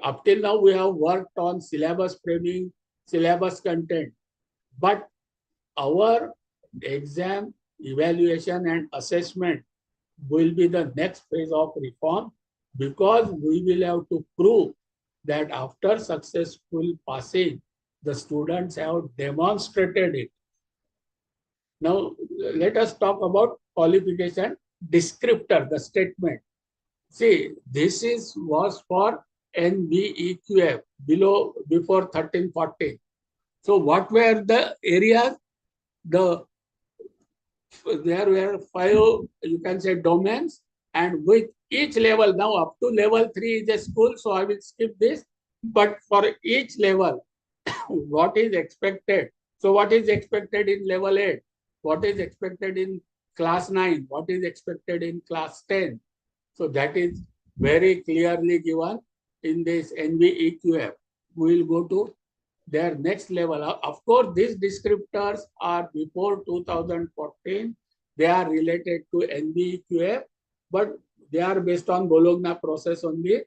Speaker 5: Up till now, we have worked on syllabus framing, syllabus content, but our exam, evaluation, and assessment will be the next phase of reform, because we will have to prove that after successful passing, The students have demonstrated it. Now, let us talk about qualification descriptor, the statement. See, this was for NBEQF before 1314. So what were the areas? There were 5, you can say, domains, and with each level, now up to level 3 is a school, so I will skip this. But for each level, what is expected? So what is expected in level 8? What is expected in class 9? What is expected in class 10? So that is very clearly given in this NBEQF. We will go to their next level. Of course, these descriptors are before 2014. They are related to NBEQF, but they are based on Bologna process only.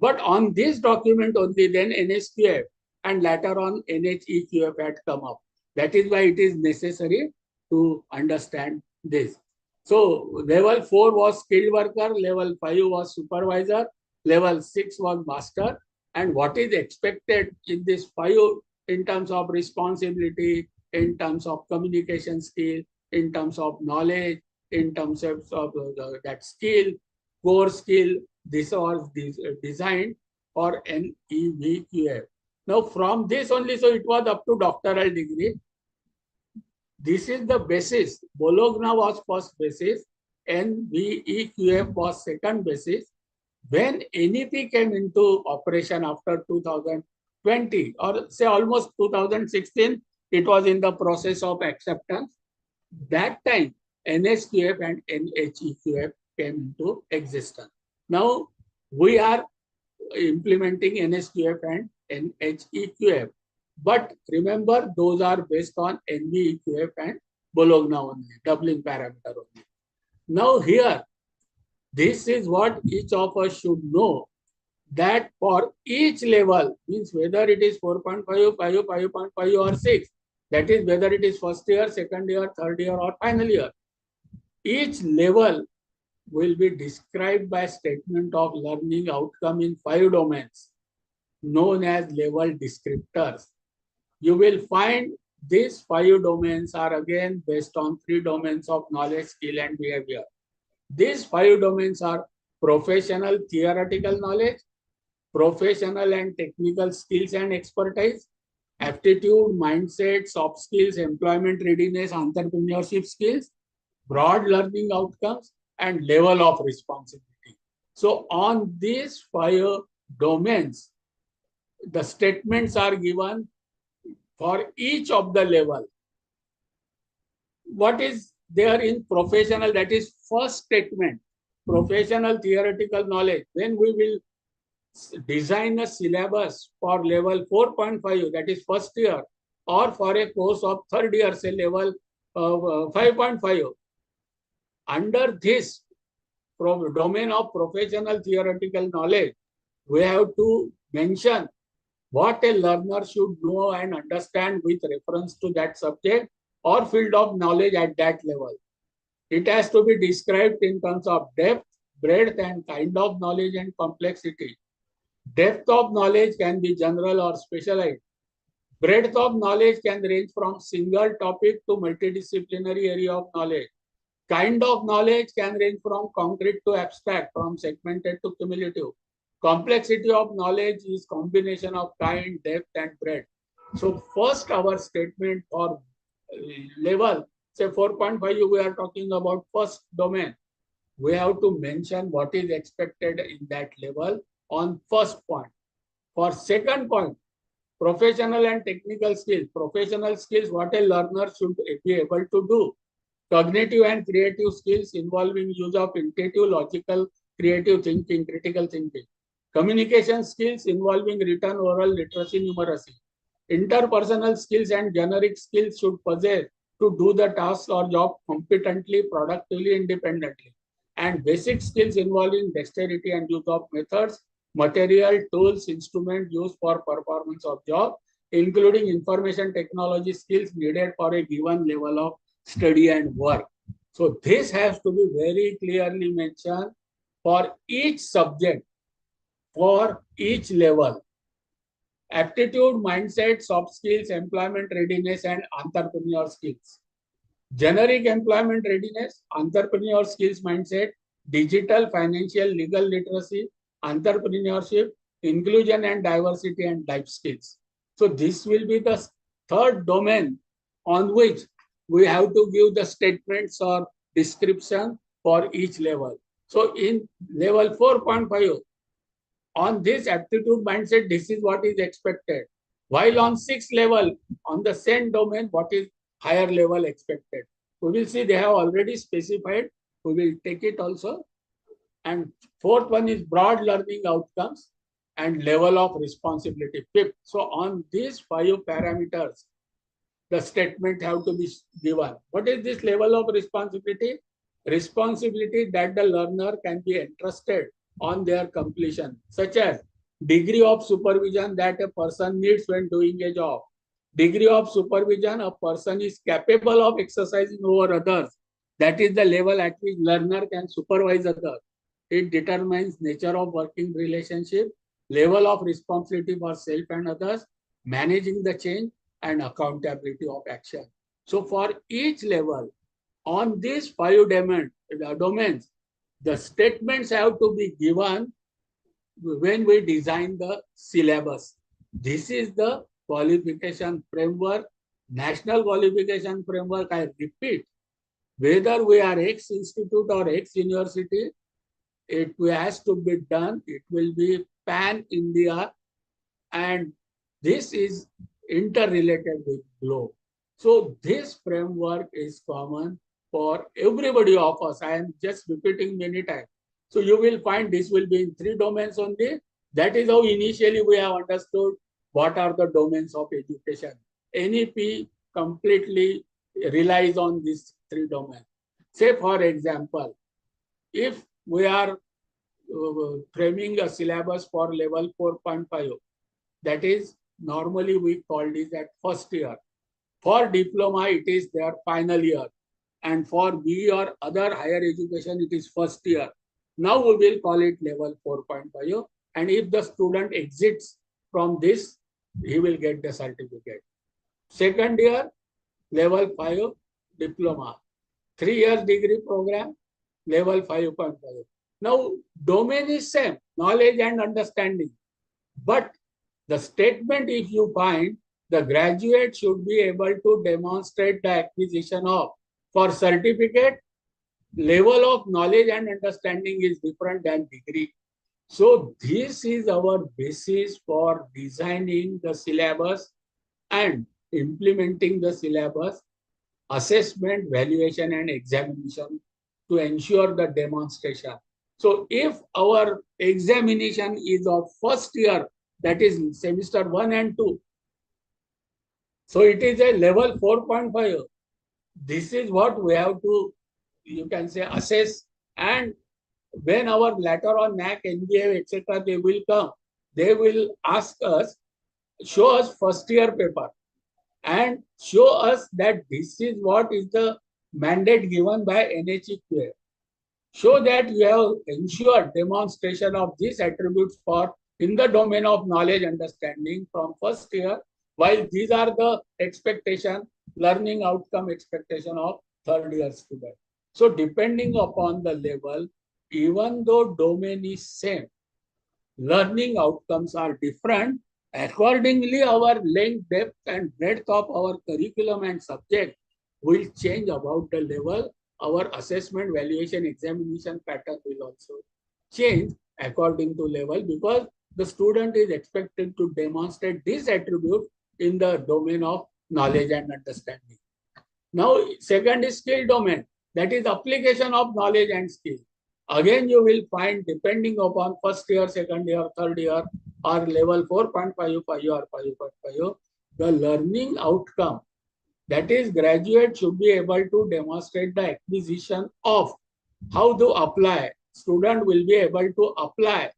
Speaker 5: But on this document only, then NSQF and later on NHEQF had come up. That is why it is necessary to understand this. So level 4 was skilled worker, level 5 was supervisor, level 6 was master. And what is expected in this 5 in terms of responsibility, in terms of communication skill, in terms of knowledge, in terms of that skill, core skill, this was designed for NEPQF. Now from this only, so it was up to doctoral degree. This is the basis. Bologna was first basis, NBEQF was second basis. When NEP came into operation after 2020, or say almost 2016, it was in the process of acceptance. That time, NSQF and NHEQF came into existence. Now, we are implementing NSQF and NHEQF. But remember, those are based on NBEQF and Bologna only, doubling parameter only. Now here, this is what each of us should know, that for each level, means whether it is 4.5, 5.5 or 6, that is whether it is first year, second year, third year or final year, each level will be described by statement of learning outcome in 5 domains known as level descriptors. You will find these 5 domains are again based on 3 domains of knowledge, skill and behavior. These 5 domains are professional theoretical knowledge, professional and technical skills and expertise, aptitude, mindset, soft skills, employment readiness, entrepreneurship skills, broad learning outcomes, and level of responsibility. So on these 5 domains, the statements are given for each of the level. What is there in professional? That is first statement, professional theoretical knowledge. Then we will design a syllabus for level 4.5, that is first year, or for a course of third year, say level 5.5. Under this domain of professional theoretical knowledge, we have to mention what a learner should know and understand with reference to that subject or field of knowledge at that level. It has to be described in terms of depth, breadth, and kind of knowledge and complexity. Depth of knowledge can be general or specialized. Breadth of knowledge can range from single topic to multidisciplinary area of knowledge. Kind of knowledge can range from concrete to abstract, from segmented to cumulative. Complexity of knowledge is combination of kind, depth, and breadth. So first our statement for level, say 4.5, we are talking about first domain. We have to mention what is expected in that level on first point. For second point, professional and technical skills. Professional skills, what a learner should be able to do. Cognitive and creative skills involving use of intuitive, logical, creative thinking, critical thinking. Communication skills involving written, oral, literacy, numeracy. Interpersonal skills and generic skills should possess to do the task or job competently, productively, independently. And basic skills involving dexterity and use of methods, material, tools, instruments used for performance of job, including information technology skills needed for a given level of study and work. So this has to be very clearly mentioned for each subject, for each level.
Speaker 8: aptitude, mindset, soft skills, employment readiness, and entrepreneur skills. Generic employment readiness, entrepreneur skills mindset, digital, financial, legal literacy, entrepreneurship, inclusion and diversity, and life skills. So this will be the third domain on which we have to give the statements or description for each level. So in level 4.5, on this aptitude mindset, this is what is expected. While on 6th level, on the same domain, what is higher level expected. We will see they have already specified. We will take it also. And fourth one is broad learning outcomes and level of responsibility. Fifth. So on these 5 parameters, the statement have to be given. What is this level of responsibility? Responsibility that the learner can be entrusted on their completion, such as degree of supervision that a person needs when doing a job, degree of supervision a person is capable of exercising over others. That is the level at which learner can supervise others. It determines nature of working relationship, level of responsibility for self and others, managing the change, and accountability of action. So for each level, on these 5 domains, the statements have to be given when we design the syllabus. This is the qualification framework, national qualification framework. I repeat, whether we are X institute or X university, it has to be done. It will be pan-India, and this is interrelated with globe. So this framework is common for everybody of us. I am just repeating many times. So you will find this will be in 3 domains only. That is how initially we have understood what are the domains of education. NEP completely relies on these 3 domains. Say for example, if we are framing a syllabus for level 4.5, that is normally we call this at first year. For diploma, it is their final year. And for BE or other higher education, it is first year. Now we will call it level 4.5. And if the student exits from this, he will get the certificate. Second year, level 5 diploma. 3 years degree program, level 5.5. Now, domain is same, knowledge and understanding. But the statement, if you find, the graduate should be able to demonstrate the acquisition of, for certificate, level of knowledge and understanding is different than degree. So this is our basis for designing the syllabus and implementing the syllabus, assessment, valuation, and examination to ensure the demonstration. So if our examination is of first year, that is semester 1 and 2, so it is a level 4.5. This is what we have to, you can say, assess. And when our later on NAC, NBA, etc., they will come, they will ask us, show us first year paper and show us that this is what is the mandate given by NHEQA. Show that you have ensured demonstration of these attributes for in the domain of knowledge understanding from first year, while these are the expectation, learning outcome expectation of third year student. So depending upon the level, even though domain is same, learning outcomes are different. Accordingly, our length, depth, and breadth of our curriculum and subject will change about the level. Our assessment, valuation, examination pattern will also change according to level, because the student is expected to demonstrate this attribute in the domain of knowledge and understanding. Now, second is skill domain. That is application of knowledge and skill. Again, you will find, depending upon first year, second year, third year, or level 4.5, 5 or 5.5, the learning outcome, that is, graduate should be able to demonstrate the acquisition of how to apply. Student will be able to apply.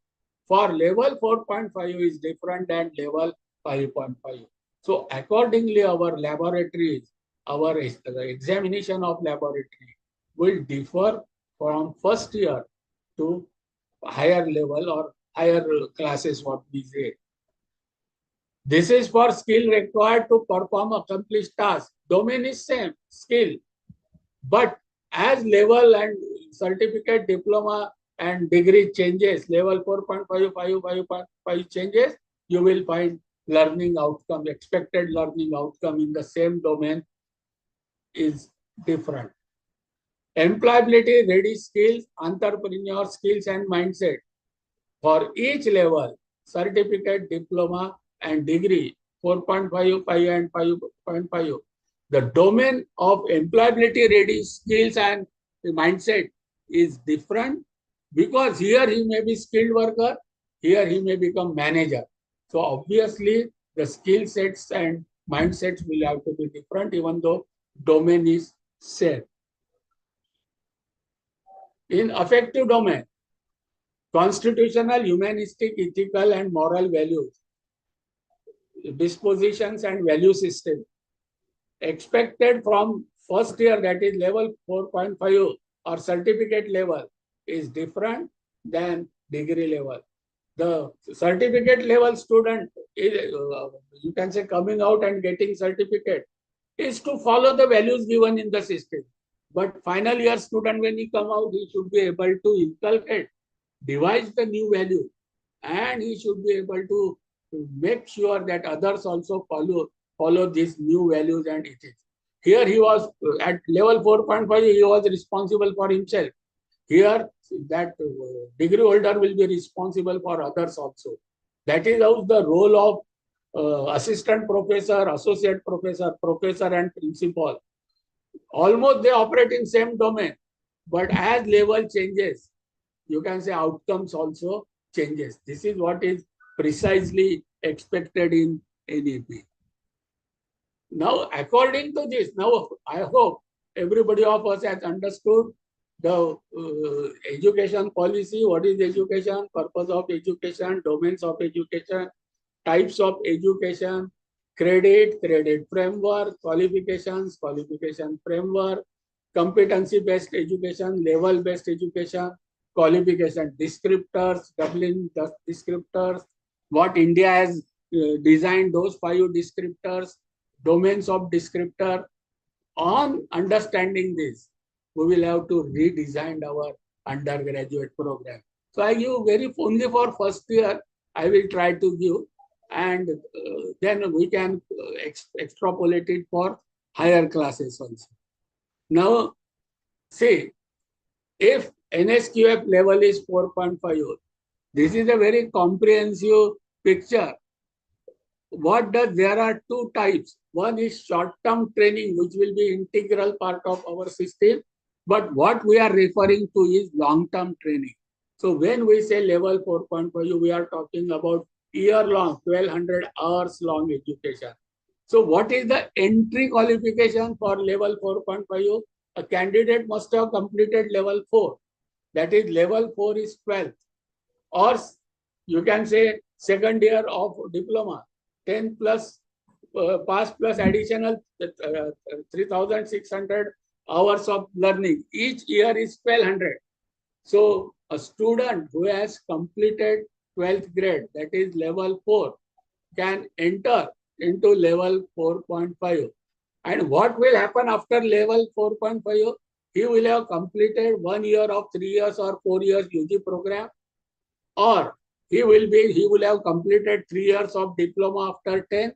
Speaker 8: For level 4.5 is different than level 5.5. So accordingly, our laboratories, our examination of laboratory will differ from first year to higher level or higher classes, what we say. This is for skill required to perform accomplished tasks. Domain is same, skill. But as level and certificate, diploma and degree changes, level 4.5, 5.5 changes, you will find learning outcome, expected learning outcome in the same domain is different. Employability, ready skills, entrepreneur skills and mindset. For each level, certificate, diploma and degree, 4.5, 5 and 5.5. The domain of employability ready skills and mindset is different because here he may be skilled worker, here he may become manager. So obviously the skill sets and mindsets will have to be different even though domain is same. In affective domain, constitutional, humanistic, ethical and moral values, dispositions and value system expected from first year, that is level 4.5 or certificate level, is different than degree level. The certificate level student is, you can say, coming out and getting certificate is to follow the values given in the system. But final year student, when he come out, he should be able to inculcate, devise the new value, and he should be able to make sure that others also follow these new values and ethics. Here he was at level 4.5, he was responsible for himself. Here that degree holder will be responsible for others also. That is how the role of assistant professor, associate professor, professor and principal. Almost they operate in same domain, but as level changes, you can say outcomes also changes. This is what is precisely expected in NEP. Now, according to this, now I hope everybody of us has understood the education policy, what is education, purpose of education, domains of education, types of education, credit framework, qualifications, qualification framework, competency-based education, level-based education, qualification descriptors, Dublin descriptors, what India has designed, those 5 descriptors, domains of descriptor. On understanding this, we will have to redesign our undergraduate program. So I give only for first year, I will try to give, and then we can extrapolate it for higher classes also. Now, see, if NSQF level is 4.5, this is a very comprehensive picture. There are 2 types. One is short-term training, which will be integral part of our system. But what we are referring to is long-term training. So when we say level 4.5, we are talking about year-long, 1200 hours long education. So what is the entry qualification for level 4.5? A candidate must have completed level 4. That is, level 4 is 12th. Or you can say second year of diploma, 10 plus pass plus additional 3,600 hours of learning. Each year is 1200. So a student who has completed 12th grade, that is level 4, can enter into level 4.5. And what will happen after level 4.5? He will have completed 1 year of 3 years or 4 years UG program, or he will have completed 3 years of diploma after 10,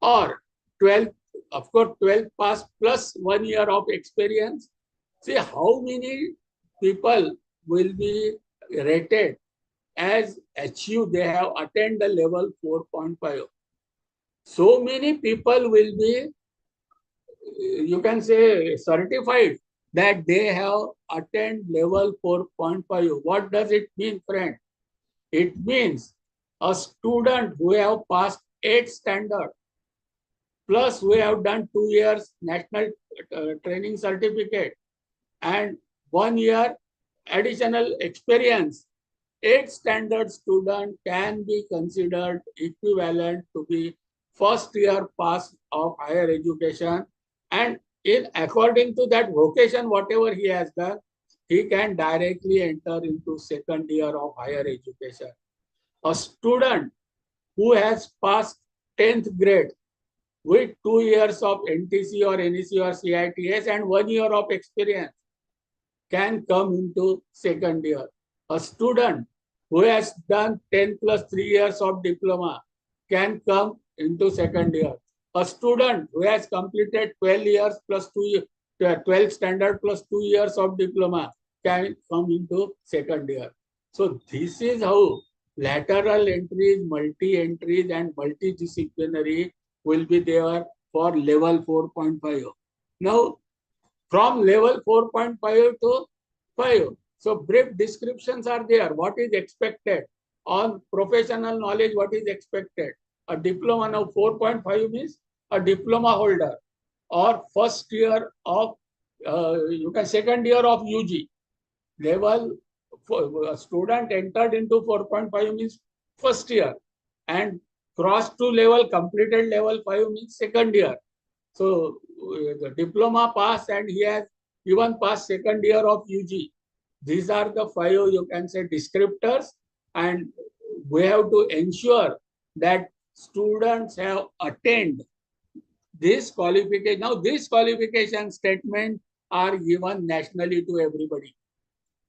Speaker 8: or 12, of course, 12 pass plus 1 year of experience. See how many people will be rated as they have attained the level 4.5. So many people will be, you can say, certified that they have attained level 4.5. What does it mean, friend? It means a student who have passed 8th standard, plus we have done 2 years national training certificate and 1 year additional experience, 8th standard student can be considered equivalent to be first year pass of higher education, and according to that vocation, whatever he has done, he can directly enter into second year of higher education. A student who has passed 10th grade with 2 years of NTC or NEC or CITS and 1 year of experience can come into second year. A student who has done 10 plus 3 years of diploma can come into second year. A student who has completed 12 years plus 2 years, 12 standard plus 2 years of diploma can come into second year. So this is how lateral entries, multi-entries and multidisciplinary will be there for level 4.5. Now, from level 4.5 to 5. So brief descriptions are there. What is expected? On professional knowledge, what is expected? A diploma now 4.5 means a diploma holder or first year of, you can second year of UG. Level, a student entered into 4.5 means first year and crossed to level, completed level 5 means second year. So the diploma pass and he has even passed second year of UG. These are the 5, you can say, descriptors, and we have to ensure that students have attained this qualification. Now, these qualification statements are given nationally to everybody.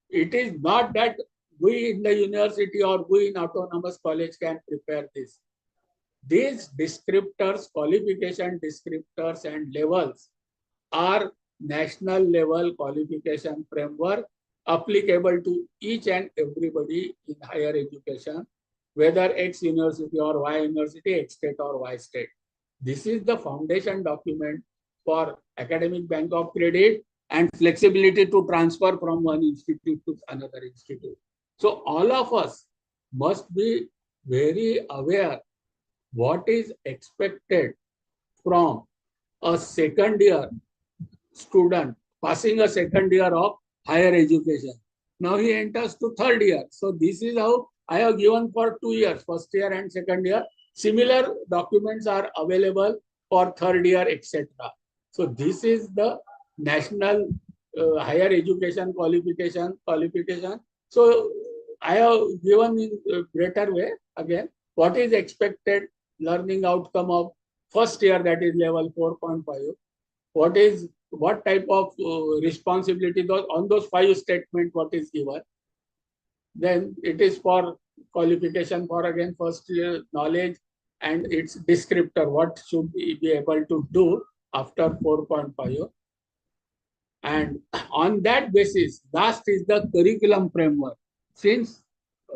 Speaker 8: It is not that we in the university or we in autonomous college can prepare this. These descriptors, qualification descriptors and levels are national level qualification framework applicable to each and everybody in higher education, whether X university or Y university, X state or Y state. This is the foundation document for academic bank of credit and flexibility to transfer from one institute to another institute. So all of us must be very aware what is expected from a second year student passing a second year of higher education. Now he enters to third year. So this is how I have given for 2 years, first year and second year. Similar documents are available for third year, etc. So this is the national higher education qualification. So I have given in a greater way again what is expected learning outcome of first year, that is level 4.5. What type of responsibility on those 5 statements what is given. Then it is for qualification for again first year knowledge and its descriptor, what should we be able to do after 4.5. And on that basis, last is the curriculum framework. Since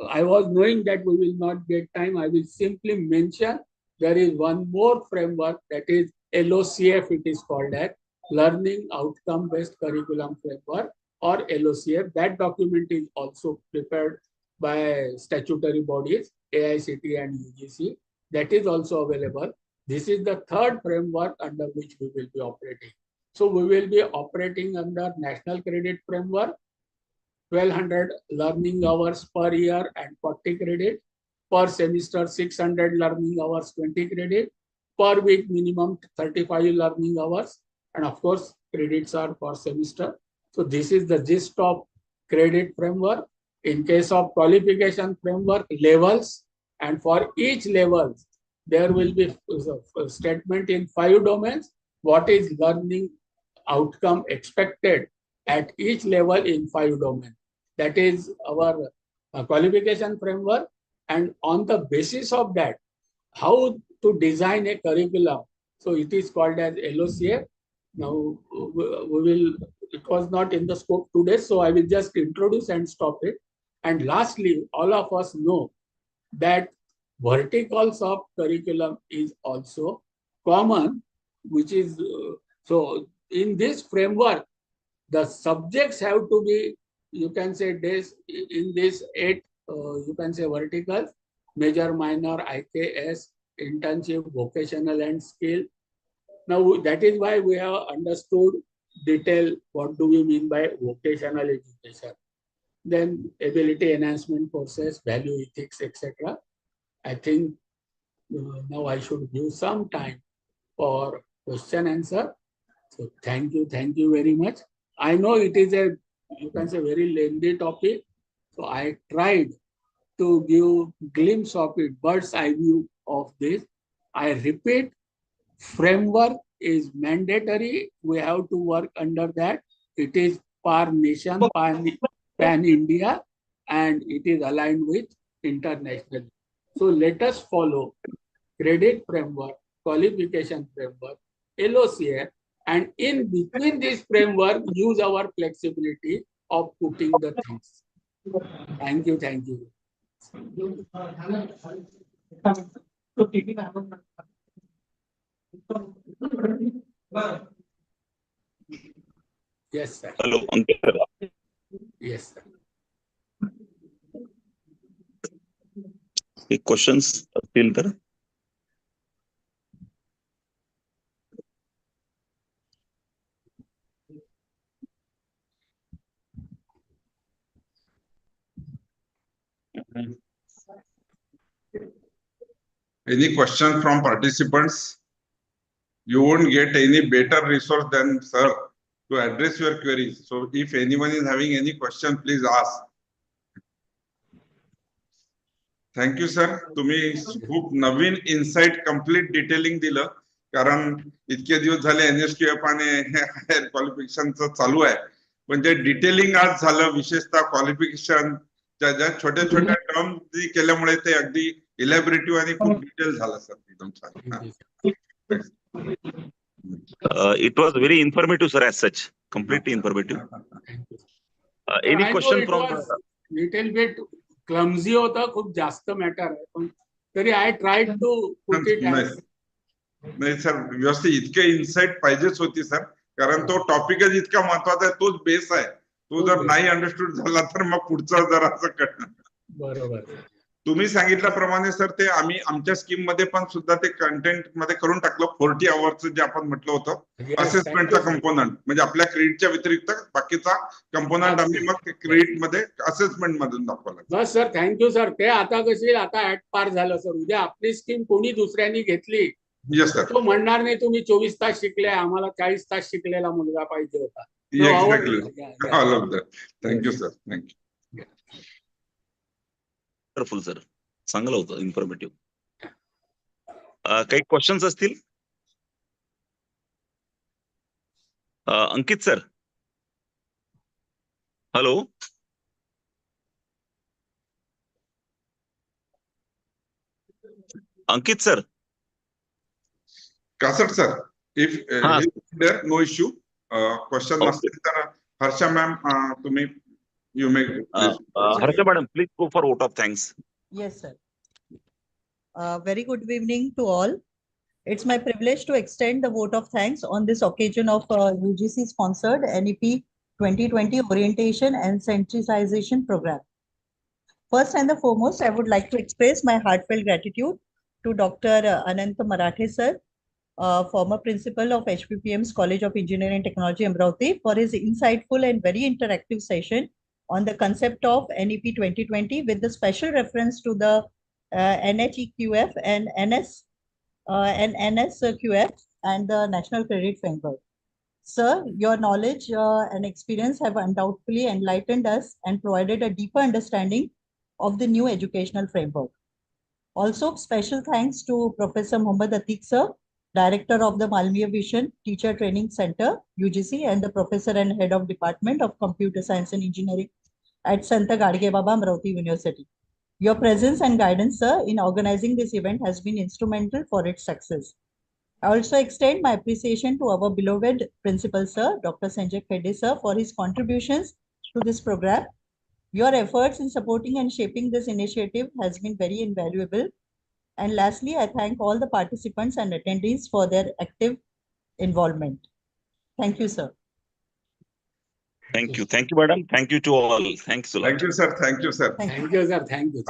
Speaker 8: I was knowing that we will not get time, I will simply mention there is one more framework, that is LOCF, it is called as Learning Outcome Based Curriculum Framework or LOCF. That document is also prepared by statutory bodies, AICTE and UGC. That is also available. This is the third framework under which we will be operating. So we will be operating under National Credit Framework, 1200 learning hours per year and 40 credit. Per semester, 600 learning hours, 20 credit. Per week, minimum 35 learning hours. And of course, credits are per semester. So this is the gist of credit framework. In case of qualification framework, levels, and for each level, there will be a statement in 5 domains. What is learning outcome expected at each level in 5 domains? That is our qualification framework. And on the basis of that, how to design a curriculum. So it is called as LOCF. Now we will, it was not in the scope today, so I will just introduce and stop it. And lastly, all of us know that verticals of curriculum is also common, which is, so in this framework, the subjects have to be, you can say this, in this 8, you can say verticals, major, minor, IKS, internship, vocational and skill. Now that is why we have understood detail what do we mean by vocational education. Then ability enhancement courses, value ethics, etc. I think now I should give some time for question answer. So thank you very much. I know it is a, you can say, very lengthy topic. So I tried to give glimpse of it, bird's eye view of this. I repeat, framework is mandatory. We have to work under that. It is par nation, pan India, and it is aligned with international. So let us follow credit framework, qualification framework, LOCF, and in between this framework, use our flexibility of putting the things. Thank you. Thank you. Yes, sir.
Speaker 4: Hello, Ankit sir.
Speaker 8: Yes, sir.
Speaker 4: Any questions still there?
Speaker 3: Any question from participants? You won't get any better resource than sir to address your queries. So if anyone is having any question, please ask. Thank you, sir. तुम्ही खूप नवीन insight complete detailing दिलं, कारण इतके दिवस झाले NSQF आणि higher क्वालिफिकेशनचं चालू आहे, पण ते डिटेलिंग आज झालं, विशेषतः क्वालिफिकेशन ज्या छोट्या छोट्या टर्म केल्यामुळे ते अगदी इलॅबोरेटिव्ह आणि खूप डिटेल झालं सर. एकदम छान.
Speaker 4: It was very informative, sir, as such. Completely informative. Any question from
Speaker 8: little bit clumsy होता, खूप जास्त मॅटर आहे, पण तरी आय ट्राइड टू पुट इट.
Speaker 3: नाही सर, व्यवस्थित इतके इन्साइट पाहिजेच होती सर, कारण तो टॉपिकच इतका महत्वाचा आहे, तोच बेस आहे. तो जर नाही अंडरस्टूड झाला तर मग पुढचं जरा असं कळणार.
Speaker 8: बरोबर.
Speaker 3: तुम्ही सांगितल्याप्रमाणे सर ते आम्ही आमच्या स्कीम मध्ये पण सुद्धा ते कंटेंट मध्ये करून टाकलं. 40 आवर्सचं जे आपण म्हटलं होतं असेसमेंटचा कंपोनंट, म्हणजे आपल्या क्रेडिटच्या व्यतिरिक्त बाकीचा कंपोनंट आम्ही मग क्रेडिट मध्ये असेसमेंट मधून दाखवला.
Speaker 8: बस सर, थँक्यू सर. ते आता कशी आता ऍट पार झालं सर. उद्या आपली स्कीम कोणी दुसऱ्यांनी घेतली,
Speaker 3: येस सर,
Speaker 8: तो म्हणणार नाही तुम्ही 24 तास शिकले, आम्हाला 40 तास शिकलेला मुलगा पाहिजे होता.
Speaker 3: Exactly. All of that. Thank you sir. Thank you.
Speaker 4: Wonderful sir, चांगलं होतं, इन्फॉर्मेटिव्ह. काही क्वेश्चन्स असतील? Ankit sir, hello. Ankit sir.
Speaker 3: Kasat sir, if there no issue, question नसतील तर हर्षा मॅम तुम्ही you may
Speaker 4: Harsha madam, please go for vote of thanks.
Speaker 9: Yes, sir. Very good evening to all. It's my privilege to extend the vote of thanks on this occasion of UGC sponsored NEP 2020 orientation and sensitization program. First and the foremost, I would like to express my heartfelt gratitude to Dr. Anant Marathe sir, former principal of HPPM's College of Engineering and Technology, Amravati, for his insightful and very interactive session on the concept of NEP 2020 with the special reference to the NHEQF and NSQF and the National Credit Framework. Sir, your knowledge and experience have undoubtedly enlightened us and provided a deeper understanding of the new educational framework. Also, special thanks to Professor Mohammad Atiq sir, Director of the Malmiya Vision Teacher Training Center, UGC, and the Professor and Head of Department of Computer Science and Engineering at Santa Gadge Baba Amravati University. Your presence and guidance, sir, in organizing this event has been instrumental for its success. I also extend my appreciation to our beloved Principal, sir, Dr. Sanjay Khede, sir, for his contributions to this program. Your efforts in supporting and shaping this initiative has been very invaluable. And lastly, I thank all the participants and attendees for their active involvement. Thank you, sir.
Speaker 4: Thank you. Thank you, madam. Thank you to all. Thanks a lot.
Speaker 3: Thank you, sir. Thank you, sir.
Speaker 8: Thank you, sir. Thank you.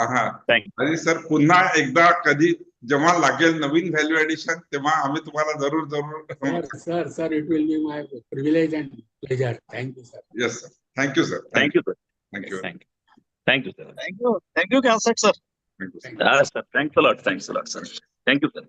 Speaker 4: Thank you.
Speaker 3: आणि sir पुन्हा एकदा कधी जेव्हा लागेल नवीन value addition, तेव्हा आम्ही तुम्हाला जरूर
Speaker 8: Sir, it will be my privilege and pleasure. Thank you, sir.
Speaker 3: Yes, sir. Thank you, sir.
Speaker 4: Thank you, sir.
Speaker 3: Thank you.
Speaker 4: Thank you. Thank you, sir.
Speaker 6: Thank you, Kansat sir.
Speaker 3: Thank you, sir.
Speaker 4: Sir, thanks a lot. Thanks a lot, sir. Thank you, sir.